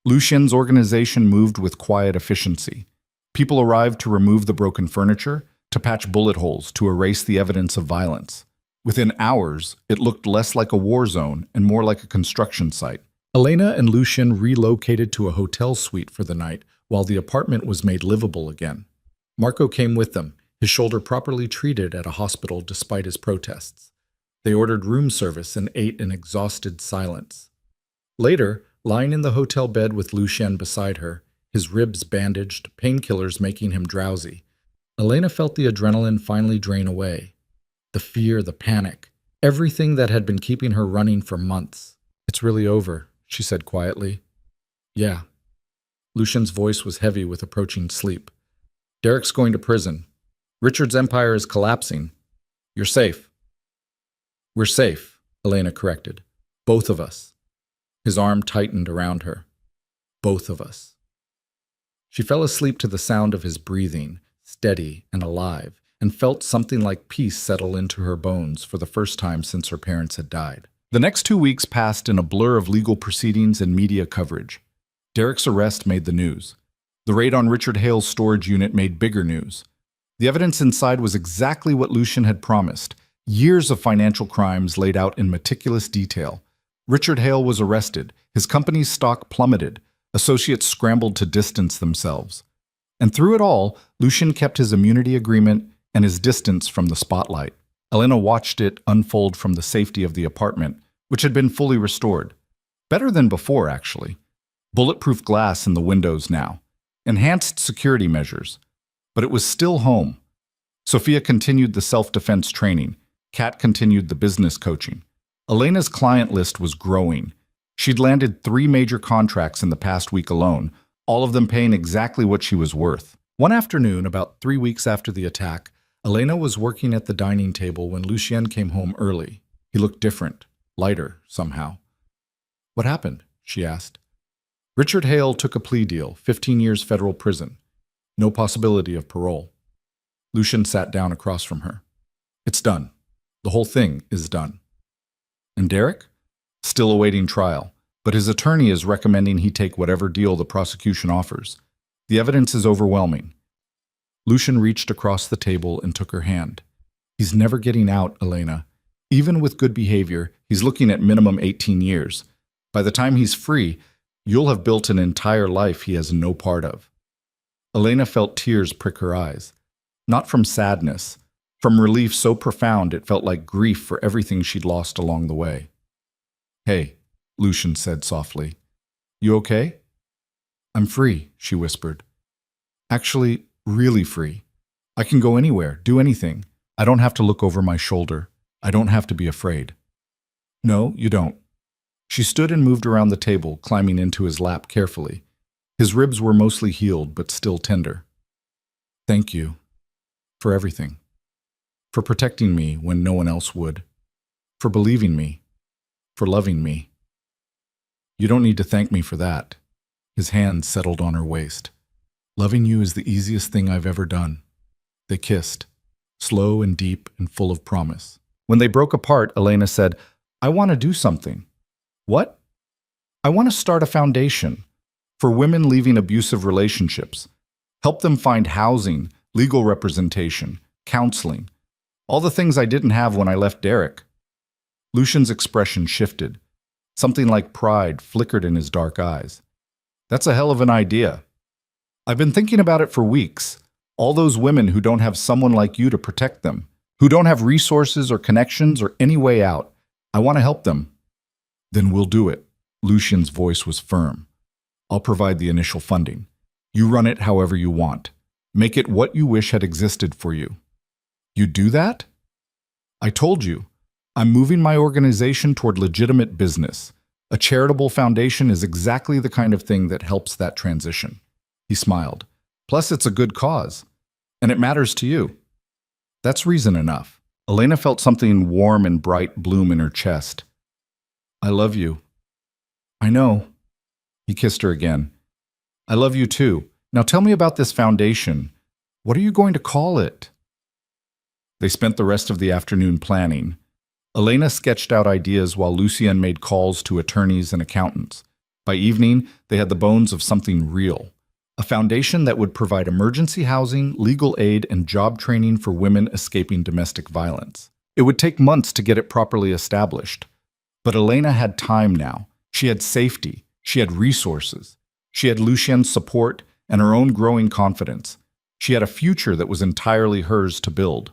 Lucien's organization moved with quiet efficiency. People arrived to remove the broken furniture, to patch bullet holes, to erase the evidence of violence. Within hours, it looked less like a war zone and more like a construction site. Elena and Lucien relocated to a hotel suite for the night while the apartment was made livable again. Marco came with them, his shoulder properly treated at a hospital despite his protests. They ordered room service and ate in exhausted silence. Later, lying in the hotel bed with Lucien beside her, his ribs bandaged, painkillers making him drowsy, Elena felt the adrenaline finally drain away. The fear, the panic, everything that had been keeping her running for months. "It's really over," she said quietly. "Yeah." Lucien's voice was heavy with approaching sleep. "Derek's going to prison. Richard's empire is collapsing. You're safe." "We're safe," Elena corrected. "Both of us." His arm tightened around her. "Both of us." She fell asleep to the sound of his breathing, steady and alive, and felt something like peace settle into her bones for the first time since her parents had died. The next 2 weeks passed in a blur of legal proceedings and media coverage. Derek's arrest made the news. The raid on Richard Hale's storage unit made bigger news. The evidence inside was exactly what Lucien had promised. Years of financial crimes laid out in meticulous detail. Richard Hale was arrested. His company's stock plummeted. Associates scrambled to distance themselves. And through it all, Lucien kept his immunity agreement and his distance from the spotlight. Elena watched it unfold from the safety of the apartment, which had been fully restored. Better than before, actually. Bulletproof glass in the windows now. Enhanced security measures. But it was still home. Sophia continued the self-defense training. Kat continued the business coaching. Elena's client list was growing. She'd landed 3 major contracts in the past week alone, all of them paying exactly what she was worth. One afternoon, about 3 weeks after the attack, Elena was working at the dining table when Lucien came home early. He looked different, lighter, somehow. "What happened?" she asked. "Richard Hale took a plea deal, 15 years federal prison. No possibility of parole." Lucien sat down across from her. "It's done. The whole thing is done." "And Derek?" "Still awaiting trial, but his attorney is recommending he take whatever deal the prosecution offers. The evidence is overwhelming." Lucien reached across the table and took her hand. "He's never getting out, Elena. Even with good behavior, he's looking at minimum 18 years. By the time he's free, you'll have built an entire life he has no part of." Elena felt tears prick her eyes. Not from sadness, from relief so profound it felt like grief for everything she'd lost along the way. "Hey," Lucien said softly. "You okay?" "I'm free," she whispered. "Actually, really free. I can go anywhere, do anything. I don't have to look over my shoulder. I don't have to be afraid." "No, you don't." She stood and moved around the table, climbing into his lap carefully. His ribs were mostly healed, but still tender. "Thank you. For everything. For protecting me when no one else would. For believing me. For loving me." "You don't need to thank me for that." His hand settled on her waist. "Loving you is the easiest thing I've ever done." They kissed, slow and deep and full of promise. When they broke apart, Elena said, "I want to do something." "What?" "I want to start a foundation for women leaving abusive relationships. Help them find housing, legal representation, counseling. All the things I didn't have when I left Derek." Lucien's expression shifted. Something like pride flickered in his dark eyes. "That's a hell of an idea. I've been thinking about it for weeks. All those women who don't have someone like you to protect them, who don't have resources or connections or any way out. I want to help them." "Then we'll do it." Lucien's voice was firm. "I'll provide the initial funding. You run it however you want. Make it what you wish had existed for you." "You do that?" "I told you. I'm moving my organization toward legitimate business. A charitable foundation is exactly the kind of thing that helps that transition." He smiled. "Plus, it's a good cause. And it matters to you." That's reason enough. Elena felt something warm and bright bloom in her chest. "I love you." "I know." He kissed her again. "I love you too. Now tell me about this foundation. What are you going to call it?" They spent the rest of the afternoon planning. Elena sketched out ideas while Lucien made calls to attorneys and accountants. By evening, they had the bones of something real. A foundation that would provide emergency housing, legal aid, and job training for women escaping domestic violence. It would take months to get it properly established. But Elena had time now. She had safety. She had resources. She had Lucien's support and her own growing confidence. She had a future that was entirely hers to build.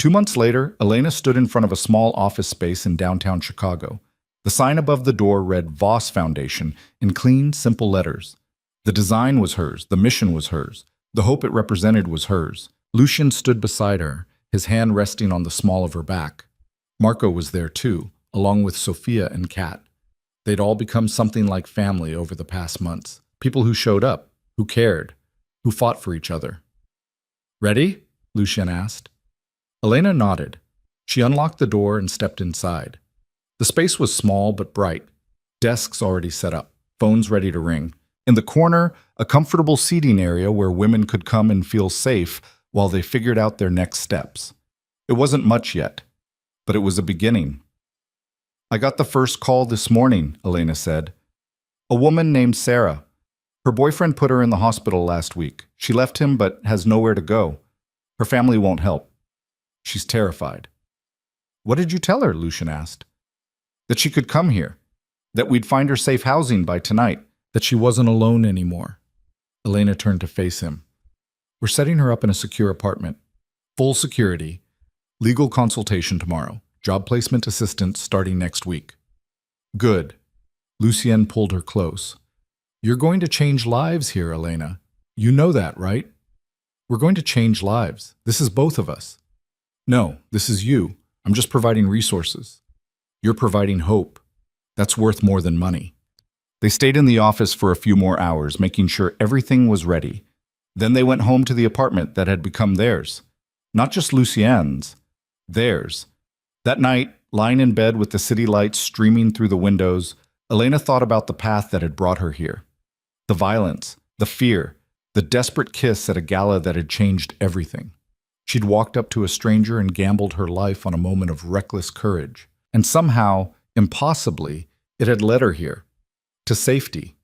2 months later, Elena stood in front of a small office space in downtown Chicago. The sign above the door read Voss Foundation in clean, simple letters. The design was hers, the mission was hers, the hope it represented was hers. Lucien stood beside her, his hand resting on the small of her back. Marco was there too, along with Sophia and Kat. They'd all become something like family over the past months. People who showed up, who cared, who fought for each other. "Ready?" Lucien asked. Elena nodded. She unlocked the door and stepped inside. The space was small but bright. Desks already set up, phones ready to ring. In the corner, a comfortable seating area where women could come and feel safe while they figured out their next steps. It wasn't much yet, but it was a beginning. "I got the first call this morning," Elena said. "A woman named Sarah. Her boyfriend put her in the hospital last week. She left him but has nowhere to go. Her family won't help. She's terrified." "What did you tell her?" Lucien asked. "That she could come here, that we'd find her safe housing by tonight, that she wasn't alone anymore." Elena turned to face him. "We're setting her up in a secure apartment. Full security. Legal consultation tomorrow. Job placement assistance starting next week." "Good." Lucien pulled her close. "You're going to change lives here, Elena. You know that, right? We're going to change lives. This is both of us." "No, this is you. I'm just providing resources. You're providing hope. That's worth more than money." They stayed in the office for a few more hours, making sure everything was ready. Then they went home to the apartment that had become theirs. Not just Lucien's, theirs. That night, lying in bed with the city lights streaming through the windows, Elena thought about the path that had brought her here. The violence, the fear, the desperate kiss at a gala that had changed everything. She'd walked up to a stranger and gambled her life on a moment of reckless courage. And somehow, impossibly, it had led her here. To safety,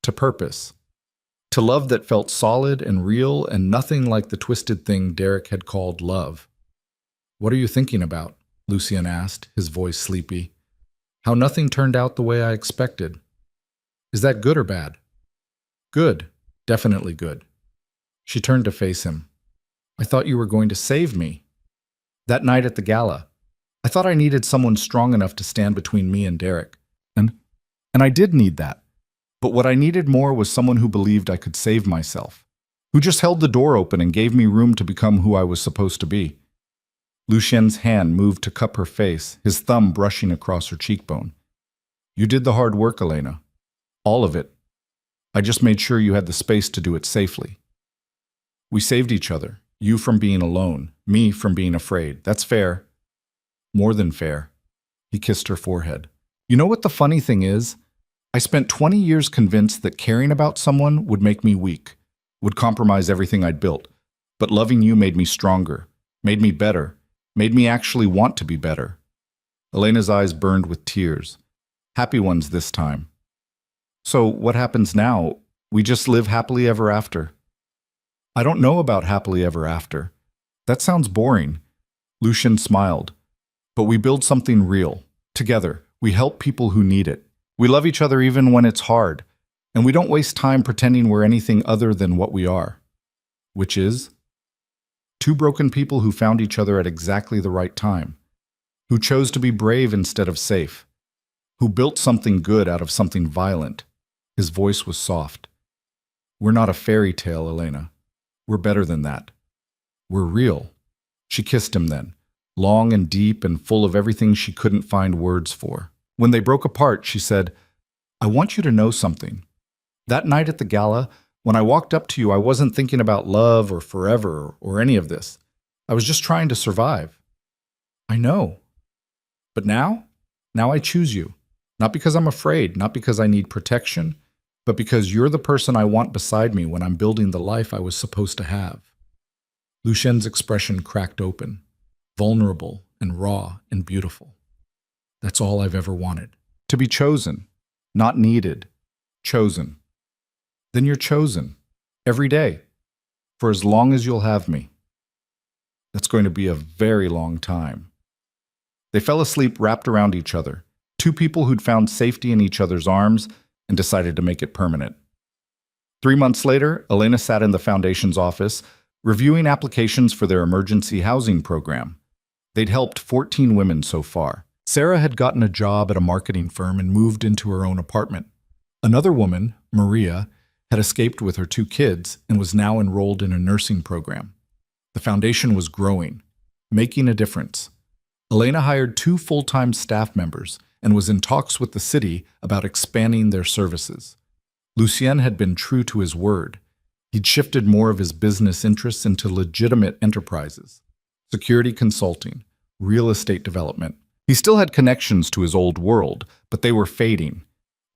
to purpose, to love that felt solid and real and nothing like the twisted thing Derek had called love. "What are you thinking about?" Lucien asked, his voice sleepy. "How nothing turned out the way I expected. Is that good or bad?" "Good, definitely good." She turned to face him. "I thought you were going to save me. That night at the gala, I thought I needed someone strong enough to stand between me and Derek. And I did need that. But what I needed more was someone who believed I could save myself, who just held the door open and gave me room to become who I was supposed to be." Lucien's hand moved to cup her face, his thumb brushing across her cheekbone. "You did the hard work, Elena. All of it. I just made sure you had the space to do it safely. We saved each other, you from being alone, me from being afraid. That's fair. More than fair." He kissed her forehead. "You know what the funny thing is? I spent 20 years convinced that caring about someone would make me weak, would compromise everything I'd built. But loving you made me stronger, made me better, made me actually want to be better." Elena's eyes burned with tears. Happy ones this time. "So what happens now? We just live happily ever after?" "I don't know about happily ever after. That sounds boring." Lucien smiled. "But we build something real. Together, we help people who need it. We love each other even when it's hard. And we don't waste time pretending we're anything other than what we are." Which is? Two broken people who found each other at exactly the right time. Who chose to be brave instead of safe. Who built something good out of something violent. His voice was soft. "We're not a fairy tale, Elena. We're better than that. We're real." She kissed him then, long and deep and full of everything she couldn't find words for. When they broke apart, she said, "I want you to know something. That night at the gala, when I walked up to you, I wasn't thinking about love or forever or any of this. I was just trying to survive." "I know. But now I choose you. Not because I'm afraid, not because I need protection, but because you're the person I want beside me when I'm building the life I was supposed to have." Lucien's expression cracked open, vulnerable and raw and beautiful. "That's all I've ever wanted. To be chosen, not needed, chosen." "Then you're chosen, every day, for as long as you'll have me." "That's going to be a very long time." They fell asleep wrapped around each other, two people who'd found safety in each other's arms and decided to make it permanent. 3 months later, Elena sat in the foundation's office, reviewing applications for their emergency housing program. They'd helped 14 women so far. Sarah had gotten a job at a marketing firm and moved into her own apartment. Another woman, Maria, had escaped with her 2 kids and was now enrolled in a nursing program. The foundation was growing, making a difference. Elena hired 2 full-time staff members and was in talks with the city about expanding their services. Lucien had been true to his word. He'd shifted more of his business interests into legitimate enterprises, security consulting, real estate development. He still had connections to his old world, but they were fading.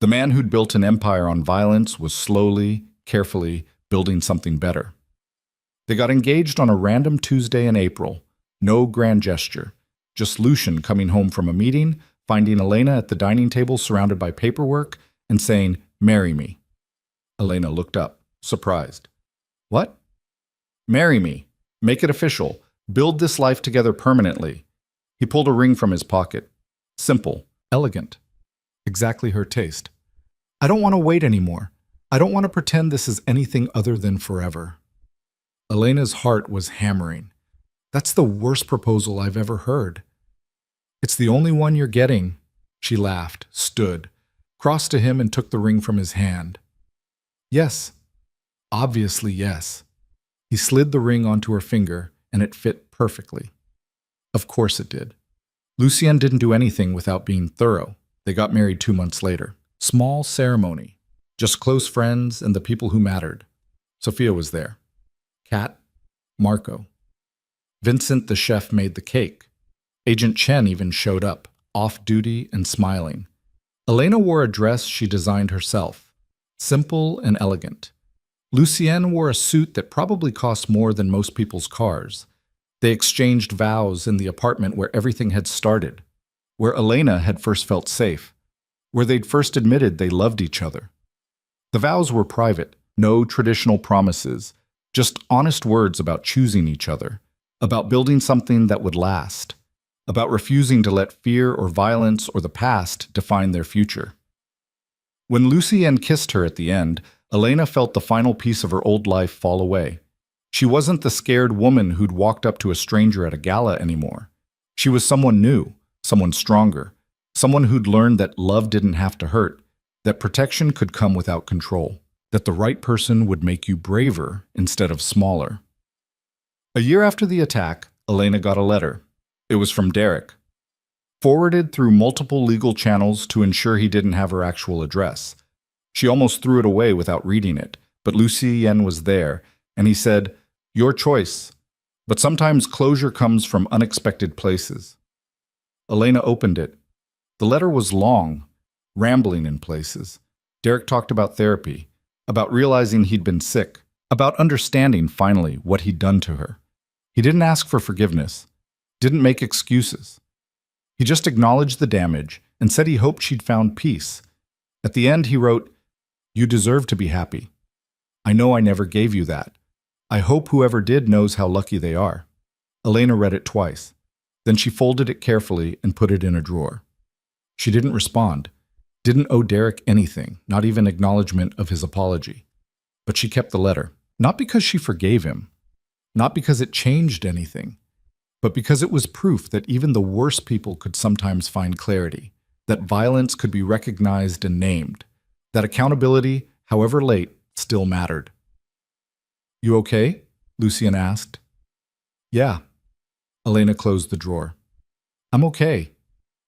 The man who'd built an empire on violence was slowly, carefully building something better. They got engaged on a random Tuesday in April. No grand gesture. Just Lucien coming home from a meeting, finding Elena at the dining table surrounded by paperwork, and saying, "Marry me." Elena looked up, surprised. "What?" "Marry me. Make it official. Build this life together permanently." He pulled a ring from his pocket. Simple, elegant. Exactly her taste. "I don't want to wait anymore. I don't want to pretend this is anything other than forever." Elena's heart was hammering. "That's the worst proposal I've ever heard." "It's the only one you're getting." She laughed, stood, crossed to him and took the ring from his hand. "Yes. Obviously, yes." He slid the ring onto her finger, and it fit perfectly. Of course it did. Lucien didn't do anything without being thorough. They got married 2 months later. Small ceremony. Just close friends and the people who mattered. Sophia was there. Kat, Marco. Vincent the chef made the cake. Agent Chen even showed up, off-duty and smiling. Elena wore a dress she designed herself. Simple and elegant. Lucien wore a suit that probably cost more than most people's cars. They exchanged vows in the apartment where everything had started, where Elena had first felt safe, where they'd first admitted they loved each other. The vows were private, no traditional promises, just honest words about choosing each other, about building something that would last, about refusing to let fear or violence or the past define their future. When Lucien kissed her at the end, Elena felt the final piece of her old life fall away. She wasn't the scared woman who'd walked up to a stranger at a gala anymore. She was someone new, someone stronger, someone who'd learned that love didn't have to hurt, that protection could come without control, that the right person would make you braver instead of smaller. A year after the attack, Elena got a letter. It was from Derek, forwarded through multiple legal channels to ensure he didn't have her actual address. She almost threw it away without reading it, but Lucien was there, and he said, "Your choice, but sometimes closure comes from unexpected places." Elena opened it. The letter was long, rambling in places. Derek talked about therapy, about realizing he'd been sick, about understanding, finally, what he'd done to her. He didn't ask for forgiveness, didn't make excuses. He just acknowledged the damage and said he hoped she'd found peace. At the end, he wrote, "You deserve to be happy. I know I never gave you that. I hope whoever did knows how lucky they are." Elena read it twice. Then she folded it carefully and put it in a drawer. She didn't respond, didn't owe Derek anything, not even acknowledgement of his apology. But she kept the letter, not because she forgave him, not because it changed anything, but because it was proof that even the worst people could sometimes find clarity, that violence could be recognized and named, that accountability, however late, still mattered. "You okay?" Lucien asked. "Yeah." Elena closed the drawer. "I'm okay.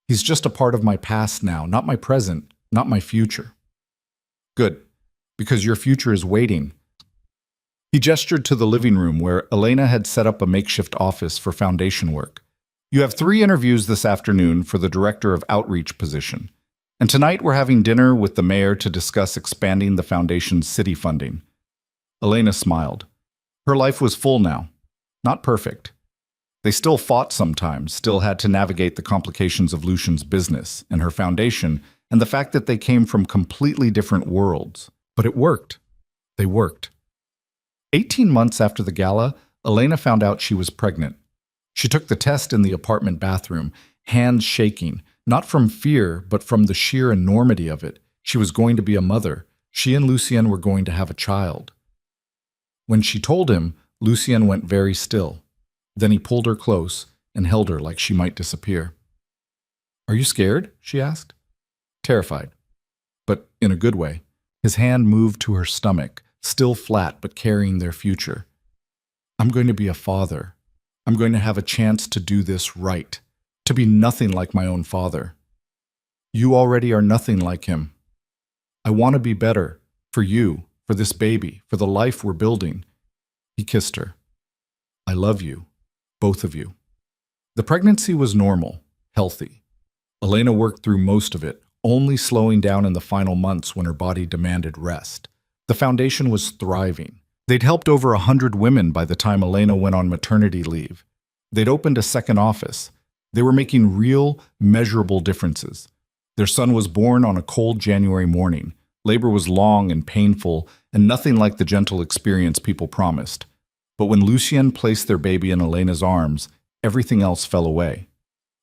He's just a part of my past now, not my present, not my future." "Good, because your future is waiting." He gestured to the living room where Elena had set up a makeshift office for foundation work. "You have 3 interviews this afternoon for the director of outreach position. And tonight we're having dinner with the mayor to discuss expanding the foundation's city funding." Elena smiled. Her life was full now. Not perfect. They still fought sometimes, still had to navigate the complications of Lucien's business and her foundation and the fact that they came from completely different worlds. But it worked. They worked. 18 months after the gala, Elena found out she was pregnant. She took the test in the apartment bathroom, hands shaking, not from fear, but from the sheer enormity of it. She was going to be a mother. She and Lucien were going to have a child. When she told him, Lucien went very still. Then he pulled her close, and held her like she might disappear. "Are you scared?" she asked. Terrified, but in a good way. His hand moved to her stomach, still flat but carrying their future. "I'm going to be a father. I'm going to have a chance to do this right, to be nothing like my own father. You already are nothing like him. I want to be better, for you, for this baby, for the life we're building." He kissed her. "I love you, both of you." The pregnancy was normal, healthy. Elena worked through most of it, only slowing down in the final months when her body demanded rest. The foundation was thriving. They'd helped over 100 women by the time Elena went on maternity leave. They'd opened a second office. They were making real, measurable differences. Their son was born on a cold January morning. Labor was long and painful, and nothing like the gentle experience people promised. But when Lucien placed their baby in Elena's arms, everything else fell away.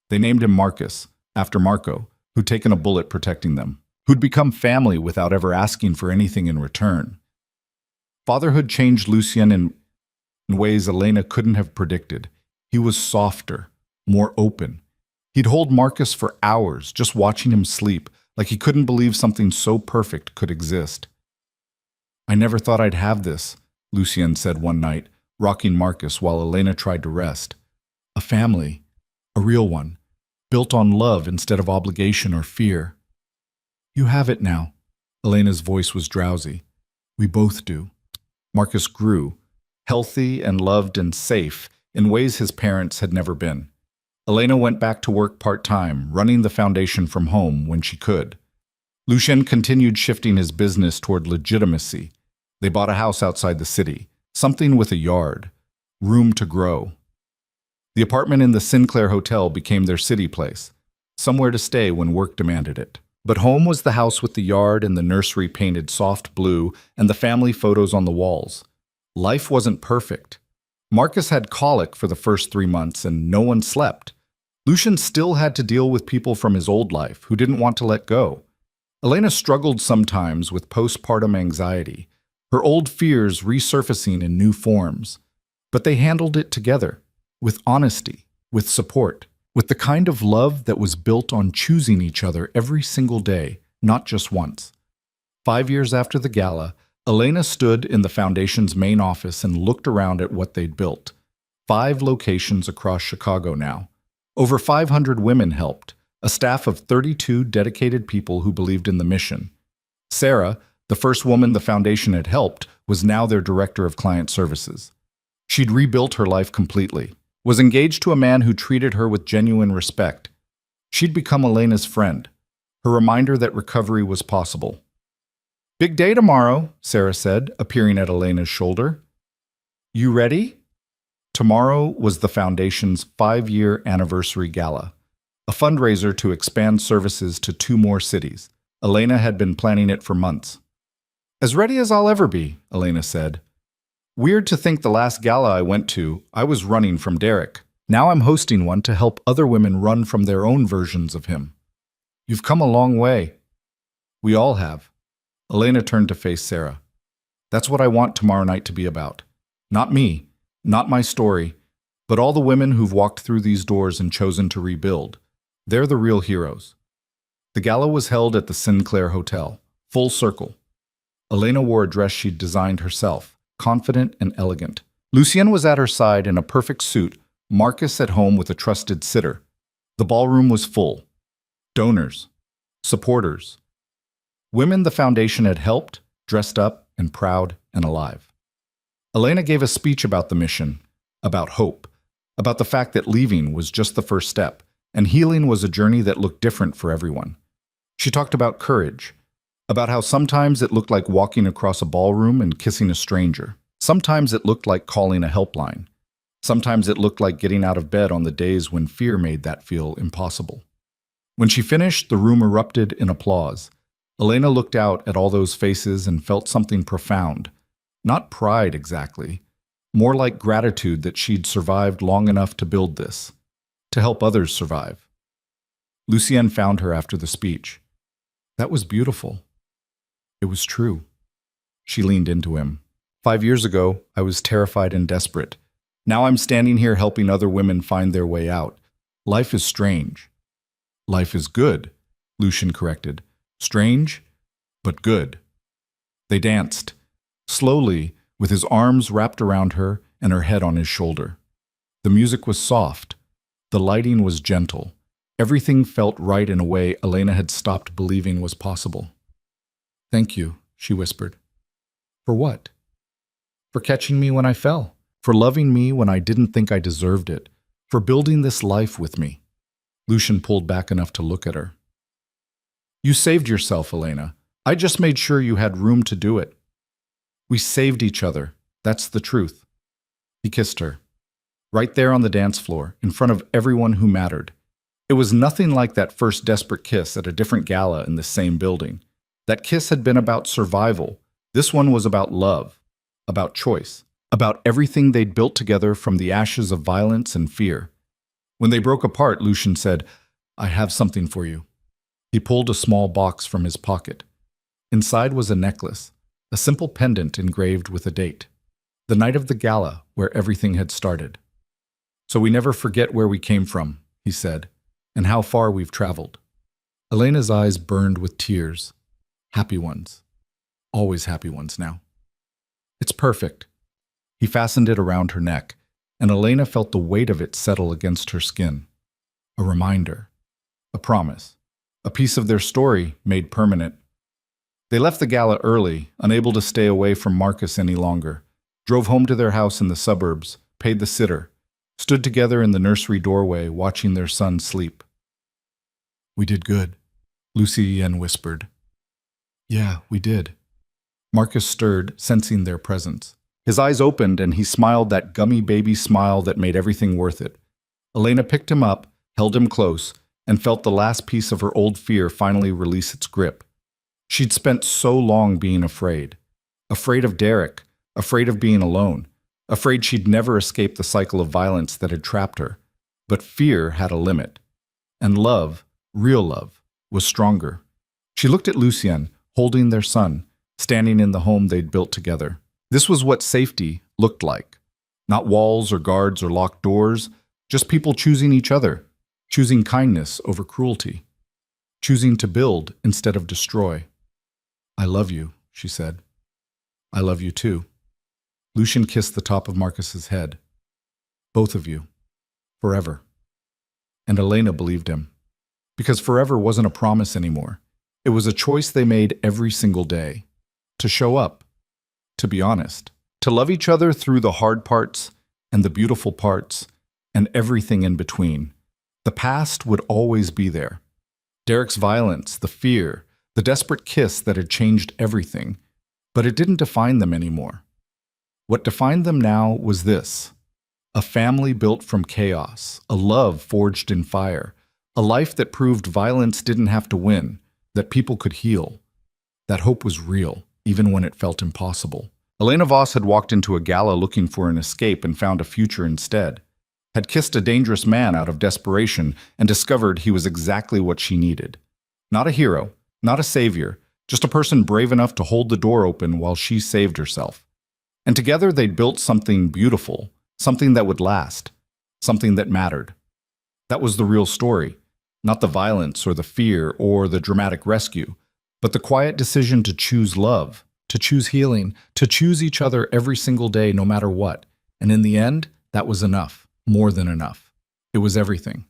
They named him Marcus, after Marco, who'd taken a bullet protecting them, who'd become family without ever asking for anything in return. Fatherhood changed Lucien in ways Elena couldn't have predicted. He was softer, more open. He'd hold Marcus for hours, just watching him sleep, like he couldn't believe something so perfect could exist. "I never thought I'd have this," Lucien said one night, rocking Marcus while Elena tried to rest. "A family, a real one, built on love instead of obligation or fear." "You have it now." Elena's voice was drowsy. "We both do." Marcus grew, healthy and loved and safe, in ways his parents had never been. Elena went back to work part-time, running the foundation from home when she could. Lucien continued shifting his business toward legitimacy. They bought a house outside the city, something with a yard, room to grow. The apartment in the Sinclair Hotel became their city place, somewhere to stay when work demanded it. But home was the house with the yard and the nursery painted soft blue and the family photos on the walls. Life wasn't perfect. Marcus had colic for the first 3 months and no one slept. Lucien still had to deal with people from his old life who didn't want to let go. Elena struggled sometimes with postpartum anxiety, her old fears resurfacing in new forms. But they handled it together, with honesty, with support, with the kind of love that was built on choosing each other every single day, not just once. 5 years after the gala, Elena stood in the foundation's main office and looked around at what they'd built. 5 locations across Chicago now. Over 500 women helped, a staff of 32 dedicated people who believed in the mission. Sarah, the first woman the foundation had helped, was now their director of client services. She'd rebuilt her life completely, was engaged to a man who treated her with genuine respect. She'd become Elena's friend, her reminder that recovery was possible. "Big day tomorrow," Sarah said, appearing at Elena's shoulder. "You ready?" Tomorrow was the Foundation's 5-year anniversary gala, a fundraiser to expand services to 2 more cities. Elena had been planning it for months. "As ready as I'll ever be," Elena said. "Weird to think the last gala I went to, I was running from Derek. Now I'm hosting one to help other women run from their own versions of him. You've come a long way." "We all have." Elena turned to face Sarah. "That's what I want tomorrow night to be about. Not me, not my story, but all the women who've walked through these doors and chosen to rebuild. They're the real heroes." The gala was held at the Sinclair Hotel, full circle. Elena wore a dress she'd designed herself, confident and elegant. Lucien was at her side in a perfect suit, Marcus at home with a trusted sitter. The ballroom was full. Donors, supporters, women the foundation had helped, dressed up and proud and alive. Elena gave a speech about the mission, about hope, about the fact that leaving was just the first step, and healing was a journey that looked different for everyone. She talked about courage, about how sometimes it looked like walking across a ballroom and kissing a stranger. Sometimes it looked like calling a helpline. Sometimes it looked like getting out of bed on the days when fear made that feel impossible. When she finished, the room erupted in applause. Elena looked out at all those faces and felt something profound. Not pride exactly, more like gratitude that she'd survived long enough to build this, to help others survive. Lucien found her after the speech. "That was beautiful. It was true." She leaned into him. "5 years ago, I was terrified and desperate. Now I'm standing here helping other women find their way out. Life is strange. Life is good, Lucian corrected. Strange, but good. They danced, slowly, with his arms wrapped around her and her head on his shoulder. The music was soft. The lighting was gentle. Everything felt right in a way Elena had stopped believing was possible. Thank you, she whispered. For what? For catching me when I fell. For loving me when I didn't think I deserved it. For building this life with me. Lucian pulled back enough to look at her. You saved yourself, Elena. I just made sure you had room to do it. We saved each other. That's the truth. He kissed her. Right there on the dance floor, in front of everyone who mattered. It was nothing like that first desperate kiss at a different gala in the same building. That kiss had been about survival. This one was about love, about choice, about everything they'd built together from the ashes of violence and fear. When they broke apart, Lucian said, I have something for you. He pulled a small box from his pocket. Inside was a necklace, a simple pendant engraved with a date. The night of the gala, where everything had started. So we never forget where we came from, he said, and how far we've traveled. Elena's eyes burned with tears. Happy ones. Always happy ones now. It's perfect. He fastened it around her neck, and Elena felt the weight of it settle against her skin. A reminder. A promise. A piece of their story made permanent. They left the gala early, unable to stay away from Marcus any longer. Drove home to their house in the suburbs, paid the sitter, stood together in the nursery doorway watching their son sleep. We did good, Lucienne whispered. Yeah, we did. Marcus stirred, sensing their presence. His eyes opened and he smiled that gummy baby smile that made everything worth it. Elena picked him up, held him close, and felt the last piece of her old fear finally release its grip. She'd spent so long being afraid. Afraid of Derek, afraid of being alone, afraid she'd never escape the cycle of violence that had trapped her. But fear had a limit. And love, real love, was stronger. She looked at Lucienne, holding their son, standing in the home they'd built together. This was what safety looked like. Not walls or guards or locked doors, just people choosing each other, choosing kindness over cruelty, choosing to build instead of destroy. I love you, she said. I love you too. Lucian kissed the top of Marcus's head. Both of you. Forever. And Elena believed him. Because forever wasn't a promise anymore. It was a choice they made every single day. To show up. To be honest. To love each other through the hard parts and the beautiful parts and everything in between. The past would always be there. Derek's violence, the fear, the desperate kiss that had changed everything. But it didn't define them anymore. What defined them now was this. A family built from chaos, a love forged in fire, a life that proved violence didn't have to win, that people could heal. That hope was real, even when it felt impossible. Elena Voss had walked into a gala looking for an escape and found a future instead. Had kissed a dangerous man out of desperation and discovered he was exactly what she needed. Not a hero, not a savior, just a person brave enough to hold the door open while she saved herself. And together they'd built something beautiful, something that would last, something that mattered. That was the real story, not the violence or the fear or the dramatic rescue, but the quiet decision to choose love, to choose healing, to choose each other every single day no matter what. And in the end, that was enough, more than enough. It was everything.